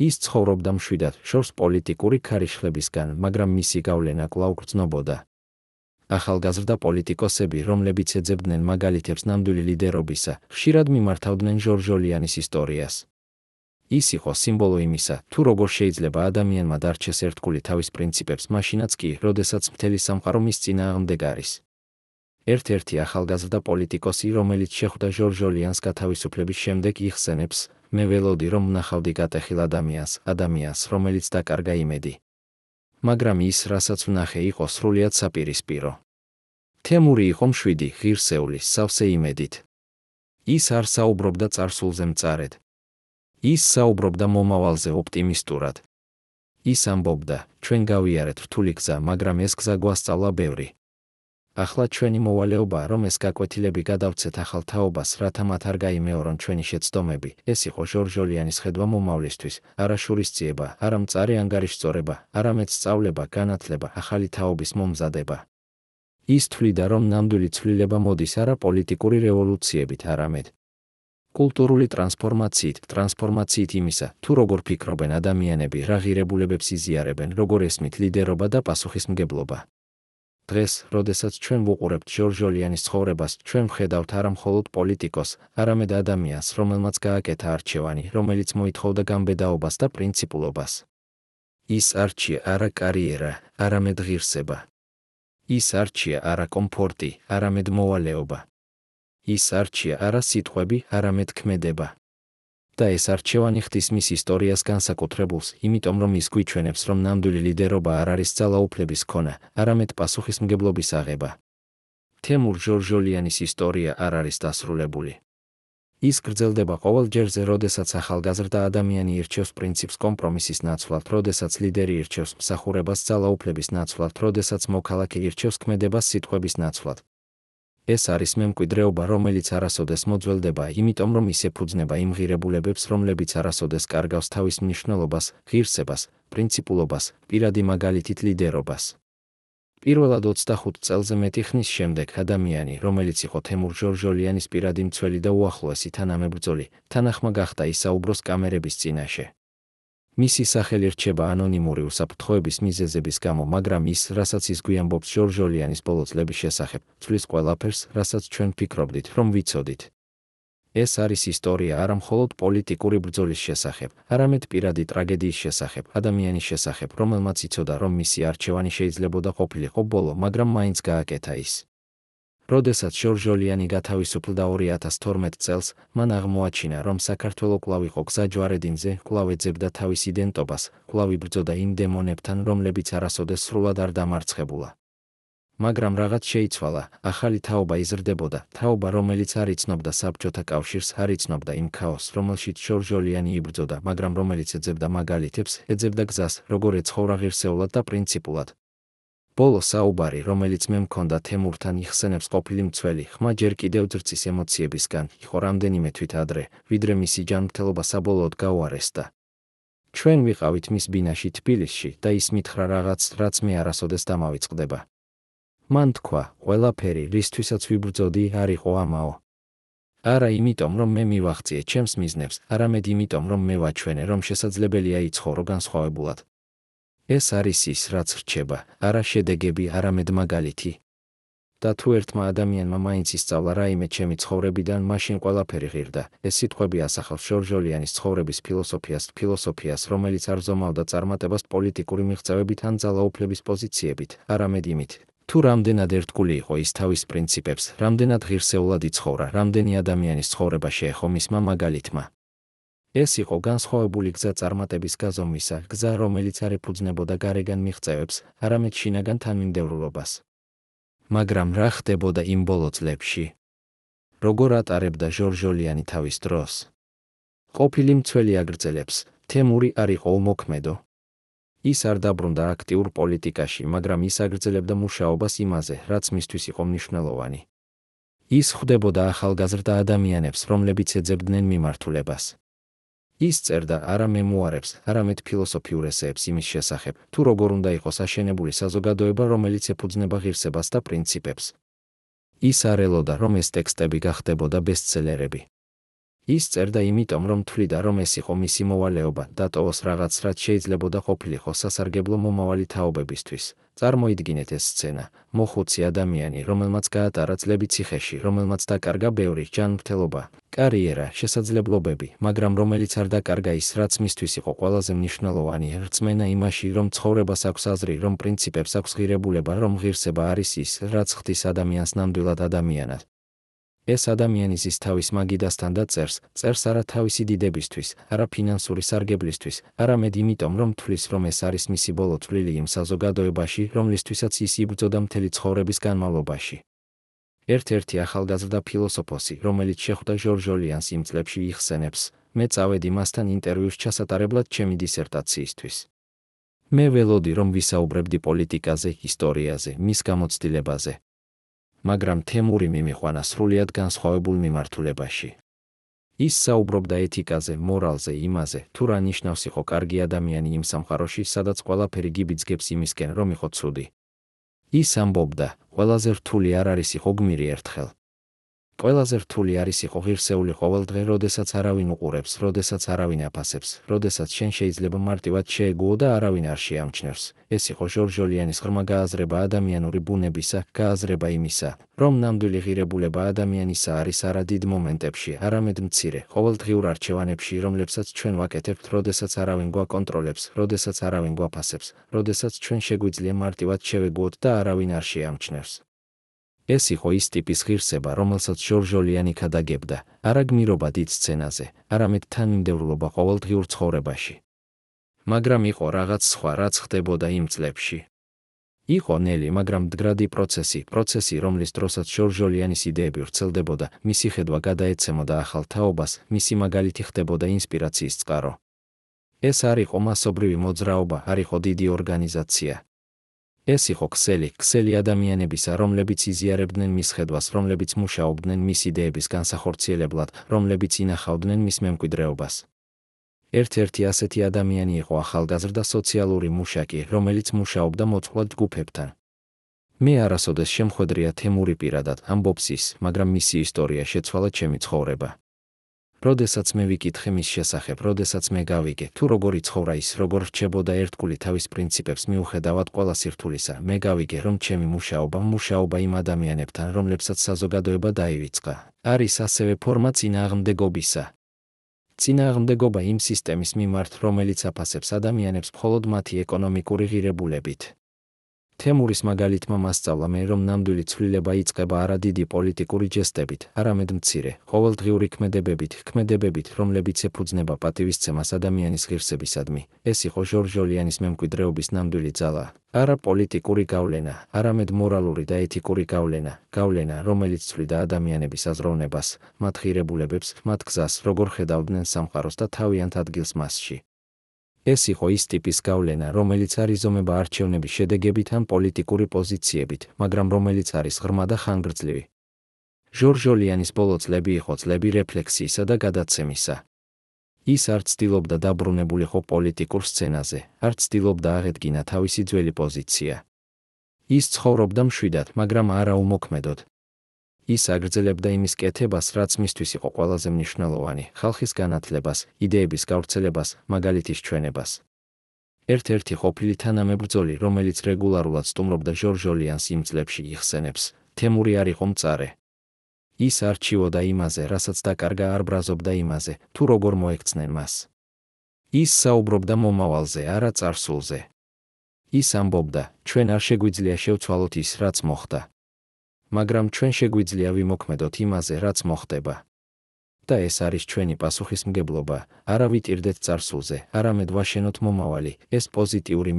[SPEAKER 1] ის ცხოვრობდა მშვიდად, შორს პოლიტიკური ქარიშხლებისგან, მაგრამ მისი გავლენა კვლავ გრძნობოდა. ახალგაზრდა პოლიტიკოსები, რომლებიც ეძებდნენ მაგალითებს ნამდვილი ლიდერობისა, ხშირად მიმართავდნენ ჟორჟოლიანის ისტორიას. ის იყო სიმბოლო იმისა, თუ როგორ შეიძლება ადამიანმა დარჩეს ერთგული თავის პრინციპებს, მაშინაც კი, როდესაც მთელი სამყარო მის წინააღმდეგ არის. ერთ-ერთი ახალგაზრდა პოლიტიკოსი, რომელიც შეხვდა ჟორჟოლიანს გათავისუფლების შემდეგ, იხსენებს, მე ველოდი, რომ ვნახავდი გატეხილ ადამიანს, რომელიც დაკარგა იმედი. მაგრამ ის, რასაც ვნახე, იყო სრულიად საპირისპირო. თემური იყო მშვიდი, ღირსეული, სავსე იმედით. ის არ საუბრობდა წარსულზე მწარედ. ის საუბრობდა მომავალზე ოპტიმისტურად. ის ამბობდა, ჩვენ გავიარეთ რთული გზა, მაგრამ ეს გზა გვასწავლა ბევრი. ახლა ჩვენი მოვალეობაა, რომ ეს გაკვეთილები გადავცეთ ახალ თაობას, რათა მათ არ გაიმეორონ ჩვენი შეცდომები. ეს იყო ჟორჟოლიანის ხედვა მომავლისთვის, არა შურისძიება, არა მწარე ანგარიშწორება, არამედ სწავლება, განათლება, ახალი თაობის მომზადება. ის თვლიდა, რომ ნამდვილი ცვლილება მოდის არა პოლიტიკური რევოლუციებით, არამედ კულტურული ტრანსფორმაციით იმისა, თუ როგორ ფიქრობენ ადამიანები, რა ღირებულებებს იზიარებენ, როგორ ესმით ლიდერობა და პასუხისმგებლობა. დღეს, როდესაც ჩვენ ვუყურებთ ჟორჟოლიანის ცხოვრებას, ჩვენ ვხედავთ არა მხოლოდ პოლიტიკოს, არამედ ადამიანს, რომელმაც გააკეთა არჩევანი, რომელიც მოითხოვდა გამბედაობას და პრინციპულობას. ის არჩია არა კარიერა, არამედ ღირსება. ის არჩია არა კომფორტი, არამედ მოვალეობა. ის არჩია არა სიტყვები, არამედ ქმედება. და ეს არჩევანი ხდის მის ისტორიას განსაკუთრებულს, იმიტომ რომ ის გვიჩვენებს, რომ ნამდვილი ლიდერობა არ არის ძალაუფლების ქონა, არამედ პასუხისმგებლობის აღება. თემურ ჟორჟოლიანის ისტორია არ არის დასრულებული. ის გრძელდება ყოველ ჯერზე, როდესაც ახალგაზრდა ადამიანი ირჩევს პრინციპს კომპრომისის ნაცვლად, როდესაც ლიდერი ირჩევს მსახურებას ძალაუფლების ნაცვლად, როდესაც მოქალაქე ირჩევს ქმედებას სიტყვების ნაცვლად. ეს არის მემკვიდრეობა, რომელიც არასოდეს მოძველდება, იმიტომ რომ ის ეფუძნება იმ ღირებულებებს, რომლებიც არასოდეს კარგავს თავის მნიშვნელობას, ღირსებას, პრინციპულობას, პირადი მაგალითით ლიდერობას. პირველად 25 წელზე მეტი ხნის შემდეგ ადამიანი, რომელიც იყო თემურ ჟორჟოლიანის პირადი მცველი და უახლოესი თანამებრძოლი, თანახმა გახდა ისაუბროს კამერების წინაშე. მისი სახელი რჩება ანონიმური უსაფრთხოების მიზეზების გამო, მაგრამ ის, რასაც ის გვიამბობს ჟორჟოლიანის ბოლო წლების შესახებ, ცვლის ყველაფერს, რასაც ჩვენ ფიქრობდით, რომ ვიცოდით. ეს არის ისტორია არა მხოლოდ პოლიტიკური ბრძოლის შესახებ, არამედ პირადი ტრაგედიის შესახებ, ადამიანის შესახებ, რომელმაც იცოდა, რომ მისი არჩევანი შეიძლებოდა ყოფილიყო ბოლო, მაგრამ მაინც გააკეთა ის. როდესაც ჟორჟოლიანი გათავისუფლდა 2012 წელს, მან აღმოაჩინა, რომ საქართველო კვლავ იყო გზაჯვარედინზე, კვლავ ეძებდა თავის იდენტობას, კვლავ იბრძოდა იმ დემონებთან, რომლებიც არასოდეს სრულად არ დამარცხებულა. მაგრამ რაღაც შეიცვალა, ახალი თაობა იზრდებოდა, თაობა, რომელიც არ იცნობდა საბჭოთა კავშირს, არ იცნობდა იმ ქაოსს, რომელშიც ჟორჟოლიანი იბრძოდა, მაგრამ რომელიც ეძებდა მაგალითებს, ეძებდა გზას, როგორ ეცხოვრა ღირსეულად და პრინციპულად. ბოლო საუბარი, რომელიც მე მქონდა თემურთან, იხსენებს ყოფილი მცველი, ხმა ჯერ კიდევ ძრწის ემოციებისგან, იყო რამდენიმე თვით ადრე, ვიდრე მისი ჯანმრთელობა საბოლოოდ გაუარესდა. ჩვენ ვიყავით მის ბინაში თბილისში და ის მითხრა რაღაც, რაც მე არასოდეს დამავიწყდება. მან თქვა, ყველაფერი, რისთვისაც ვიბრძოდი, არ იყო ამაო. არა იმიტომ, რომ მე მივაღწიე ჩემს მიზნებს, არამედ იმიტომ, რომ მე ვაჩვენე, რომ შესაძლებელია იცხოვრო განსხვავებულად. ეს არის ის, რაც რჩება, არა შედეგები, არამედ მაგალითი. და თუ ერთმა ადამიანმა მაინც ისწავლა რაიმე ჩემი ცხოვრებიდან, მაშინ ყველაფერი ღირდა. ეს სიტყვები ასახავს ჟორჟოლიანის ცხოვრების ფილოსოფიას, რომელიც არ ზომავდა წარმატებას პოლიტიკური მიღწევებით ან ძალაუფლების პოზიციებით, არამედ იმით, თუ რამდენად ერთგული იყო ის თავის პრინციპებს, რამდენად ღირსეულად იცხოვრა, რამდენი ადამიანის ცხოვრება შეეხო მისმა მაგალითმა. ეს იყო განსხვავებული გზა წარმატების გაზომვისა, გზა, რომელიც არ ეფუძნებოდა გარეგან მიღწევებს, არამედ შინაგან თანმიმდევრულობას. მაგრამ რა ხდებოდა იმ ბოლო წლებში? როგორ ატარებდა ჟორჟოლიანი თავის დროს? ყოფილი მცველი აგრძელებს, თემური არ იყო უმოქმედო. ის არ დაბრუნდა აქტიურ პოლიტიკაში, მაგრამ ის აგრძელებდა მუშაობას იმაზე, რაც მისთვის იყო მნიშვნელოვანი. ის ხვდებოდა ახალგაზრდა ადამიანებს, რომლებიც ეძებდნენ მიმართულებას. ის წერდა არა მემუარებს, არამედ ფილოსოფიურ ესეებს იმის შესახებ, თუ როგორ უნდა იყოს აშენებული საზოგადოება, რომელიც ეფუძნება ღირსებას და პრინციპებს. ის არ ელოდა, რომ ეს ტექსტები გახდებოდა ბესტსელერები. ის წერდა იმიტომ, რომ თვლიდა, რომ ეს იყო მისი მოვალეობა, დატოვოს რაღაც, რაც შეიძლებოდა ყოფილიყო სასარგებლო მომავალი თაობებისთვის. წარმოიდგინეთ ეს სცენა, მოხუცი ადამიანი, რომელმაც გაატარა წლები ციხეში, რომელმაც დაკარგა ბევრი ჯანმრთელობა, კარიერა, შესაძლებლობები, მაგრამ რომელიც არ დაკარგა ის, რაც მისთვის იყო ყველაზე მნიშვნელოვანი, რწმენა იმაში, რომ ცხოვრებას აქვს აზრი, რომ პრინციპებს აქვს ღირებულება, რომ ღირსება არის ის, რაც ხდის ადამიანს ნამდვილად ადამიანად. ეს ადამიანი ზის თავის მაგიდასთან და წერს არა თავისი დიდებისთვის, არა ფინანსური სარგებლისთვის, არამედ იმიტომ, რომ თვლის, რომ ეს არის მისი ბოლო წვლილი იმ საზოგადოებაში, რომლისთვისაც ის იბრძოდა მთელი ცხოვრების განმავლობაში. ერთ-ერთი ახალგაზრდა ფილოსოფოსი, რომელიც შეხვდა ჟორჟოლიანს იმ წლებში, იხსენებს, მე წავედი მასთან ინტერვიუს ჩასატარებლად ჩემი დისერტაციისთვის. მე ველოდი, რომ ვისაუბრებდი პოლიტიკაზე, ისტორიაზე, მის გამოცდილებაზე. მაგრამ თემური მიმიყვანა სრულიად განსხვავებულ მიმართულებაში. ის საუბრობდა ეთიკაზე, მორალზე, იმაზე, თუ რა ნიშნავს იყო კარგი ადამიანი იმ სამყაროში, სადაც ყველაფერი გიბიძგებს იმისკენ, რომ იყო ცუდი. ის ამბობდა, ყველაზე რთული არ არის იყო გმირი ერთხელ. ყველაზე რთული არის იყო ღირსეული ყოველდღე, როდესაც არავინ უყურებს, როდესაც არავინ აფასებს, როდესაც შენ შეიძლება მარტივად შეეგუო და არავინ არ შეამჩნევს. ეს იყო ჟორჟოლიანის ღრმა გააზრება ადამიანური ბუნებისა, გააზრება იმისა, რომ ნამდვილი ღირებულება ადამიანისა არის არა დიდ მომენტებში, არამედ მცირე, ყოველდღიურ არჩევანებში, რომლებსაც ჩვენ ვაკეთებთ, როდესაც არავინ გვაკონტროლებს, როდესაც არავინ გვაფასებს, როდესაც ჩვენ შეგვიძლია მარტივად შევეგუოთ და არავინ არ შეამჩნევს. ეს იყო ის ტიპის ღირსება, რომელსაც ჟორჟოლიანი ქადაგებდა, არა გმირობა დიდ სცენაზე, არამედ თანმიმდევრულობა ყოველდღიურ ცხოვრებაში. მაგრამ იყო რაღაც სხვა, რაც ხდებოდა იმ წლებში. იყო ნელი, მაგრამ მდგრადი პროცესი, რომლის დროსაც ჟორჟოლიანის იდეები ვრცელდებოდა, მისი ხედვა გადაეცემოდა ახალ თაობას, მისი მაგალითი ხდებოდა ინსპირაციის წყარო. ეს არ იყო მასობრივი მოძრაობა, არ იყო დიდი ორგანიზაცია. ეს იყო ქსელი ადამიანებისა, რომლებიც იზიარებდნენ მის ხედვას, რომლებიც მუშაობდნენ მის იდეების განსახორციელებლად, რომლებიც ინახავდნენ მის მემკვიდრეობას. ერთ-ერთი ასეთი ადამიანი იყო ახალგაზრდა სოციალური მუშაკი, რომელიც მუშაობდა მოწყვლად ჯგუფებთან. მე არასოდეს შემხვედრია თემური პირადად, ამბობს ის, მაგრამ მისი ისტორია შეცვალა ჩემი ცხოვრება. როდესაც მე ვიკითხე მის შესახებ, როდესაც მე გავიგე, თუ როგორი ცხოვრა ის, როგორ რჩებოდა ერთგული თავის პრინციპებს მიუხედავად ყველა სირთულისა, მე გავიგე, რომ ჩემი მუშაობა იმ ადამიანებთან, რომლებსაც საზოგადოება დაივიწყა, არის ასევე ფორმა წინააღმდეგობისა. წინააღმდეგობა იმ სისტემის მიმართ, რომელიც აფასებს ადამიანებს მხოლოდ მათი ეკონომიკური ღირებულებით. თემურის მაგალითმა მასწავლა მე, რომ ნამდვილი ცვლილება იწყება არა დიდი პოლიტიკური ჯესტებით, არამედ მცირე, ყოველდღიური ქმედებებით, რომლებიც ეფუძნება პატივისცემას ადამიანის ღირსებისადმი. ეს იყო ჟორჟოლიანის მემკვიდრეობის ნამდვილი ძალა, არა პოლიტიკური გავლენა, არამედ მორალური და ეთიკური გავლენა, რომელიც ცვლიდა ადამიანების აზროვნებას, მათ ღირებულებებს, მათ გზას, როგორ ხედავდნენ სამყაროს და თავიანთ ადგილს მასში. ეს იყო ის ტიპის გავლენა, რომელიც არ იზომება არჩევნების შედეგებით ან პოლიტიკური პოზიციებით, მაგრამ რომელიც არის ღრმა და ხანგრძლივი. ჟორჟოლიანის ბოლო წლები იყო წლები რეფლექსიისა და გადაცემისა. ის არ ცდილობდა დაბრუნებულიყო პოლიტიკურ სცენაზე, არ ცდილობდა აღედგინა თავისი ძველი პოზიცია. ის ცხოვრობდა მშვიდად, მაგრამ არა უმოქმედოდ. ის აგრძელებდა იმის კეთებას, რაც მისთვის იყო ყველაზე მნიშვნელოვანი, ხალხის განათლებას, იდეების გავრცელებას, მაგალითის ჩვენებას. ერთ-ერთი ყოფილი თანამებრძოლი, რომელიც რეგულარულად სტუმრობდა ჟორჟოლიანს იმ წლებში იხსენებს, თემური არ იყო მწარე. ის არჩიოდა იმაზე, რასაც დაკარგა, არ ბრაზობდა იმაზე, თუ როგორ მოექცნენ მას. ის საუბრობდა მომავალზე, არა წარსულზე. ის ამბობდა, ჩვენ არ შეგვიძლია შევცვალოთ ის, რაც მოხდა. მაგრამ ჩვენ შეგვიძლია ვიმოქმედოთ იმაზე, რაც მოხდება. და ეს არის ჩვენი პასუხისმგებლობა, არა ვიტირდეთ წარსულზე, არამედ ვაშენოთ მომავალი, ეს პოზიტიური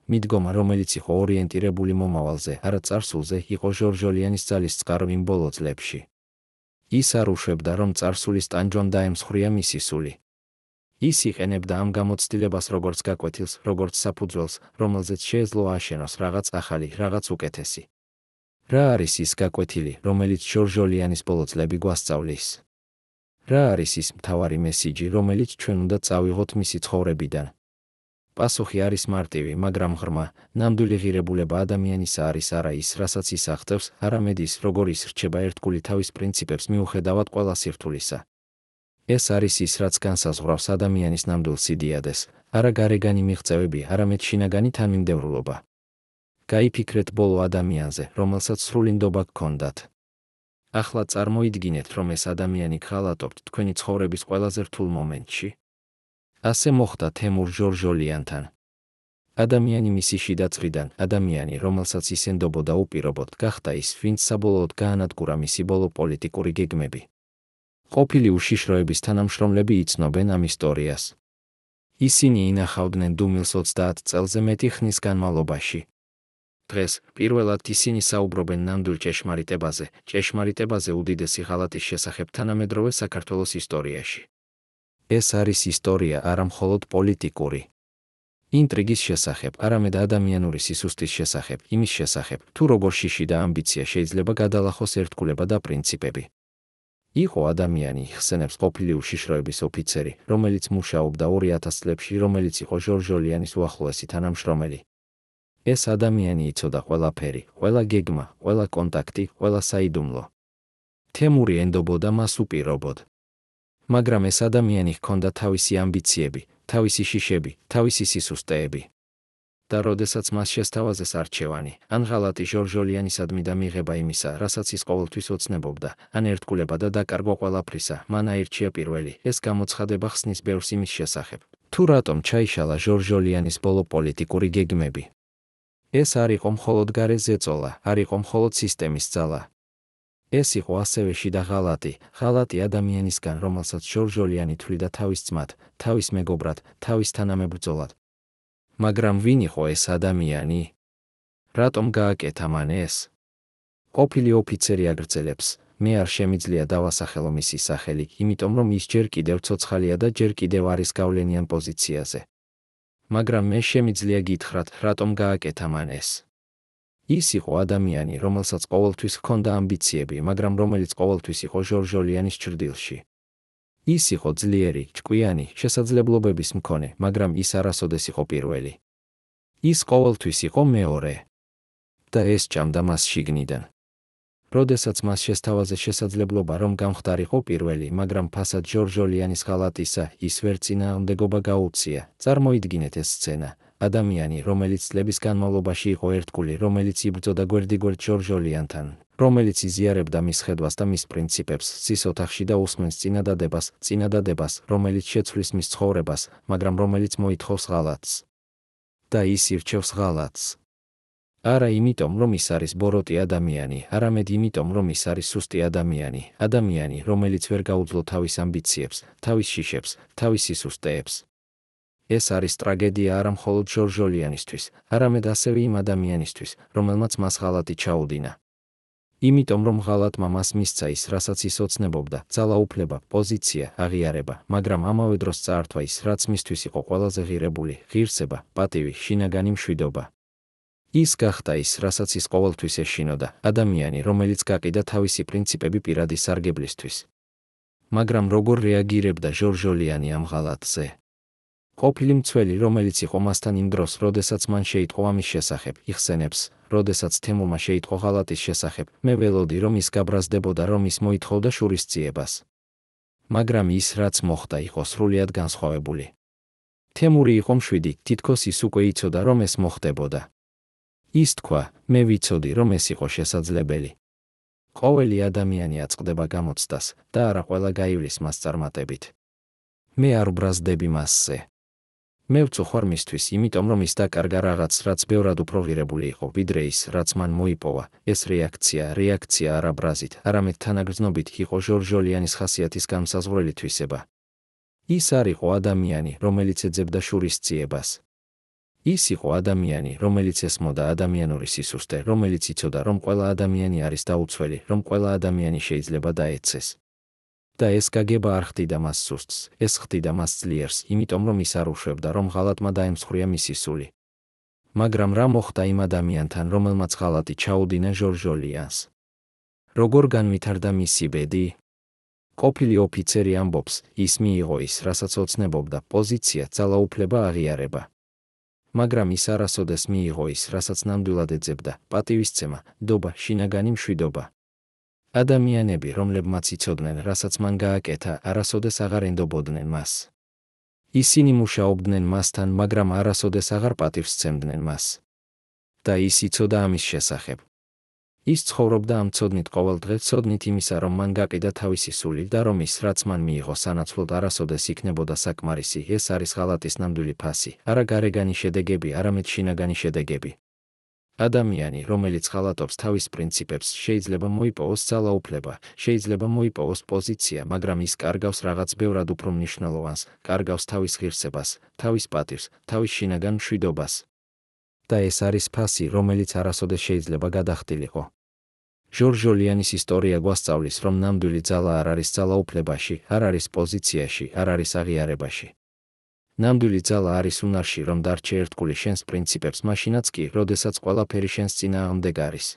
[SPEAKER 1] მიდგომა, რომელიც იყო ორიენტირებული მომავალზე, არა წარსულზე, იყო ჟორჟოლიანის ძალის წყარო იმ ბოლო წლებში. ის არ უშვებდა, რომ წარსულის ტანჯვამ დაემსხვრია მისი სული. ის იყენებდა ამ გამოცდილებას როგორც გაკვეთილს, როგორც საფუძველს, რომელზეც შეეძლო ააშენოს რაღაც ახალი, რაღაც უკეთესი. რა არის ის გაკვეთილი, რომელიც ჟორჟოლიანის ბოლო წლები გვასწავლის? რა არის ის მთავარი მესიჯი, რომელიც ჩვენ უნდა წავიღოთ მისი ცხოვრებიდან? პასუხი არის მარტივი, მაგრამ ღრმა, ნამდვილი ღირებულება ადამიანისა არის არა ის, რასაც ის აღწევს, არამედ ის, როგორ ის რჩება ერთგული თავის პრინციპებს მიუხედავად ყველა სირთულისა. ეს არის ის, რაც განსაზღვრავს ადამიანის ნამდვილ სიდიადეს, არა გარეგანი მიღწევები, არამედ შინაგანი თანმიმდევრულობა. გაიფიქრეთ ბოლო ადამიანზე, რომელსაც სრული ნდობა გქონდათ. ახლა წარმოიდგინეთ, რომ ეს ადამიანი გღალატობთ თქვენი ცხოვრების ყველაზე რთულ მომენტში. ასე მოხდა თემურ ჟორჟოლიანთან. ადამიანი მისი შიდა წრიდან, ადამიანი, რომელსაც ის ენდობოდა უპირობოდ, გახდა ის, ვინც საბოლოოდ გაანადგურა მისი ბოლო პოლიტიკური გეგმები. ყოფილი უშიშროების თანამშრომლები იცნობენ ამ ისტორიას. ისინი ინახავდნენ დუმილს 30 წელზე მეტი ხნის განმავლობაში. დღეს, პირველად ისინი საუბრობენ ნამდვილ ჭეშმარიტებაზე უდიდესი ღალატის შესახებ თანამედროვე საქართველოს ისტორიაში. ეს არის ისტორია არა მხოლოდ პოლიტიკური. ინტრიგის შესახებ, არამედ ადამიანური სისუსტის შესახებ, იმის შესახებ, თუ როგორ შიში და ამბიცია შეიძლება გადალახოს ერთგულება და პრინციპები. იყო ადამიანი, იხსენებს ყოფილი უშიშროების ოფიცერი, რომელიც მუშაობდა 2000 წლებში, რომელიც იყო ჟორჟოლიანის უახლოესი თანამშრომელი. ეს ადამიანი იცოდა ყველაფერი, ყველა გეგმა, ყველა კონტაქტი, ყველა საიდუმლო. თემური ენდობოდა მას უპირობოდ. მაგრამ ეს ადამიანი ჰქონდა თავისი ამბიციები, თავისი შიშები, თავისი სისუსტეები. და როდესაც მას შესთავაზეს არჩევანი, ან ღალატი ჟორჟოლიანისადმი და მიღება იმისა, რასაც ის ყოველთვის ოცნებობდა, ან ერთგულება და დაკარგვა ყველაფრისა, მან აირჩია პირველი. ეს გამოცხადება ხსნის ბევრს იმის შესახებ, თუ რატომ ჩაიშალა ჟორჟოლიანის ბოლო პოლიტიკური გეგმები. ეს არ იყო მხოლოდ გარე ზეწოლა, არ იყო მხოლოდ სისტემის ძალა. ეს იყო ასევე შიდა ღალატი ადამიანისგან, რომელსაც ჟორჟოლიანი თვლიდა თავის ძმად, თავის მეგობრად, თავის თანამებრძოლად. მაგრამ ვინ იყო ეს ადამიანი? რატომ გააკეთა მან ეს? ყოფილი ოფიცერი აგრძელებს, მე არ შემიძლია დავასახელო მისი სახელი, იმიტომ რომ ის ჯერ კიდევ ცოცხალია და ჯერ კიდევ არის გავლენიან პოზიციაზე. მაგრამ მე შემიძლია გითხრათ, რატომ გააკეთა მან ეს. ის იყო ადამიანი, რომელსაც ყოველთვის ჰქონდა ამბიციები, მაგრამ რომელიც ყოველთვის იყო ჟორჟოლიანის ჭრდილში. ის იყო ძლიერი, ჭკვიანი, შესაძლებლობების მქონე, მაგრამ ის არასოდეს იყო პირველი. ის ყოველთვის იყო მეორე. და ეს ჭამდა მას შიგნიდან. როდესაც მას შესთავაზა შესაძლებლობა, რომ გამხდარიყო პირველი, მაგრამ ფასად ჟორჟოლიანის ღალატისა, ის ვერ წინააღმდეგობა გაუწია. წარმოიდგინეთ ეს სცენა. ადამიანი, რომელიც წლების განმავლობაში იყო ერთგული, რომელიც იბრძოდა გვერდიგვერდ ჟორჟოლიანთან, რომელიც იზიარებდა მის ხედვას და მის პრინციპებს, ცის ოთახში და უსმენს წინადადებას, რომელიც შეცვლის მის ცხოვრებას, მაგრამ რომელიც მოითხოვს ღალატს. და ის ირჩევს ღალატს. არა იმიტომ, რომ ის არის ბოროტი ადამიანი, არამედ იმიტომ, რომ ის არის სუსტი ადამიანი, რომელიც ვერ გაუძლო თავის ამბიციებს, თავის შიშებს, თავის სისუსტეებს. ეს არის ტრაგედია არა მხოლოდ ჟორჟოლიანისთვის, არამედ ასევე იმ ადამიანისთვის, რომელმაც მას ღალატი ჩაუდინა. იმიტომ რომ ღალატმა მას მისცა ის, რასაც ის ოცნებობდა, ძალაუფლება, პოზიცია, აღიარება, მაგრამ ამავე დროს წაართვა ის, რაც მისთვის იყო ყველაზე ღირებული, ღირსება, პატივი, შინაგანი მშვიდობა. ის გახდა ის, რასაც ის ყოველთვის ეშინოდა, ადამიანი, რომელიც გაყიდა თავისი პრინციპები პირადი სარგებლისთვის. მაგრამ როგორ რეაგირებდა ჟორჟოლიანი ამ ღალატზე? ყოფილი მცველი, რომელიც იყო მასთან იმ დროს, როდესაც მან შეიტყო ამის შესახებ, იხსენებს, როდესაც თემურმა შეიტყო ღალატის შესახებ, მე ველოდი, რომ ის გაბრაზდებოდა, რომ ის მოითხოვდა შურისძიებას. მაგრამ ის, რაც მოხდა, იყო სრულიად განსხვავებული. თემური იყო მშვიდი, თითქოს ის უკვე იცოდა, რომ ეს მოხდებოდა. ის თქვა, მე ვიცოდი, რომ ეს იყო შესაძლებელი. ყოველი ადამიანი აწყდება გამოცდას და არა ყველა გაივლის მას წარმატებით. მე არ ვბრაზდები მასზე. მე ვწუხარ მისთვის, იმიტომ რომ ის დაკარგა რაღაც, რაც ბევრად უფრო ღირებული იყო, ვიდრე ის, რაც მან მოიპოვა. ეს რეაქცია არა ბრაზით, არამედ თანაგრძნობით იყო ჟორჟოლიანის ხასიათის განმსაზღვრელი თვისება. ის არ იყო ადამიანი, რომელიც ეძებდა შურისძიებას. ის იყო ადამიანი, რომელიც ესმოდა ადამიანური სისუსტე, რომელიც იცოდა, რომ ყველა ადამიანი არის დაუცველი, რომ ყველა ადამიანი შეიძლება დაეცეს. და ეს გაგება არ ხდიდა მას სუსტს, ეს ხდიდა მას ძლიერს, იმიტომ რომ ის არ უშვებდა, რომ ღალატმა დაემსხვრია მისი სული. მაგრამ რა მოხდა იმ ადამიანთან, რომელმაც ღალატი ჩაუდინა ჟორჟოლიანს? როგორ განვითარდა მისი ბედი? ყოფილი ოფიცერი ამბობს, ის მიიღო ის, რასაც ოცნებობდა, პოზიცია, ძალაუფლება, აღიარება. მაგრამ ის არასოდეს მიიღო ის, რასაც ნამდვილად ეძებდა, პატივისცემა, დობა, შინაგანი მშვიდობა. ადამიანები, რომლებმაც იცოდნენ, რასაც მან გააკეთა, არასოდეს აღარ ენდობოდნენ მას. ისინი მუშაობდნენ მასთან, მაგრამ არასოდეს აღარ პატივს სცემდნენ მას. და ის იცოდა ამის შესახებ. ის ცხოვრობდა ამ ცოდნით ყოველდღე, ცოდნით იმისა, რომ მან გაყიდა თავისი სული და რომ ის, რაც მან მიიღო სანაცვლოდ არასოდეს იქნებოდა საკმარისი. ეს არის ღალატის ნამდვილი ფასი, არა გარეგანი შედეგები, არამედ შინაგანი შედეგები. ადამიანი, რომელიც ღალატობს თავის პრინციპებს, შეიძლება მოიპოვოს ძალაუფლება, შეიძლება მოიპოვოს პოზიცია, მაგრამ ის კარგავს რაღაც ბევრად უფრო მნიშვნელოვანს, კარგავს თავის ღირსებას, თავის პატივს, თავის შინაგან მშვიდობას. და ეს არის ფასი, რომელიც არასოდეს შეიძლება გადახდილიყო. ჟორჟოლიანის ისტორია გვასწავლის, რომ ნამდვილი ძალა არ არის ძალაუფლებაში, არ არის პოზიციაში, არ არის აღიარებაში. ნამდვილი ძალა არის უნარში, რომ დარჩე ერთგული შენს პრინციპებს, მაშინაც კი, როდესაც ყველაფერი შენს წინააღმდეგ არის.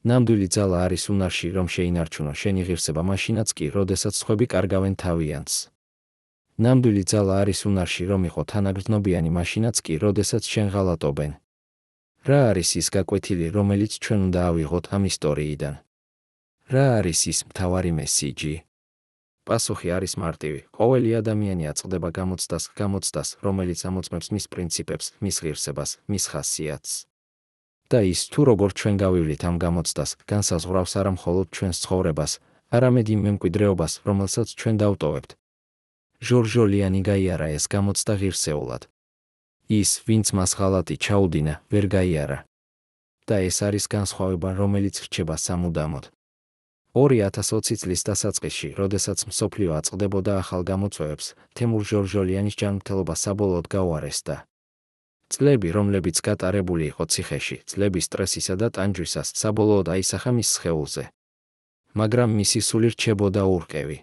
[SPEAKER 1] ნამდვილი ძალა არის უნარში, რომ შეინარჩუნო შენი ღირსება, მაშინაც კი, როდესაც სხვები კარგავენ თავიანთს. ნამდვილი ძალა არის უნარში, რომ იყო თანაგრძნობიანი, მაშინაც კი, როდესაც შენ ღალატობენ. რა არის ის გაკვეთილი, რომელიც ჩვენ უნდა ავიღოთ ამ ისტორიიდან? რა არის ის მთავარი მესიჯი? პასუხი არის მარტივი. ყოველი ადამიანი აწყდება გამოცდას, რომელიც ამოწმებს მის პრინციპებს, მის ღირსებას, მის ხასიათს. და ის, თუ როგორ ჩვენ გავივლით ამ გამოცდას, განსაზღვრავს არა მხოლოდ ჩვენს ცხოვრებას, არამედ იმ მემკვიდრეობას, რომელსაც ჩვენ დავტოვებთ. ჟორჟოლიანი გაიარა ეს გამოცდა ღირსეულად. ის, ვინც მას ღალატი ჩაუდინა, ვერ გაიარა. და ეს არის განსხვავება, რომელიც რჩება სამუდამოდ. 2020 წლის დასაწყისში, როდესაც მსოფლიო აწყდებოდა ახალ გამოწვევებს, თემურ ჟორჟოლიანის ჯანმრთელობა საბოლოოდ გაუარესდა. წლები, რომლებიც გატარებული იყო ციხეში, წლები სტრესისა და ტანჯვისას, საბოლოოდ აისახა მის სხეულზე. მაგრამ მისი სული რჩებოდა ურყევი.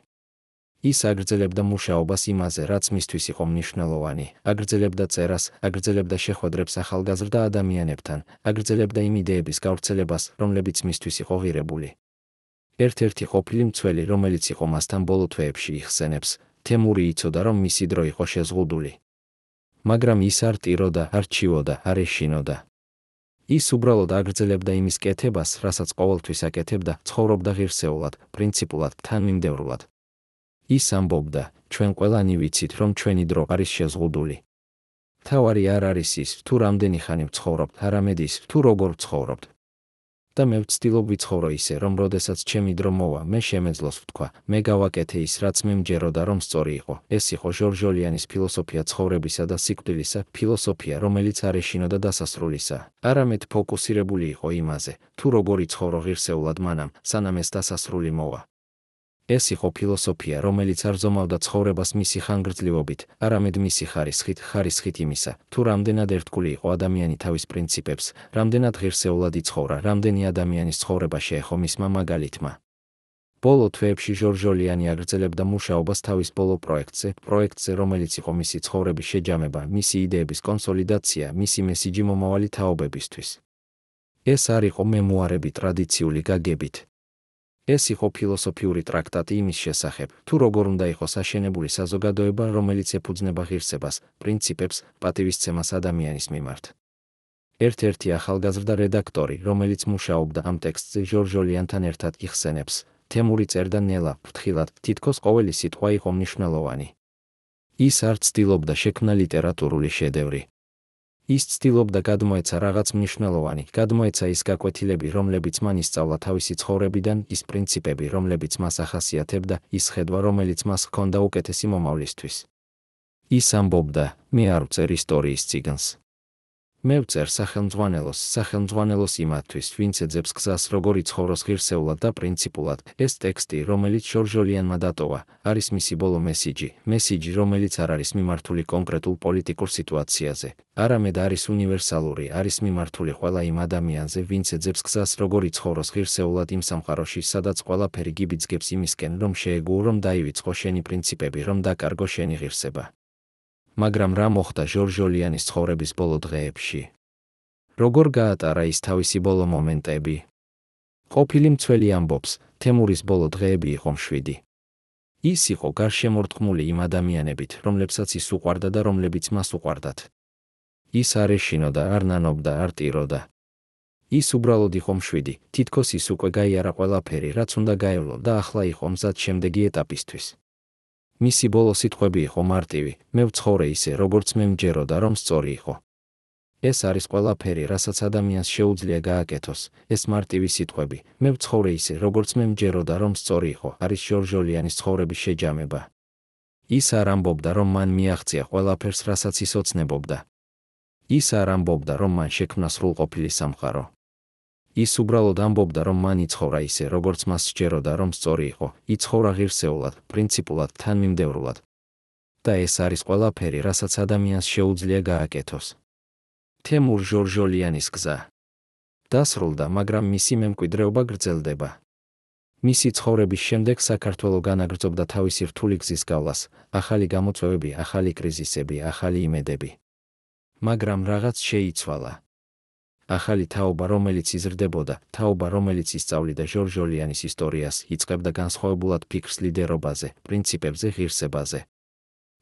[SPEAKER 1] ის აგრძელებდა მუშაობას იმაზე, რაც მისთვის იყო მნიშვნელოვანი, აგრძელებდა წერას, აგრძელებდა შეხვედრებს ახალგაზრდა ადამიანებთან, აგრძელებდა იმ იდეების გავრცელებას, რომლებიც მისთვის იყო ღირებული. ერთ-ერთი ყოფილი მცველი, რომელიც იყო მასთან ბოლო თვეებში იხსენებს, თემური იცოდა, რომ მისი დრო იყო შეზღუდული. მაგრამ ის არ ტიროდა, არ ჩივოდა, არ ეშინოდა. ის უბრალოდ აგრძელებდა იმის კეთებას, რასაც ყოველთვის აკეთებდა, ცხოვრობდა ღირსეულად, პრინციპულად, თანმიმდევრულად. ის ამბობდა, ჩვენ ყველანი ვიცით, რომ ჩვენი დრო არის შეზღუდული. მთავარი არ არის ის, თუ რამდენი ხანი ვცხოვრობთ, არამედ ის, თუ როგორ ვცხოვრობთ. და მე ვცდილობ ვიცხოვრო ისე, რომ როდესაც ჩემი დრო მოვა, მე შემეძლოს ვთქვა, მე გავაკეთე ის, რაც მე მჯეროდა, რომ სწორი იყო. ეს იყო ჟორჟოლიანის ფილოსოფია ცხოვრებისა და სიკვდილისა, ფილოსოფია, რომელიც არ ეშინოდა დასასრულისა, არამედ ფოკუსირებული იყო იმაზე, თუ როგორ იცხოვრო ღირსეულად მანამ, სანამ ეს დასასრული მოვა. ეს იყო ფილოსოფია, რომელიც არ ზომავდა ცხოვრებას მისი ხანგრძლივობით, არამედ მისი ხარისხით იმისა, თუ რამდენად ერთგული იყო ადამიანი თავის პრინციპებს, რამდენად ღირსეულად იცხოვრა, რამდენი ადამიანის ცხოვრება შეეხო მისმა მაგალითმა. ბოლო თვეებში ჟორჟოლიანი აგრძელებდა მუშაობას თავის ბოლო პროექტზე, რომელიც იყო მისი ცხოვრების შეჯამება, მისი იდეების კონსოლიდაცია, მისი მესიჯი მომავალი თაობებისთვის. ეს არ იყო მემუარები ტრადიციული გაგებით. ეს იყო ფილოსოფიური ტრაქტატი იმის შესახებ, თუ როგორ უნდა იყოს აშენებული საზოგადოება, რომელიც ეფუძნება ღირსებას, პრინციპებს, პატივისცემას ადამიანის მიმართ. ერთ-ერთი ახალგაზრდა რედაქტორი, რომელიც მუშაობდა ამ ტექსტზე ჟორჟოლიანთან ერთად იხსენებს, თემური წერდა ნელა, ფრთხილად, თითქოს ყოველი სიტყვა იყო მნიშვნელოვანი. ის არ ცდილობდა შექმნა ლიტერატურული შედევრი. ის ცდილობდა გადმოეცა რაღაც მნიშვნელოვანი, გადმოეცა ის გაკვეთილები, რომლებიც მან ისწავლა თავისი ცხოვრებიდან, ის პრინციპები, რომლებიც მას ახასიათებდა, ის ხედვა, რომელიც მას ჰქონდა უკეთესი მომავლისთვის. ის ამბობდა, მე არ ვწერ ისტორიის წიგნს. მე ვწერ სახელმძღვანელოს იმათთვის, ვინც ეძებს გზას, როგორ იცხოვროს ღირსეულად და პრინციპულად. ეს ტექსტი, რომელიც ჟორჟოლიანმა დატოვა, არის მისი ბოლო მესიჯი, რომელიც არ არის მიმართული კონკრეტულ პოლიტიკურ სიტუაციაზე, არამედ არის უნივერსალური, არის მიმართული ყველა იმ ადამიანზე, ვინც ეძებს გზას, როგორ იცხოვროს ღირსეულად იმ სამყაროში, სადაც ყველაფერი გიბიძგებს იმისკენ, რომ შეეგუო, რომ დაივიწყო შენი პრინციპები, რომ დაკარგო შენი ღირსება. მაგრამ რა მოხდა ჟორჟოლიანის ცხოვრების ბოლო დღეებში? როგორ გაატარა ის თავისი ბოლო მომენტები? ყოფილი მცველი ამბობს, თემურის ბოლო დღეები იყო მშვიდი. ის იყო გარშემორტყმული იმ ადამიანებით, რომლებსაც ის უყვარდა და რომლებიც მას უყვარდათ. ის არ ეშინოდა, არ ნანობდა, არ ტიროდა. ის უბრალოდ იყო მშვიდი, თითქოს ის უკვე გაიარა ყველაფერი, რაც უნდა გაევლო და ახლა იყო მზად შემდეგი ეტაპისთვის. მისი ბოლო სიტყვები იყო მარტივი, მე ვცხოვრე ისე, როგორც მე მჯეროდა, რომ სწორი იყო. ეს არის ყველაფერი, რასაც ადამიანს შეუძლია გააკეთოს, ეს მარტივი სიტყვები, მე ვცხოვრე ისე, როგორც მე მჯეროდა, რომ სწორი იყო, არის ჟორჟოლიანის ცხოვრების შეჯამება. ის არ ამბობდა, რომ მან მიაღწია ყველაფერს, რასაც ის ოცნებობდა. ის არ ამბობდა, რომ მან შექმნა სრულყოფილი სამყარო. ის უბრალოდ ამბობდა, რომ მან იცხოვრა ისე, როგორც მას სჯეროდა, რომ სწორი იყო, იცხოვრა ღირსეულად, პრინციპულად, თანმიმდევრულად. და ეს არის ყველაფერი, რასაც ადამიანს შეუძლია გააკეთოს. თემურ ჟორჟოლიანის გზა დასრულდა, მაგრამ მისი მემკვიდრეობა გრძელდება. მისი ცხოვრების შემდეგ საქართველო განაგრძობდა თავისი რთული გზის გავლას, ახალი გამოწვევები, ახალი კრიზისები, ახალი იმედები. მაგრამ რაღაც შეიცვალა. ახალი თაობა, რომელიც იზრდებოდა, თაობა, რომელიც ისწავლიდა ჟორჟოლიანის ისტორიას, იწყებდა განსხვავებულად ფიქრს ლიდერობაზე, პრინციპებზე, ღირსებაზე.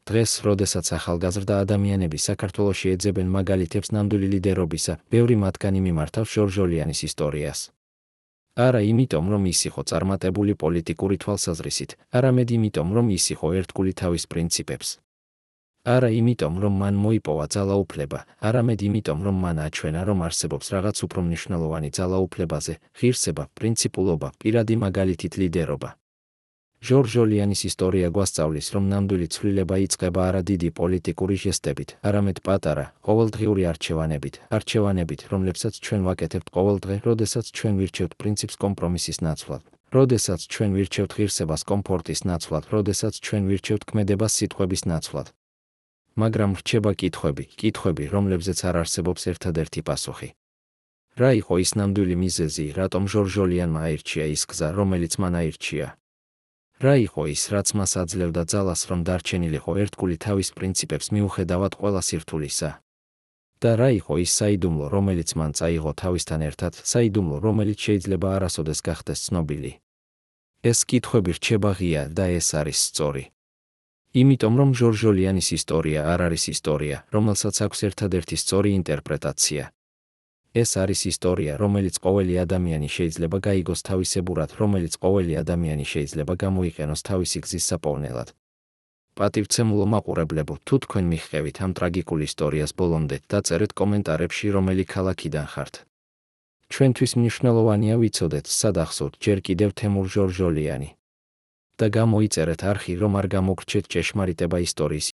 [SPEAKER 1] დღეს, როდესაც ახალგაზრდა ადამიანები საქართველოში ეძებენ მაგალითებს ნამდვილი ლიდერობისა, ბევრი მათგანი მიმართავს ჟორჟოლიანის ისტორიას. არა იმიტომ, რომ ის იყო წარმატებული პოლიტიკური თვალსაზრისით, არამედ იმიტომ, რომ ის იყო ერთგული თავის პრინციპებს. არა იმიტომ, რომ მან მოიპოვა ძალაუფლება, არამედ იმიტომ, რომ მან აჩვენა, რომ არსებობს რაღაც უფრო მნიშვნელოვანი ძალაუფლებაზე, ღირსება, პრინციპულობა, პირადი მაგალითით ლიდერობა. ჟორჟ ოლიანის ისტორია გვასწავლის, რომ ნამდვილი ცვლილება იწყება არა დიდი პოლიტიკური ჟესტებით, არამედ პატარა, ყოველდღიური არჩევანებით, რომლებსაც ჩვენ ვაკეთებთ ყოველდღე, როდესაც ჩვენ ვირჩევთ პრინციპს კომპრომისის ნაცვლად, როდესაც ჩვენ ვირჩევთ ღირსებას კომფორტის ნაცვლად, როდესაც ჩვენ ვირჩევთ ქმედებას სიტყვების ნაცვლად. მაგრამ რჩება კითხვები, რომლებზეც არ არსებობს ერთადერთი პასუხი. რა იყო ის ნამდვილი მიზეზი, რატომ ჟორჟ ოლიანმა აირჩია ის გზა, რომელიც მან აირჩია? რა იყო ის, რაც მას აძლევდა ძალას, რომ დარჩენილიყო ერთგული თავის პრინციპებს მიუხედავად ყველა სირთულისა? და რა იყო ის საიდუმლო, რომელიც მან წაიღო თავისთან ერთად, საიდუმლო, რომელიც შეიძლება არასოდეს გახდეს ცნობილი? ეს კითხვები რჩება ღია და ეს არის სწორი. იმიტომ, რომ ჟორჟ ოლიანის ისტორია არ არის ისტორია, რომელსაც აქვს ერთადერთი სწორი ინტერპრეტაცია. ეს არის ისტორია, რომელიც ყოველი ადამიანი შეიძლება გაიგოს თავისებურად, რომელიც ყოველი ადამიანი შეიძლება გამოიყენოს თავისი გზის საპოვნელად. პატივცემულო მაყურებლებო, თუ თქვენ მიჰყევით ამ ტრაგიკულ ისტორიას ბოლომდე, დაწერეთ კომენტარებში, რომელი ქალაქიდან ხართ. ჩვენთვის მნიშვნელოვანია ვიცოდეთ, სად ახსოვთ ჯერ კიდევ თემურ ჟორჟ ოლიანი. და გამოიწერეთ არხი, რომ არ გამოგრჩეთ ჭეშმარიტება ისტორიის